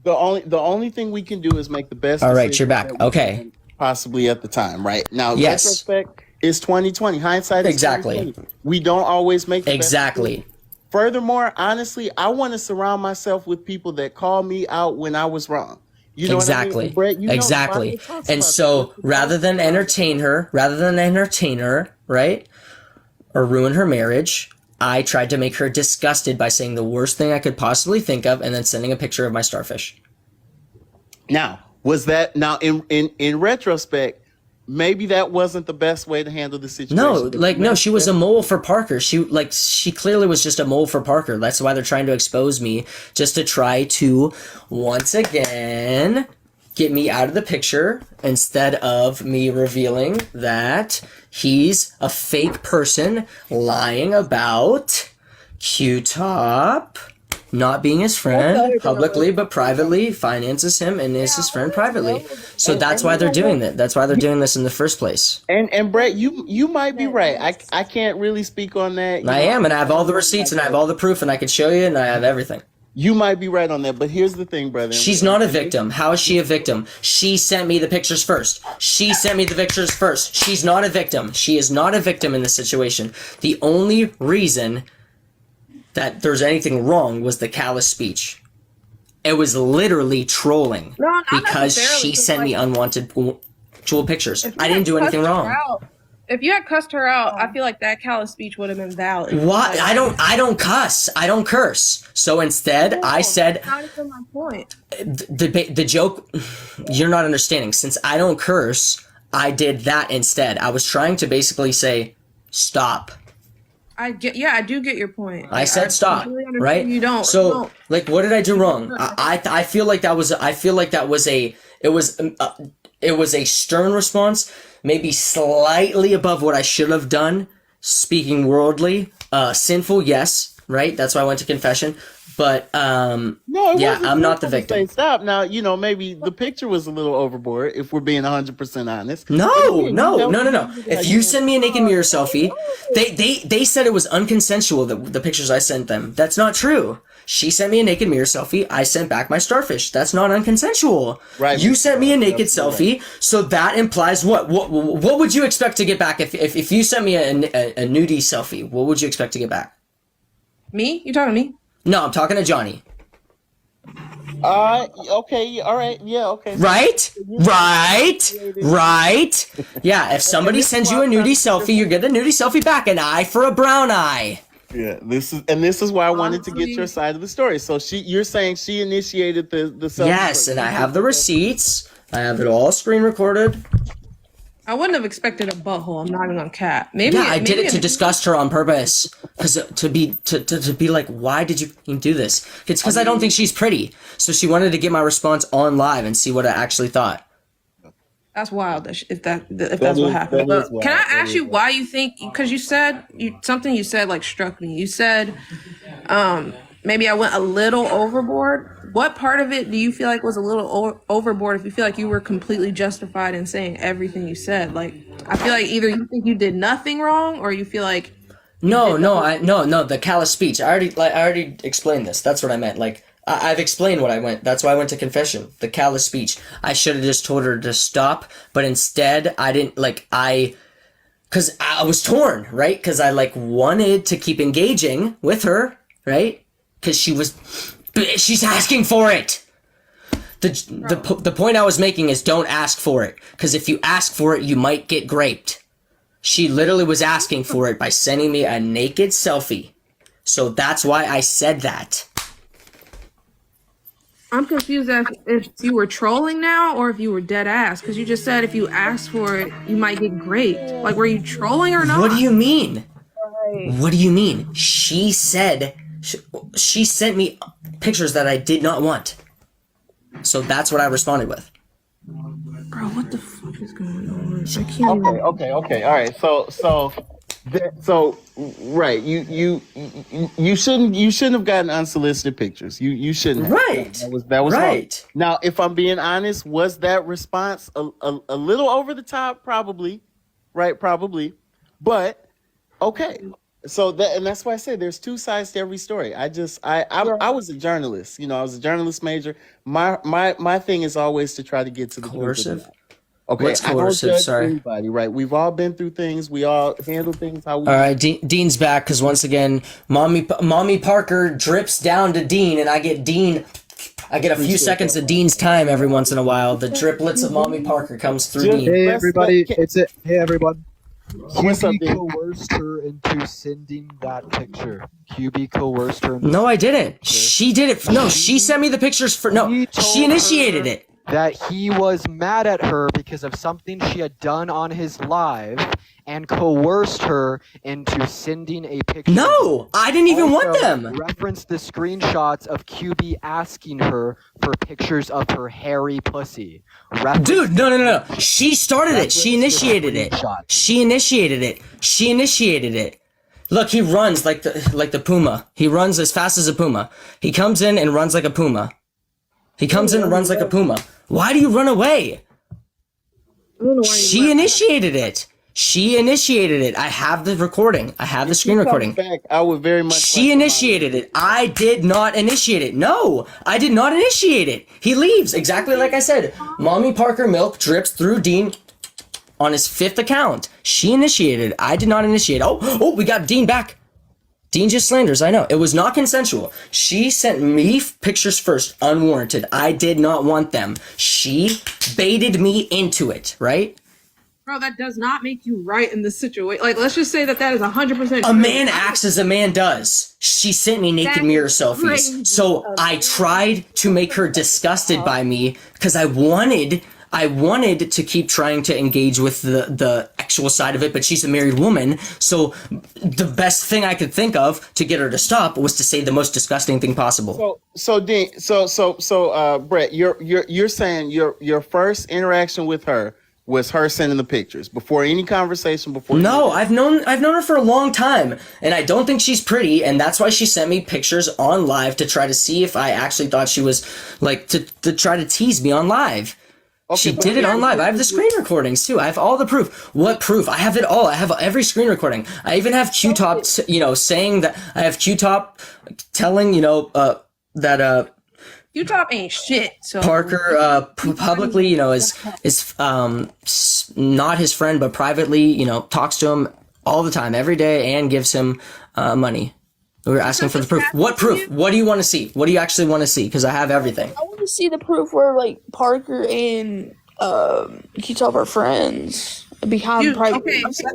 The only thing we can do is make the best. All right, you're back. Okay. Possibly at the time, right? Now, yes. Retrospect is 2020. Hindsight is exactly. 2020. We don't always make the exactly. Best. Furthermore, honestly, I want to surround myself with people that call me out when I was wrong. You know exactly. what I mean? Brett, you know, exactly. And so rather than entertain her, right? Or ruin her marriage, I tried to make her disgusted by saying the worst thing I could possibly think of and then sending a picture of my starfish. Now, in retrospect, maybe that wasn't the best way to handle the situation. No, she was a mole for Parker. She clearly was just a mole for Parker. That's why they're trying to expose me, just to try to once again get me out of the picture instead of me revealing that he's a fake person lying about Q-Top not being his friend publicly, but privately finances him and is his friend privately. So that's why they're doing that. That's why they're doing this in the first place. And Brett, you might be right. I can't really speak on that. I am, and I have all the receipts, and I have all the proof, and I can show you, and I have everything. You might be right on that, but here's the thing, brother. She's not a victim. How is she a victim? She sent me the pictures first. She's not a victim. She is not a victim in this situation. The only reason that there's anything wrong was the callous speech. It was literally trolling because she sent me unwanted jewel pictures. I didn't do anything wrong. If you had cussed her out, I feel like that callous speech would have been valid. Why? I don't cuss. I don't curse. So instead, I said Not even my point. the joke. You're not understanding. Since I don't curse, I did that instead. I was trying to basically say, stop. I do get your point. I said stop, completely understand. right? You don't. So, you don't. like, what did I do wrong? I feel like that was a stern response, maybe slightly above what I should have done. Speaking worldly, sinful, yes, right? That's why I went to confession. But No, it yeah, wasn't I'm not the sinful to victim. say stop. Now, maybe the picture was a little overboard if we're being 100% honest. No. How If you send me a naked mirror selfie, they said it was unconsensual, the pictures I sent them. That's not true. She sent me a naked mirror selfie. I sent back my starfish. That's not unconsensual. Right. You sent me a naked selfie, so that implies what? What would you expect to get back if you sent me a nudie selfie? What would you expect to get back? Me? You talking to me? No, I'm talking to Johnny. Okay, all right, yeah, okay. Right? Yeah, if somebody sends you a nudie selfie, you get a nudie selfie back. An eye for a brown eye. Yeah, this is why I wanted to get your side of the story. So you're saying she initiated the selfie. Yes, and I have the receipts. I have it all screen recorded. I wouldn't have expected a butthole. I'm not even gonna cap. Maybe. Yeah, I did maybe it to disgust her on purpose. Because to be like, why did you do this? It's because I don't think she's pretty. So she wanted to get my response on live and see what I actually thought. That's wild. If that's what happened. But can I ask you why you think? Because you said something you said like struck me. You said, maybe I went a little overboard. What part of it do you feel like was a little overboard? If you feel like you were completely justified in saying everything you said, like I feel like either you think you did nothing wrong, or you feel like No, the callous speech. I already explained this. That's what I meant. Like I've explained what I went. That's why I went to confession. The callous speech. I should have just told her to stop, but instead I didn't. Because I was torn, right? Because I wanted to keep engaging with her, right? Because she's asking for it. The point I was making is don't ask for it. Because if you ask for it, you might get graped. She literally was asking for it by sending me a naked selfie. So that's why I said that. I'm confused as if you were trolling now or if you were dead ass. Because you just said if you ask for it, you might get raped. Like, were you trolling or not? What do you mean? What do you mean? She said she sent me pictures that I did not want. So that's what I responded with. Bro, what the fuck is going on? I can't even... Okay. All right. So right. You shouldn't have gotten unsolicited pictures. You shouldn't have. Right. That was right. Wrong. Now, if I'm being honest, was that response a little over the top? Probably. Right. Probably. But okay. So that's why I say there's two sides to every story. I was a journalist. I was a journalist major. My thing is always to try to get to the coercive. Okay, what's coercive? Sorry, everybody, right? We've all been through things. We all handle things how we. All right, Dean's back because once again, mommy Parker drips down to Dean, and I get a few seconds of Dean's time every once in a while. The driplets of mommy Parker comes through Dean. Hey everybody, Hey everyone. What's up, QB coerced her into sending that picture. QB coerced her. No, I didn't. She did it. No, she sent me the pictures for. No, she initiated it. That he was mad at her because of something she had done on his live and coerced her into sending a picture. No, I didn't even want Also, them. Reference the screenshots of QB asking her for pictures of her hairy pussy. Dude, no. She started it. She initiated it. She initiated it. Look, he runs like the puma. He runs as fast as a puma. He comes in and runs like a puma. Why do you run away? She initiated it. I have the recording. I have the screen recording. I would very much. She initiated it. I did not initiate it. No, I did not initiate it. He leaves exactly like I said. Mommy Parker milk drips through Dean on his 5th account. She initiated. I did not initiate. Oh, we got Dean back. Dean just slanders, I know. It was not consensual. She sent me pictures first, unwarranted. I did not want them. She baited me into it, right? Bro, that does not make you right in this situation. Like, let's just say that is 100%. A man acts as a man does. She sent me naked That mirror is selfies. crazy. So I tried to make her disgusted by me because I wanted to keep trying to engage with the actual side of it, but she's a married woman. So the best thing I could think of to get her to stop was to say the most disgusting thing possible. So Dean, Brett, you're saying your first interaction with her was her sending the pictures before any conversation before. No, I've known her for a long time, and I don't think she's pretty, and that's why she sent me pictures on live to try to see if I actually thought she was like to try to tease me on live. She did it on live. I have the screen recordings too. I have all the proof. What proof? I have it all. I have every screen recording. I even have Q-Top, saying that I have Q-Top telling, that Q-Top ain't shit. So Parker publicly, is not his friend, but privately, talks to him all the time, every day, and gives him money. We were asking for the proof. What proof? What do you want to see? What do you actually want to see? Because I have everything. I want to see the proof where like Parker and Q-Top are friends behind private. Okay, so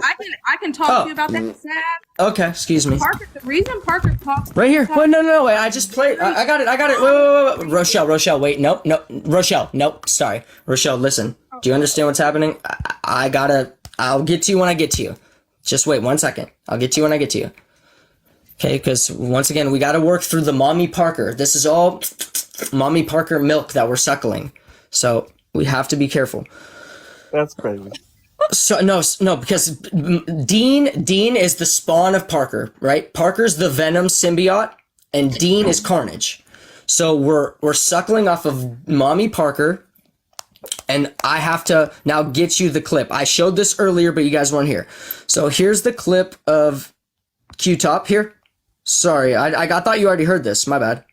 I can talk to you about that. Sad. Okay, excuse me. The reason Parker talks Right here. Wait, no, wait. I just played. I got it. Wait. Rochelle, wait. Nope. Rochelle, nope. Sorry. Rochelle, listen. Do you understand what's happening? I'll get to you when I get to you. Just wait 1 second. I'll get to you when I get to you. Okay, because once again, we got to work through the Mommy Parker. This is all Mommy Parker milk that we're suckling. So we have to be careful. That's crazy. So no, because Dean is the spawn of Parker, right? Parker's the Venom symbiote, and Dean is Carnage. So we're suckling off of Mommy Parker, and I have to now get you the clip. I showed this earlier, but you guys weren't here. So here's the clip of Q-Top here. Sorry, I thought you already heard this. My bad.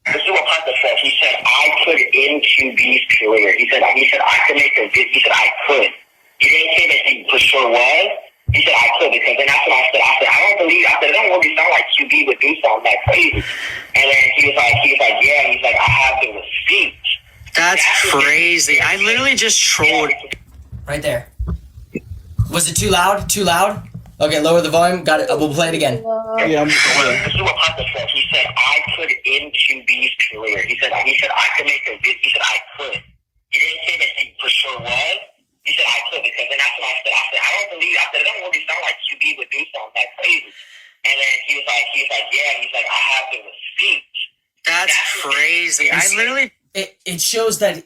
This is what Parker said. He said, I could end QB's career. He said, I could make a video. He said, I could. He didn't say that he for sure was. He said, I could, because then that's what I said. I don't believe, I said, it don't really sound like QB would do something that crazy. And then he was like, yeah. He's like, I have the receipt. That's crazy. I literally just trolled. Right there. Was it too loud? Too loud? Okay, lower the volume. Got it. We'll play it again. Yeah, this is what Parker said. He said, I could end QB's career. He said, I could make a video. He said, I could. He didn't say that he for sure was. He said, I could, because then that's what I said. I said, I don't believe, I said, it don't really sound like QB would do something that crazy. And then he was like, yeah. He's like, I have the receipt. That's crazy. I literally. It shows that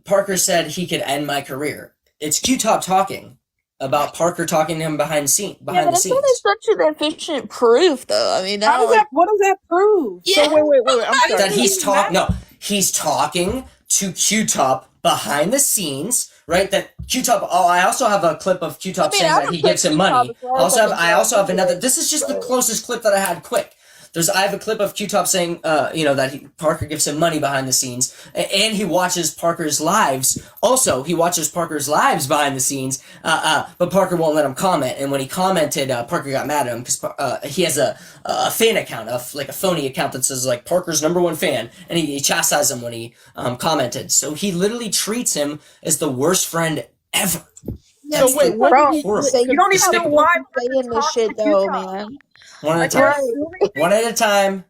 Parker said he could end my career. It's Q-Top talking about Parker talking to him behind the scenes. But it's not such an efficient proof, though. I mean, what does that prove? Yeah. So wait. I'm sorry. That he's talking to Q-Top behind the scenes, right? That Q-Top. Oh, I also have a clip of Q-Top saying that he gives him money. I also have another. This is just the closest clip that I had. Quick. I have a clip of Q-Top saying, that Parker gives him money behind the scenes, and he watches Parker's lives. Also, he watches Parker's lives behind the scenes, but Parker won't let him comment. And when he commented, Parker got mad at him because he has a fan account, a phony account that says like Parker's #1 fan, and he chastised him when he commented. So he literally treats him as the worst friend ever. Yeah, so wait, what bro, did he say? You don't even know why saying this shit, though, man. One at a time. One at a time.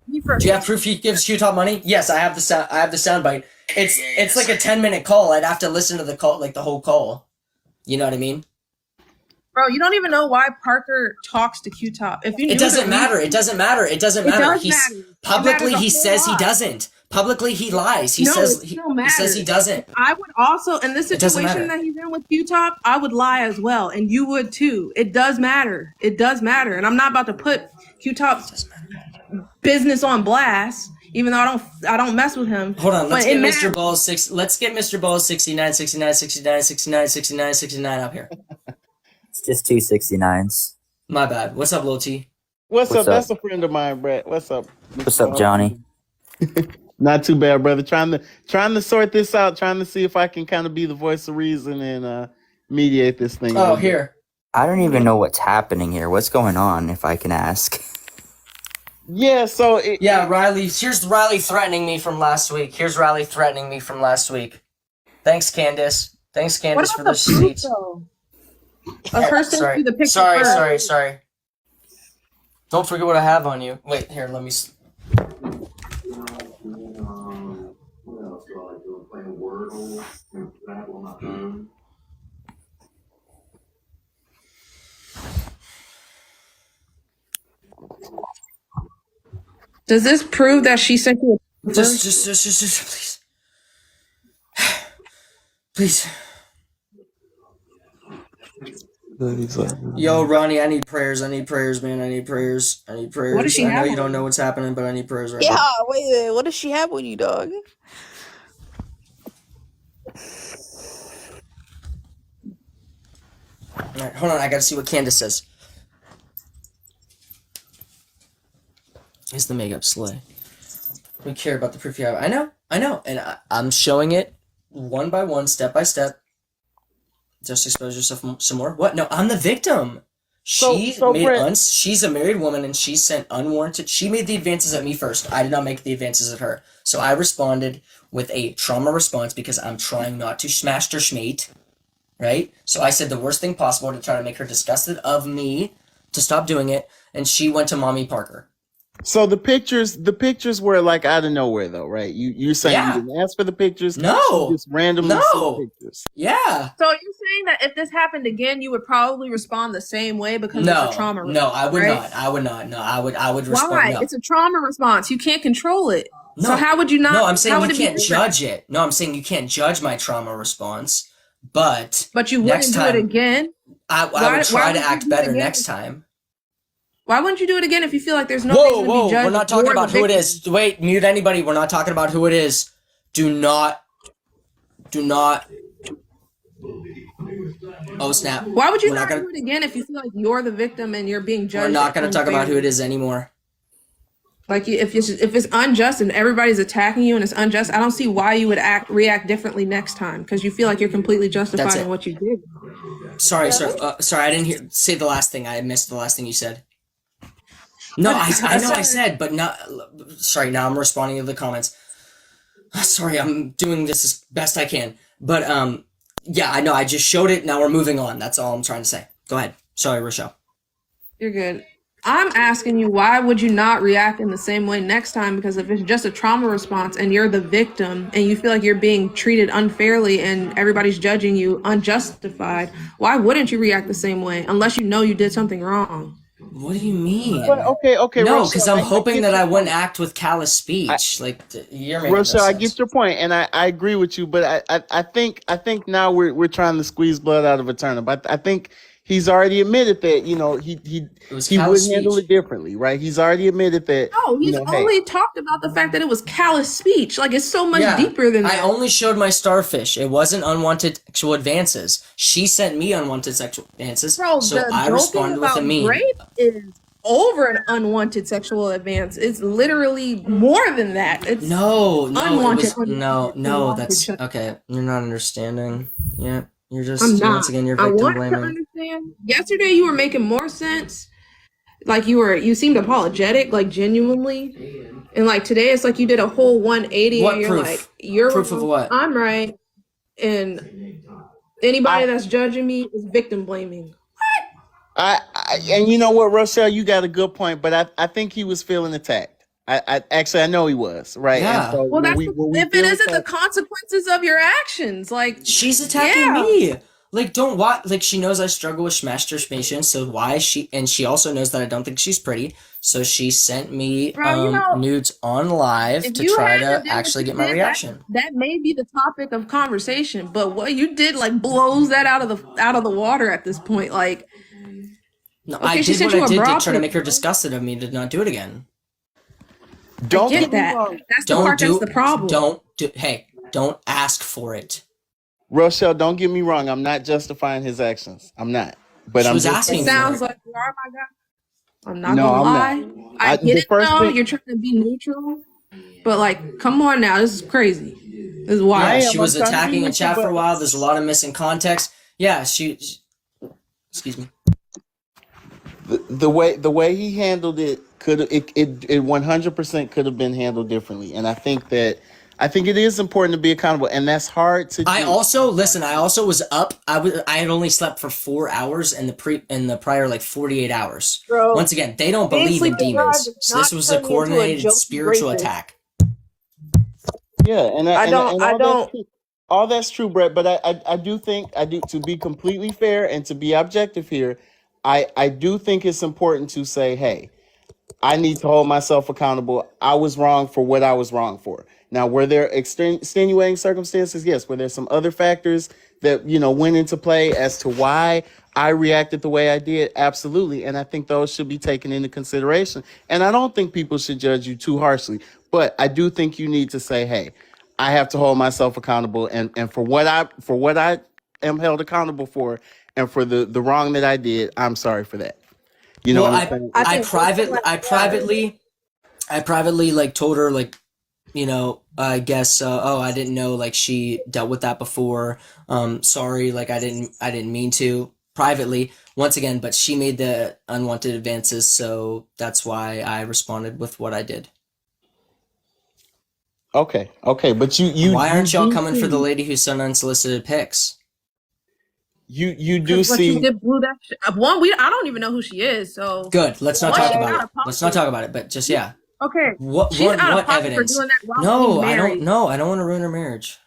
Do you have proof he gives Q-Top money? Yes, I have the sound. I have the sound bite. It's like a 10-minute call. I'd have to listen to the call, like the whole call. You know what I mean? Bro, you don't even know why Parker talks to Q-Top. If you it doesn't matter. It doesn't matter. It doesn't matter. Publicly he says he doesn't. Publicly he lies. He says he doesn't. I would also, in this situation that he's in with Q-Top, I would lie as well, and you would too. It does matter. It does matter, and I'm not about to put Q-Top's business on blast, even though I don't mess with him. Hold on, let's get Mr. Balls 69 up here. It's just 2 69s. My bad. What's up, Lil T? What's up? That's a friend of mine, Brett. What's up? What's up, Johnny? Not too bad, brother. Trying to sort this out. Trying to see if I can kind of be the voice of reason and mediate this thing. Oh, here. I don't even know what's happening here. What's going on, if I can ask? Yeah, so... Riley. Here's Riley threatening me from last week. Thanks, Candace. Thanks, for those seats. A person Sorry. the picture Sorry. Don't forget what I have on you. Wait, here, let me... Does this prove that she sent you a Just, please. Yo, Ronnie, I need prayers, man. I need prayers. What does she I know have you on don't know what's happening, but I need prayers right Yeah, now. wait a minute. What does she have on you, dog? Alright, hold on, I gotta see what Candace says. Is the makeup slay? We care about the proof you have. I know. And I'm showing it one by one, step by step. Just expose yourself some more. What? No, I'm the victim. She's a married woman and she sent unwarranted. She made the advances at me first. I did not make the advances at her. So I responded with a trauma response because I'm trying not to smash her schmate. Right? So I said the worst thing possible to try to make her disgusted of me to stop doing it. And she went to Mommy Parker. So the pictures were like out of nowhere though, right? You're saying you didn't ask for the pictures? No. She just randomly sent pictures. Yeah. So you're saying that if this happened again, you would probably respond the same way because it's a trauma response? No, I would right? not. I would not. No, I would respond. Why? No. It's a trauma response. You can't control it. No. So how would you not? No, I'm saying you can't be judge it. No, I'm saying you can't judge my trauma response. But you wouldn't do it again. I would try to act better next time. Why wouldn't you do it again if you feel like there's no reason to be judged? We're not talking about who it is. Wait, mute anybody. We're not talking about who it is. Do not. Oh, snap. Why would you not do it again if you feel like you're the victim and you're being judged? We're not going to talk about who it is anymore. Like if it's unjust and everybody's attacking you and it's unjust, I don't see why you would react differently next time because you feel like you're completely justified in what you did. Sorry, I didn't say the last thing. I missed the last thing you said. No, I know I said, but not. Sorry, now I'm responding to the comments. Sorry, I'm doing this as best I can. But yeah, I know. I just showed it. Now we're moving on. That's all I'm trying to say. Go ahead. Sorry, Rochelle. You're good. I'm asking you, why would you not react in the same way next time? Because if it's just a trauma response and you're the victim and you feel like you're being treated unfairly and everybody's judging you unjustified, why wouldn't you react the same way unless you know you did something wrong? What do you mean? Okay. No, because I'm hoping that I wouldn't act with callous speech. You're making Rochelle, no I sense. get your point, and I agree with you. But I think now we're trying to squeeze blood out of a turnip. I think he's already admitted that he would handle it differently, right? He's already admitted that. No, he's only talked about the fact that it was callous speech. Like it's so much deeper than that. I only showed my starfish. It wasn't unwanted sexual advances. She sent me unwanted sexual advances, so I responded with a meme. Rape is over an unwanted sexual advance. It's literally more than that. It's unwanted. No, that's okay. You're not understanding. Yeah, you're just I'm not. once again you're I victim wanted to blaming. understand. Yesterday you were making more sense. Like you seemed apologetic, like genuinely. And like today it's like you did a whole 180 What and you're proof? like, you're Proof of what? I'm right. And anybody that's judging me is victim blaming. And you know what, Rochelle, you got a good point, but I think he was feeling attacked. I know he was, right? Yeah. And so Well, that's if it isn't the attacked, consequences of your actions, like She's attacking me. Like, don't watch. Like, she knows I struggle with masturbation, so why she also knows that I don't think she's pretty, so she sent me nudes on live if to you try had to do actually what get you my did, reaction. That may be the topic of conversation, but what you did like blows that out of the water at this point. Like, No, okay, I she did sent what you I a did to bra try to pic. make her disgusted of me to not do it again. I get that. That's the part that's the problem. Don't ask for it. Rochelle, don't get me wrong. I'm not justifying his actions. I'm not. But She I'm was just asking It for sounds it. like you are, my guy. I'm not No, gonna I'm lie. not. I I- get the it first though. thing- You're trying to be neutral. But like, come on now, this is crazy. This is wild. Yeah, she was attacking in chat for a while. There's a lot of missing context. Yeah, she excuse me. The way he handled it could it 100% could have been handled differently, and I think it is important to be accountable, and that's hard to do. I also was up. I had only slept for 4 hours in the prior like 48 hours. Bro, once again, they don't believe in demons. So this was a coordinated spiritual attack. Yeah, and I don't. All that's true, Brett. But I do think to be completely fair and to be objective here, I do think it's important to say, hey, I need to hold myself accountable. I was wrong for what I was wrong for. Now, were there extenuating circumstances? Yes. Were there some other factors that, went into play as to why I reacted the way I did? Absolutely. And I think those should be taken into consideration. And I don't think people should judge you too harshly. But I do think you need to say, hey, I have to hold myself accountable. And for what I am held accountable for, and for the wrong that I did, I'm sorry for that. You know what I'm saying? I privately like told her like, I guess I didn't know like she dealt with that before. Sorry, like I didn't mean to, privately once again, but she made the unwanted advances, so that's why I responded with what I did. Okay, but you why aren't y'all coming for the lady who sent unsolicited pics? You do see. You did blew that shit. One, I don't even know who she is. So good. Let's not talk about it. Let's not talk about it. But just yeah. Okay. What evidence? No, I don't. No, I don't want to ruin her marriage.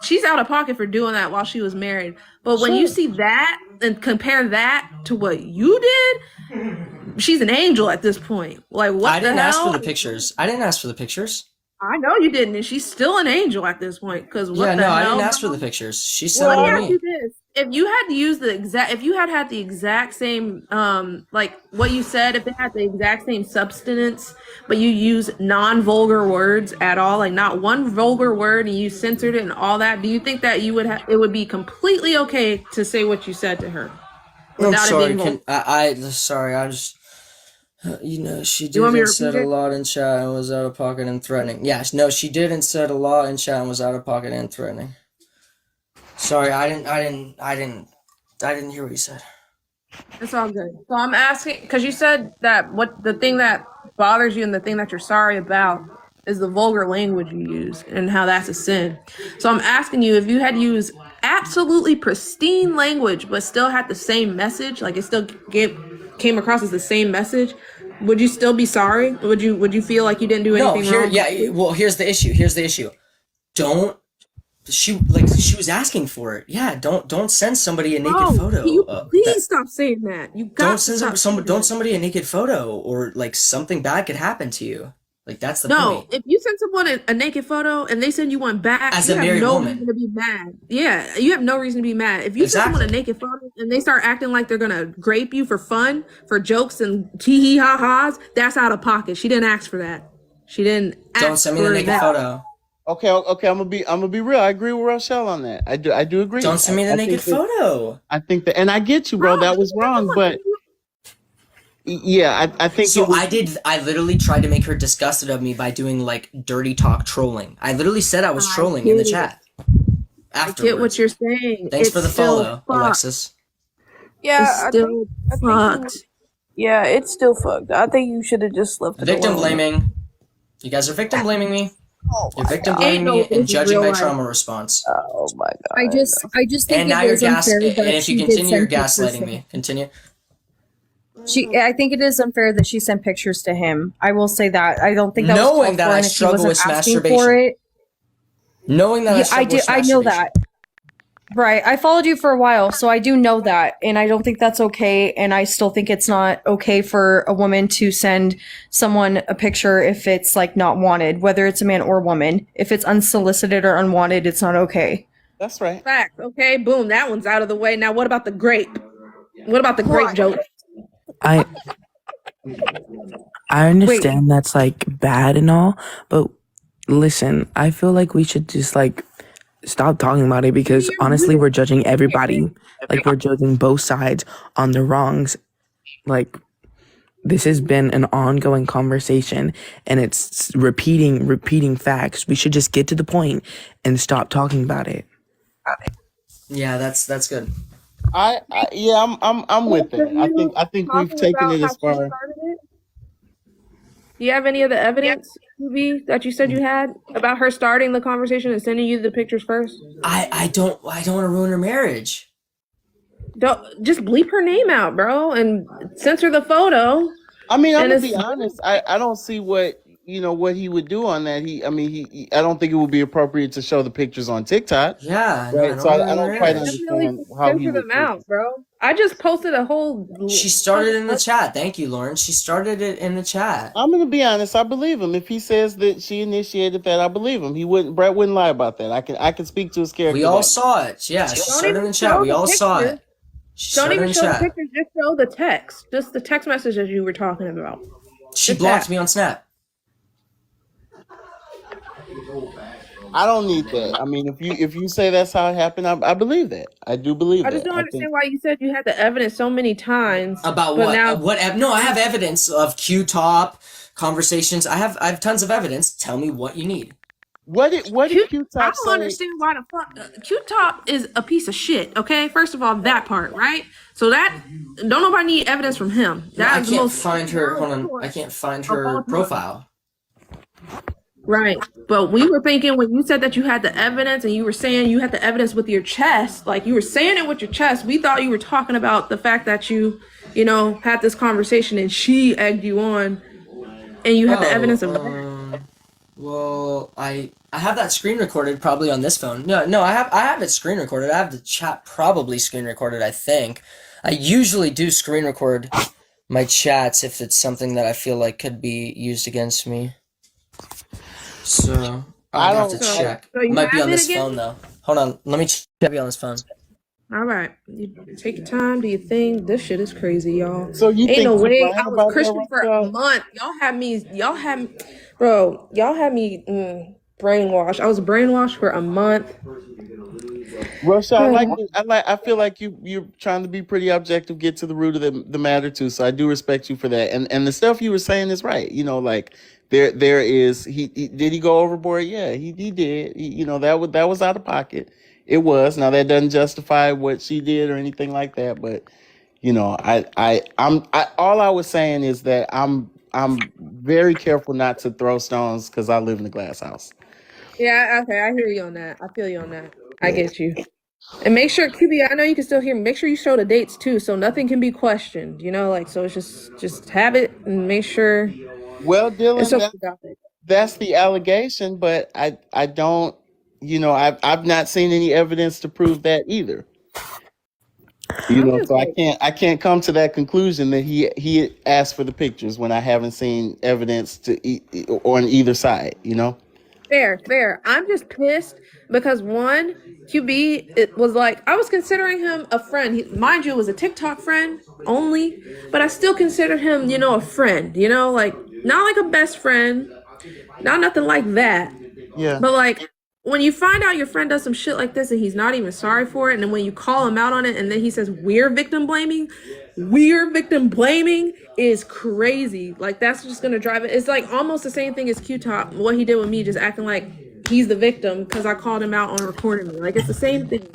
She's out of pocket for doing that while she was married. But when you see that and compare that to what you did, she's an angel at this point. Like what? I didn't ask for the pictures. I know you didn't, and she's still an angel at this point. Because I didn't ask for the pictures. She sent them to me. If you had to use if you had the exact same, like what you said, if it had the exact same substance, but you use non-vulgar words at all, like not one vulgar word, and you censored it and all that, do you think that you would it would be completely okay to say what you said to her? I'm sorry. I just. She did and said a lot in chat and was out of pocket and threatening. Yes, no, she did and said a lot in chat and was out of pocket and threatening. Sorry, I didn't hear what you said. It's all good. So I'm asking, because you said that the thing that bothers you and the thing that you're sorry about is the vulgar language you use and how that's a sin. So I'm asking you, if you had used absolutely pristine language but still had the same message, like it still came across as the same message, would you still be sorry? Would you feel like you didn't do anything wrong? Yeah, well, here's the issue. She was asking for it. Yeah, don't send somebody a naked photo. Can you please stop saying that? You got don't send somebody a naked photo, or like something bad could happen to you. Like that's the point. No, if you send someone a naked photo and they send you one back, as a married woman, reason to be mad. Yeah, you have no reason to be mad. If you send someone a naked photo and they start acting like they're gonna grape you for fun, for jokes and tee hee ha ha's, that's out of pocket. She didn't ask for that. She didn't. Don't send me the naked photo. Okay, I'm gonna be real. I agree with Rochelle on that. I do agree. Don't send me the naked photo. I think that, and I get you, bro. That was wrong, but. Yeah, I think so. I literally tried to make her disgusted of me by doing like dirty talk trolling. I literally said I was trolling in the chat. Afterwards. I get what you're saying. Thanks for the follow, Alexis. Yeah, it's still fucked. I think you should have just left it victim blaming. You guys are victim blaming me. You're victim blaming me and judging my trauma response. Oh my god. I just think and now you're gaslighting. And if you continue, you're gaslighting me. Continue. I think it is unfair that she sent pictures to him. I will say that. I don't think that was knowing that I struggle with masturbation. Knowing that I know that. Right. I followed you for a while, so I do know that, and I don't think that's okay, and I still think it's not okay for a woman to send someone a picture if it's like not wanted, whether it's a man or woman. If it's unsolicited or unwanted, it's not okay. That's right. Fact. Okay, boom, that one's out of the way. Now what about the grape? What about the grape joke? I understand that's like bad and all, but listen, I feel like we should just like stop talking about it, because honestly we're judging everybody. Like we're judging both sides on the wrongs. Like this has been an ongoing conversation, and it's repeating facts. We should just get to the point and stop talking about it. Yeah, that's good. Yeah, I'm with it. I think we've taken it as far. Do you have any of the evidence, Ruby, that you said you had about her starting the conversation and sending you the pictures first? I don't want to ruin her marriage. Don't just bleep her name out, bro, and censor the photo. I mean, I'm And gonna it's- be honest. I don't see what he would do on that. I don't think it would be appropriate to show the pictures on TikTok. Yeah, right. So I don't quite understand how he Censor would them out, bro. I just posted a whole. She started in the chat. Thank you, Lauren. She started it in the chat. I'm gonna be honest. I believe him. If he says that she initiated that, I believe him. Brett wouldn't lie about that. I can speak to his character. We all saw it. Yeah, she started in the chat. We all saw it. She Don't started even in show the chat. pictures. Just show the text. Just the text messages you were talking about. She The blocked text. me on Snap. I don't need that. I mean, if you say that's how it happened, I believe that. I do believe I that. just don't I understand think- why you said you had the evidence so many times About but what? Now, No, I have evidence of Q-Top conversations. I have tons of evidence. Tell me what you need. What did I Q-Top don't say? understand why the fuck Q-Top is a piece of shit. Okay, first of all, that part, right? So that don't nobody need evidence from him. No, That I is the can't most find her. Hold on. I can't find her profile. right. But we were thinking when you said that you had the evidence and you were saying you had the evidence with your chest, like you were saying it with your chest. We thought you were talking about the fact that you had this conversation and she egged you on, and you had the evidence of that. Well, I have that screen recorded probably on this phone. No, I have it screen recorded. I have the chat probably screen recorded, I think. I usually do screen record my chats if it's something that I feel like could be used against me. So I have to check. So you It might be have on it this again? phone though. Hold on, let me check it on this phone. All right, you take your time, do your thing. This shit is crazy, y'all. So you Ain't think no she's way. lying I about was that Christian right for a month. Y'all had me, brainwashed. I was brainwashed for a month. Rosha, I feel like you're trying to be pretty objective, get to the root of the matter too. So I do respect you for that. And the stuff you were saying is right. Like there is did he go overboard? Yeah, he did. That was out of pocket. It was. Now that doesn't justify what she did or anything like that. But all I was saying is that I'm very careful not to throw stones because I live in a glass house. Yeah, okay, I hear you on that. I feel you on that. I get you. And make sure, QB, I know you can still hear me. Make sure you show the dates too, so nothing can be questioned. So it's just have it and make sure. Well, Dylan, It's okay about it. that's the allegation, but I don't. I've not seen any evidence to prove that either. So I can't come to that conclusion that he asked for the pictures when I haven't seen evidence on either side. Fair. I'm just pissed because one, QB, it was like I was considering him a friend. Mind you, it was a TikTok friend only, but I still considered him, a friend. Like not like a best friend, not nothing like that. Yeah. But like when you find out your friend does some shit like this and he's not even sorry for it, and then when you call him out on it and then he says we're victim blaming is crazy. Like that's just gonna drive it. It's like almost the same thing as Q-Top, what he did with me, just acting like he's the victim because I called him out on recording me. Like it's the same thing.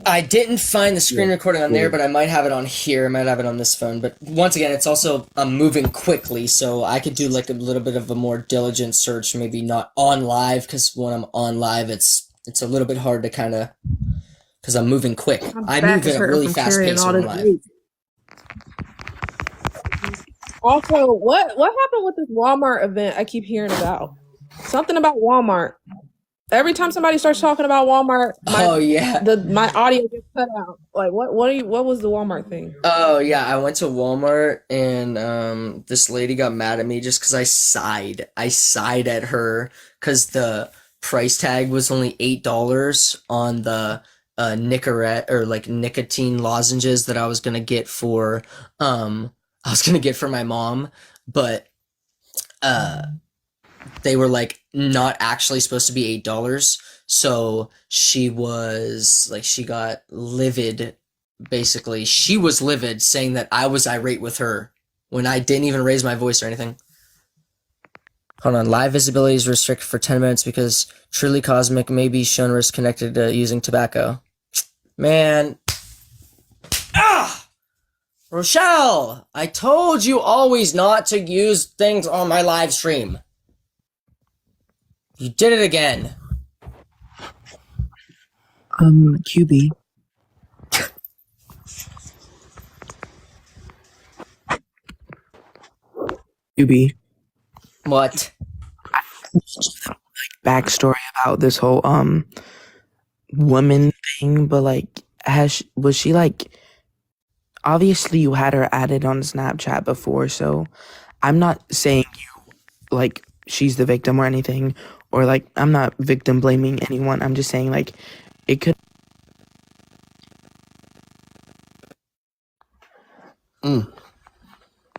I didn't find the screen recording on there, but I might have it on here. I might have it on this phone. But once again, it's also I'm moving quickly, so I could do like a little bit of a more diligent search. Maybe not on live, because when I'm on live, it's a little bit hard to kind of because I'm moving quick. I move at a really fast pace when I'm live. Also, what happened with this Walmart event I keep hearing about? Something about Walmart. Every time somebody starts talking about Walmart, my audio gets cut out. Like what was the Walmart thing? Oh yeah, I went to Walmart and this lady got mad at me just because I sighed. I sighed at her because the price tag was only $8 on the Nicorette or like nicotine lozenges that I was gonna get for my mom, but they were like not actually supposed to be $8. So she was like, she got livid. Basically, she was livid, saying that I was irate with her when I didn't even raise my voice or anything. Hold on. Live visibility is restricted for 10 minutes because Truly Cosmic may be shown risk connected to using tobacco. Man. Ah! Rochelle! I told you always not to use things on my live stream. You did it again. QB. QB. What? Backstory about this whole woman thing, but like was she like, obviously you had her added on Snapchat before, so I'm not saying you like she's the victim or anything, or like I'm not victim blaming anyone. I'm just saying like it could.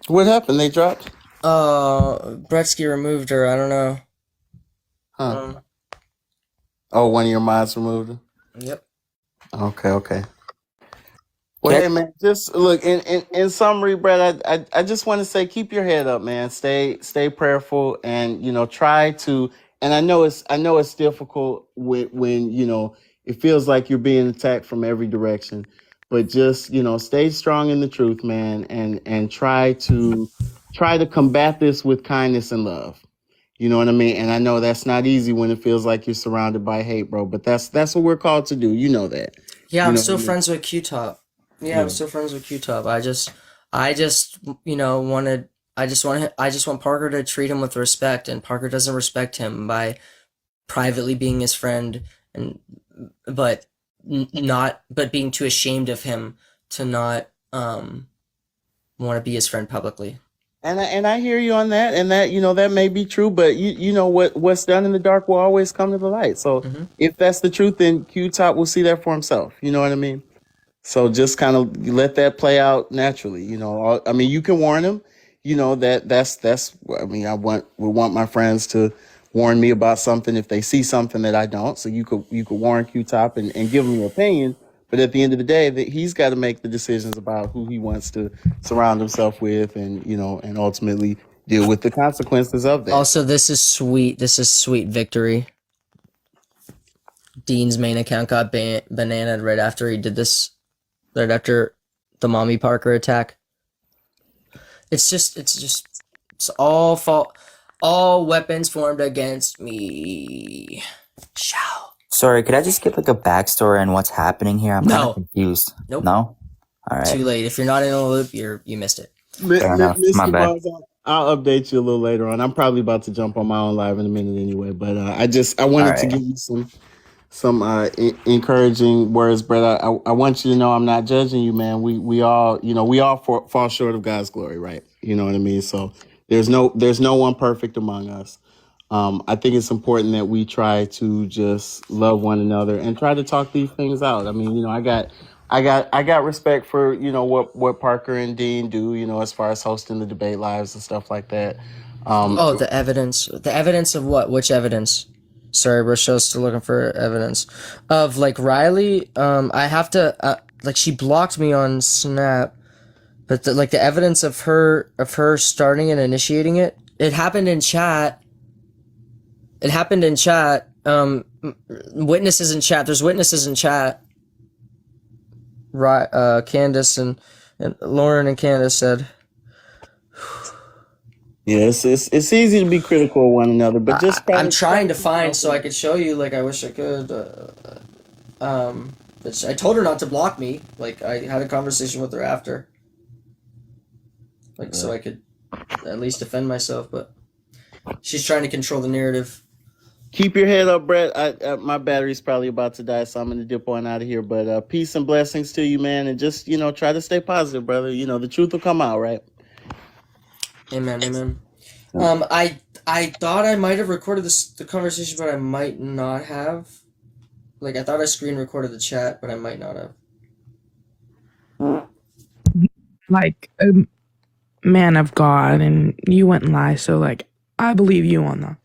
What happened? They dropped? Bretsky removed her. I don't know. Huh. Oh, one of your mods removed her? Yep. Okay. Well, hey man, just look in summary, Brett. I just want to say, keep your head up, man. Stay prayerful, and try to. And I know it's difficult when it feels like you're being attacked from every direction, but just stay strong in the truth, man, and try to combat this with kindness and love. You know what I mean? And I know that's not easy when it feels like you're surrounded by hate, bro. But that's what we're called to do. You know that. Yeah, You I'm know still what I mean? friends with Q-Top. Yeah, I'm still friends with Q-Top. I just want Parker to treat him with respect, and Parker doesn't respect him by privately being his friend, but being too ashamed of him to not want to be his friend publicly. And I hear you on that, and that that may be true, but you know what's done in the dark will always come to the light. So if that's the truth, then Q-Top will see that for himself. You know what I mean? So just kind of let that play out naturally. I mean, you can warn him. That's. I mean, would want my friends to warn me about something if they see something that I don't. So you could warn Q-Top and give him your opinion. But at the end of the day, that he's got to make the decisions about who he wants to surround himself with, and and ultimately deal with the consequences of that. Also, this is sweet. This is sweet victory. Dean's main account got bananaed right after he did this. Right after the Mommy Parker attack. It's all fault. All weapons formed against me. Shall. Sorry, could I just get like a backstory on what's happening here? I'm kind No. of confused. Nope. No? All right. Too late. If you're not in the loop, you missed it. Fair enough. My Mr. bad. Barnes, I'll update you a little later on. I'm probably about to jump on my own live in a minute anyway, but I wanted to Alright. give you some encouraging words, Brett. I want you to know I'm not judging you, man. We all fall short of God's glory, right? You know what I mean? So there's no one perfect among us. I think it's important that we try to just love one another and try to talk these things out. I mean, I got respect for what Parker and Dean do, as far as hosting the debate lives and stuff like that. The evidence. The evidence of what? Which evidence? Sorry, Rochelle's still looking for evidence of like Riley. I have to she blocked me on Snap, but the evidence of her starting and initiating it. It happened in chat. Witnesses in chat. There's witnesses in chat. Right, Candace and Lauren and Candace said. Yes, it's easy to be critical of one another, but just I'm trying to find so I could show you. Like I wish I could. But I told her not to block me. Like I had a conversation with her after. So I could at least defend myself, but she's trying to control the narrative. Keep your head up, Brett. My battery's probably about to die, so I'm gonna dip on out of here. But peace and blessings to you, man, and just try to stay positive, brother. The truth will come out, right? Amen. I thought I might have recorded the conversation, but I might not have. Like I thought I screen recorded the chat, but I might not have. Like a man of God, and you wouldn't lie, so like I believe you on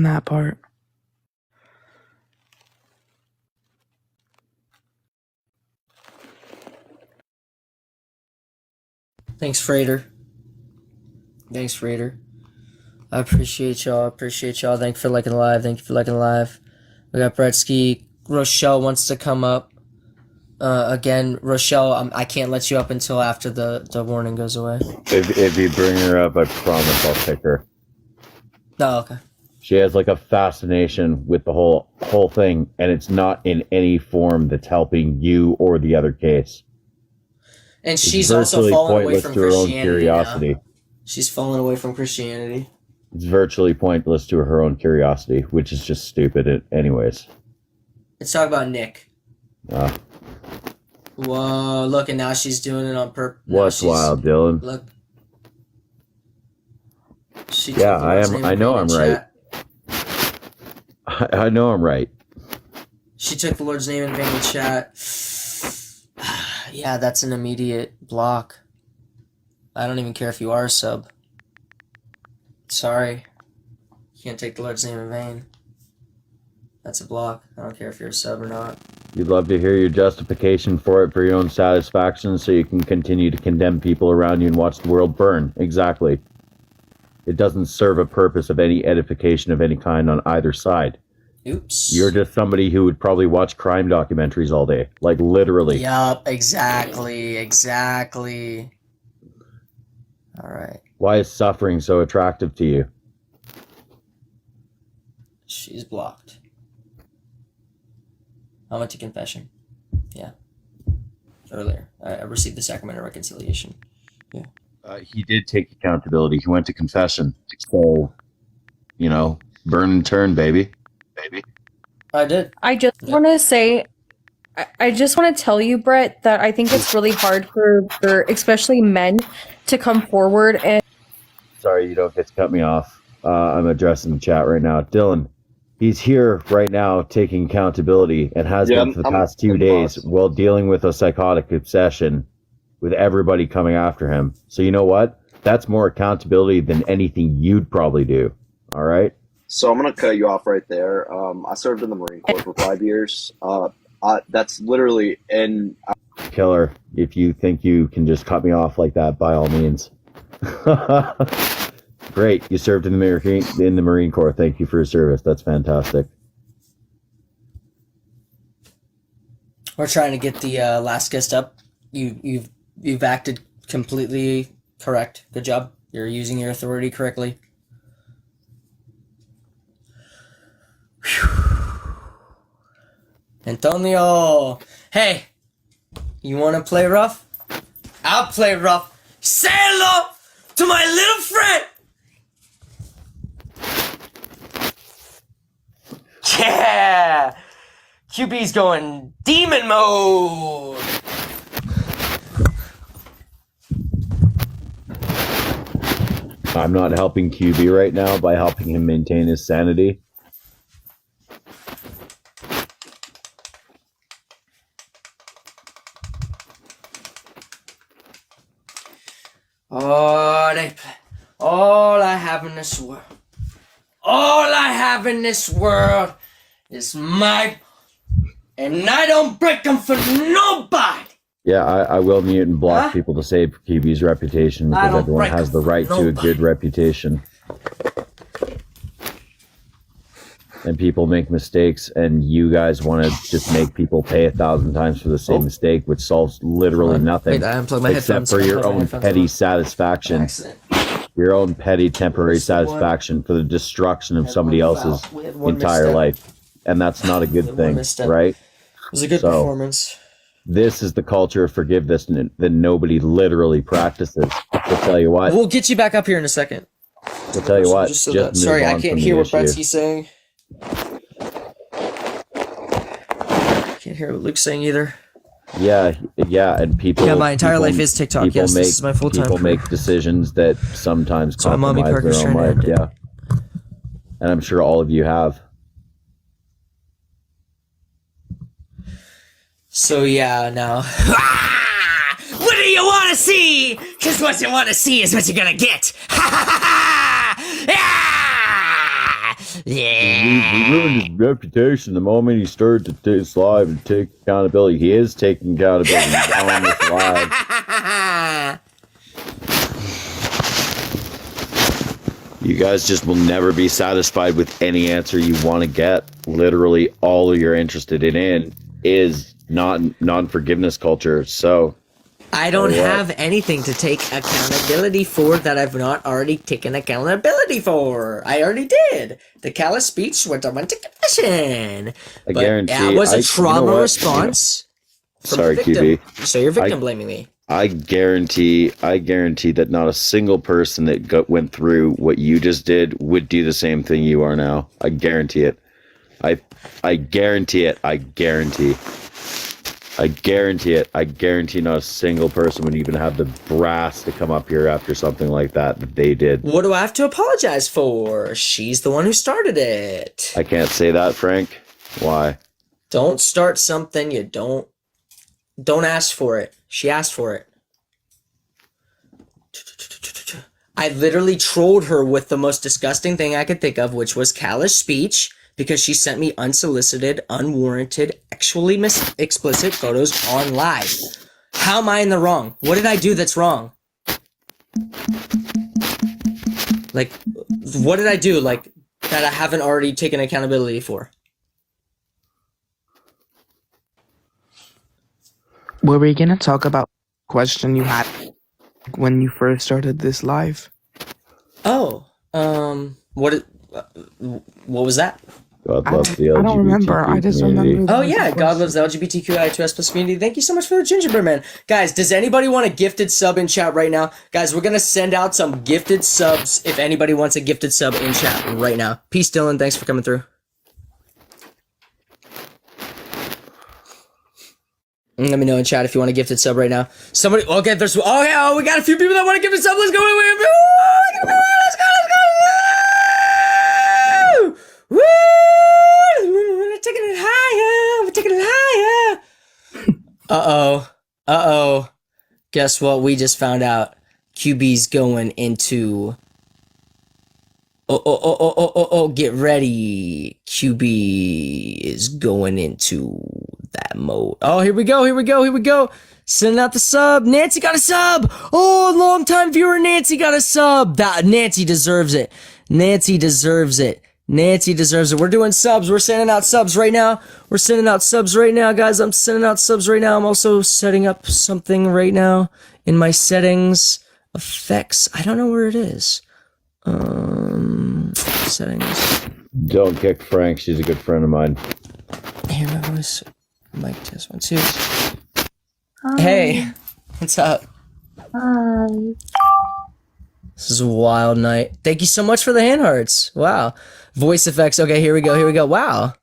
that part. Thanks, Freighter. Thanks, Raider. I appreciate y'all. Thank you for liking the live. We got Bretsky. Rochelle wants to come up. Again, Rochelle, I can't let you up until after the warning goes away. If you bring her up, I promise I'll pick her. Oh, okay. She has like a fascination with the whole thing, and it's not in any form that's helping you or the other case. And she's also fallen away from to her own Christianity curiosity. now. She's fallen away from Christianity. It's virtually pointless to her own curiosity, which is just stupid anyways. Let's talk about Nick. Whoa, look, and now she's doing it on purpose. What's wild, Dylan? Look. Yeah, I know I'm right. I know I'm right. She took the Lord's name in vain in chat. Yeah, that's an immediate block. I don't even care if you are a sub. Sorry. You can't take the Lord's name in vain. That's a block. I don't care if you're a sub or not. You'd love to hear your justification for it for your own satisfaction so you can continue to condemn people around you and watch the world burn. Exactly. It doesn't serve a purpose of any edification of any kind on either side. Oops. You're just somebody who would probably watch crime documentaries all day. Like, literally. Yup, exactly. Alright. Why is suffering so attractive to you? She's blocked. I went to confession. Yeah. Earlier. I received the sacrament of reconciliation. Yeah. He did take accountability. He went to confession. So, burn and turn, baby. I did. I just want to say, I just want to tell you, Brett, that I think it's really hard for especially men to come forward and. Sorry, you don't get to cut me off. I'm addressing the chat right now. Dylan, he's here right now taking accountability and has been for the past 2 days while dealing with a psychotic obsession with everybody coming after him. So you know what? That's more accountability than anything you'd probably do. All right? So I'm going to cut you off right there. I served in the Marine Corps for 5 years. That's literally in... Killer, if you think you can just cut me off like that, by all means. Great. You served in the Marine Corps. Thank you for your service. That's fantastic. We're trying to get the last guest up. You've acted completely correct. Good job. You're using your authority correctly. Antonio, hey, you want to play rough? I'll play rough. Say hello to my little friend. Yeah, QB's going demon mode. I'm not helping QB right now by helping him maintain his sanity. All I have in this world. All I have in this world is my... And I don't break them for nobody. Yeah, I will mute and block people to save QB's reputation because everyone has the right to a good reputation. And people make mistakes, and you guys want to just make people pay 1,000 times for the same mistake, which solves literally nothing except for your own petty satisfaction. Your own petty temporary satisfaction for the destruction of somebody else's entire life. And that's not a good thing, right? It was a good performance. This is the culture of forgiveness that nobody literally practices. I'll tell you what. We'll get you back up here in a second. I'll tell you what. Sorry, I can't hear what Bretsky's saying. Can't hear what Luke's saying either. Yeah, and people. Yeah, my entire life is TikTok. Yes, this is my full-time People career. make decisions that sometimes So Mommy compromise Parker's their own trying life. to- Yeah, and I'm sure all of you have. So yeah, now. What do you want to see? Because what you want to see is what you're gonna get. He ruined his reputation the moment he started to take this live and take accountability. He is taking accountability. He's on this live. You guys just will never be satisfied with any answer you want to get. Literally, all you're interested in is not non-forgiveness culture. So I don't tell you what. have anything to take accountability for that I've not already taken accountability for. I already did. The callous speech went to confession. I guarantee that was a you know trauma what? response. From Sorry, the victim. QB. So you're victim blaming me. I guarantee that not a single person that went through what you just did would do the same thing you are now. I guarantee it. I guarantee it. I guarantee it. I guarantee not a single person would even have the brass to come up here after something like that they did. What do I have to apologize for? She's the one who started it. I can't say that, Frank. Why? Don't start something you don't ask for it. She asked for it. I literally trolled her with the most disgusting thing I could think of, which was callous speech, because she sent me unsolicited, unwarranted, actually explicit photos on live. How am I in the wrong? What did I do that's wrong? Like, what did I do, like, that I haven't already taken accountability for? Were we gonna talk about the question you had when you first started this live? Oh, what was that? God loves the LGBTQ I don't remember. I just community. remember. Oh yeah, God loves the LGBTQI2S+ community. Thank you so much for the gingerbread man. Guys, does anybody want a gifted sub in chat right now? Guys, we're gonna send out some gifted subs if anybody wants a gifted sub in chat right now. Peace, Dylan. Thanks for coming through. Let me know in chat if you want a gifted sub right now. Somebody, okay, we got a few people that want a gifted sub. Let's go, let's go. Woo! We're taking it higher. We're taking it higher. Uh-oh. Guess what? We just found out. QB's going into... Oh, get ready. QB is going into that mode. Oh, here we go. Sending out the sub. Nancy got a sub. Oh, long-time viewer Nancy got a sub. Nancy deserves it. Nancy deserves it. We're doing subs. We're sending out subs right now. Guys. I'm sending out subs right now. I'm also setting up something right now in my settings. Effects. I don't know where it is. Settings. Don't kick Frank. She's a good friend of mine. Here goes. Mic test 1 2. Hey, what's up? Hi. This is a wild night. Thank you so much for the hand hearts. Wow. Voice effects. Okay, here we go. Wow.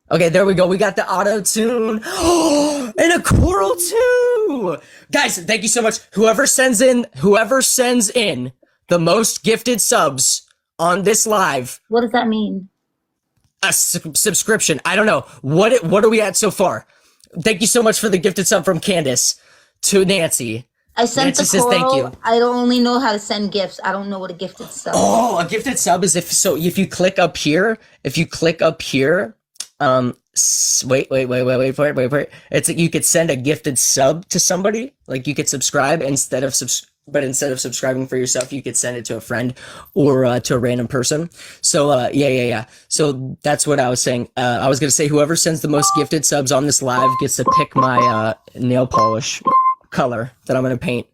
Okay, there we go. We got the auto tune. Oh, and a choral too. Guys, thank you so much. Whoever sends in the most gifted subs on this live. What does that mean? A subscription. I don't know. What are we at so far? Thank you so much for the gifted sub from Candace to Nancy. I sent Nancy the says choral. thank you. I don't only know how to send gifts. I don't know what a gifted sub is. Oh, a gifted sub is if you click up here, wait for it. It's you could send a gifted sub to somebody. Like you could subscribe instead of subscribing for yourself, you could send it to a friend or to a random person. So yeah. So that's what I was saying. I was gonna say whoever sends the most gifted subs on this live gets to pick my nail polish color that I'm gonna paint.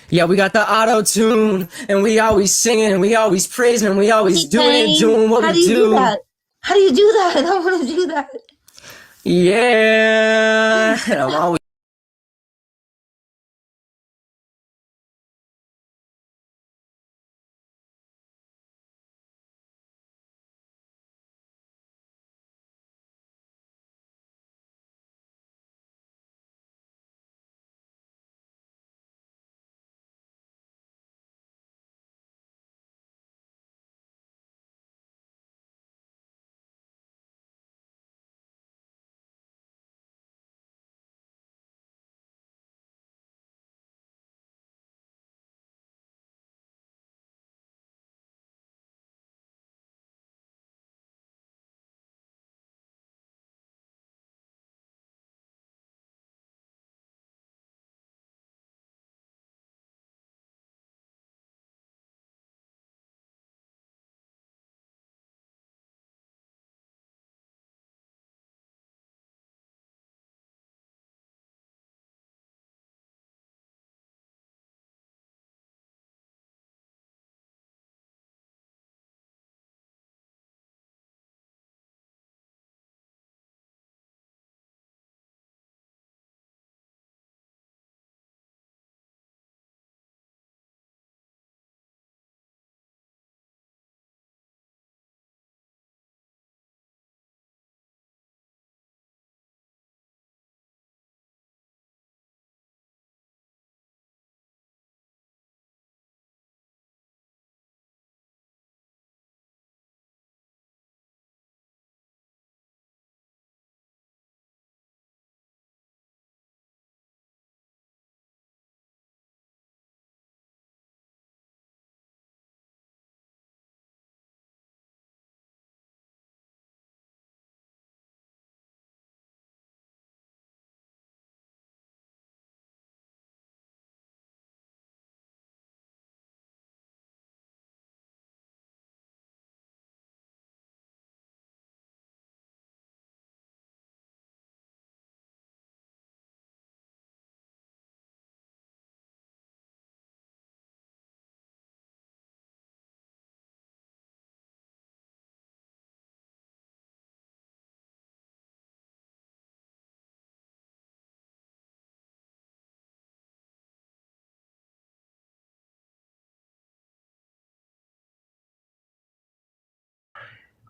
Yeah, we got the auto tune, and we always singing, and we always praising, and we always doing what we do. How do you do that? I want to do that. Yeah, and I'm always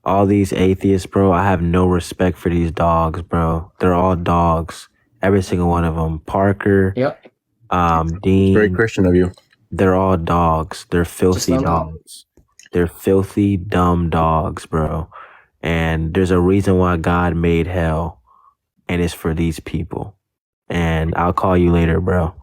all these atheists, bro, I have no respect for these dogs, bro. They're all dogs. Every single one of them. Parker, Yep. Dean. Very Christian of you. They're all dogs. They're filthy don't know. dogs. They're filthy, dumb dogs, bro. And there's a reason why God made hell, and it's for these people. And I'll call you later, bro.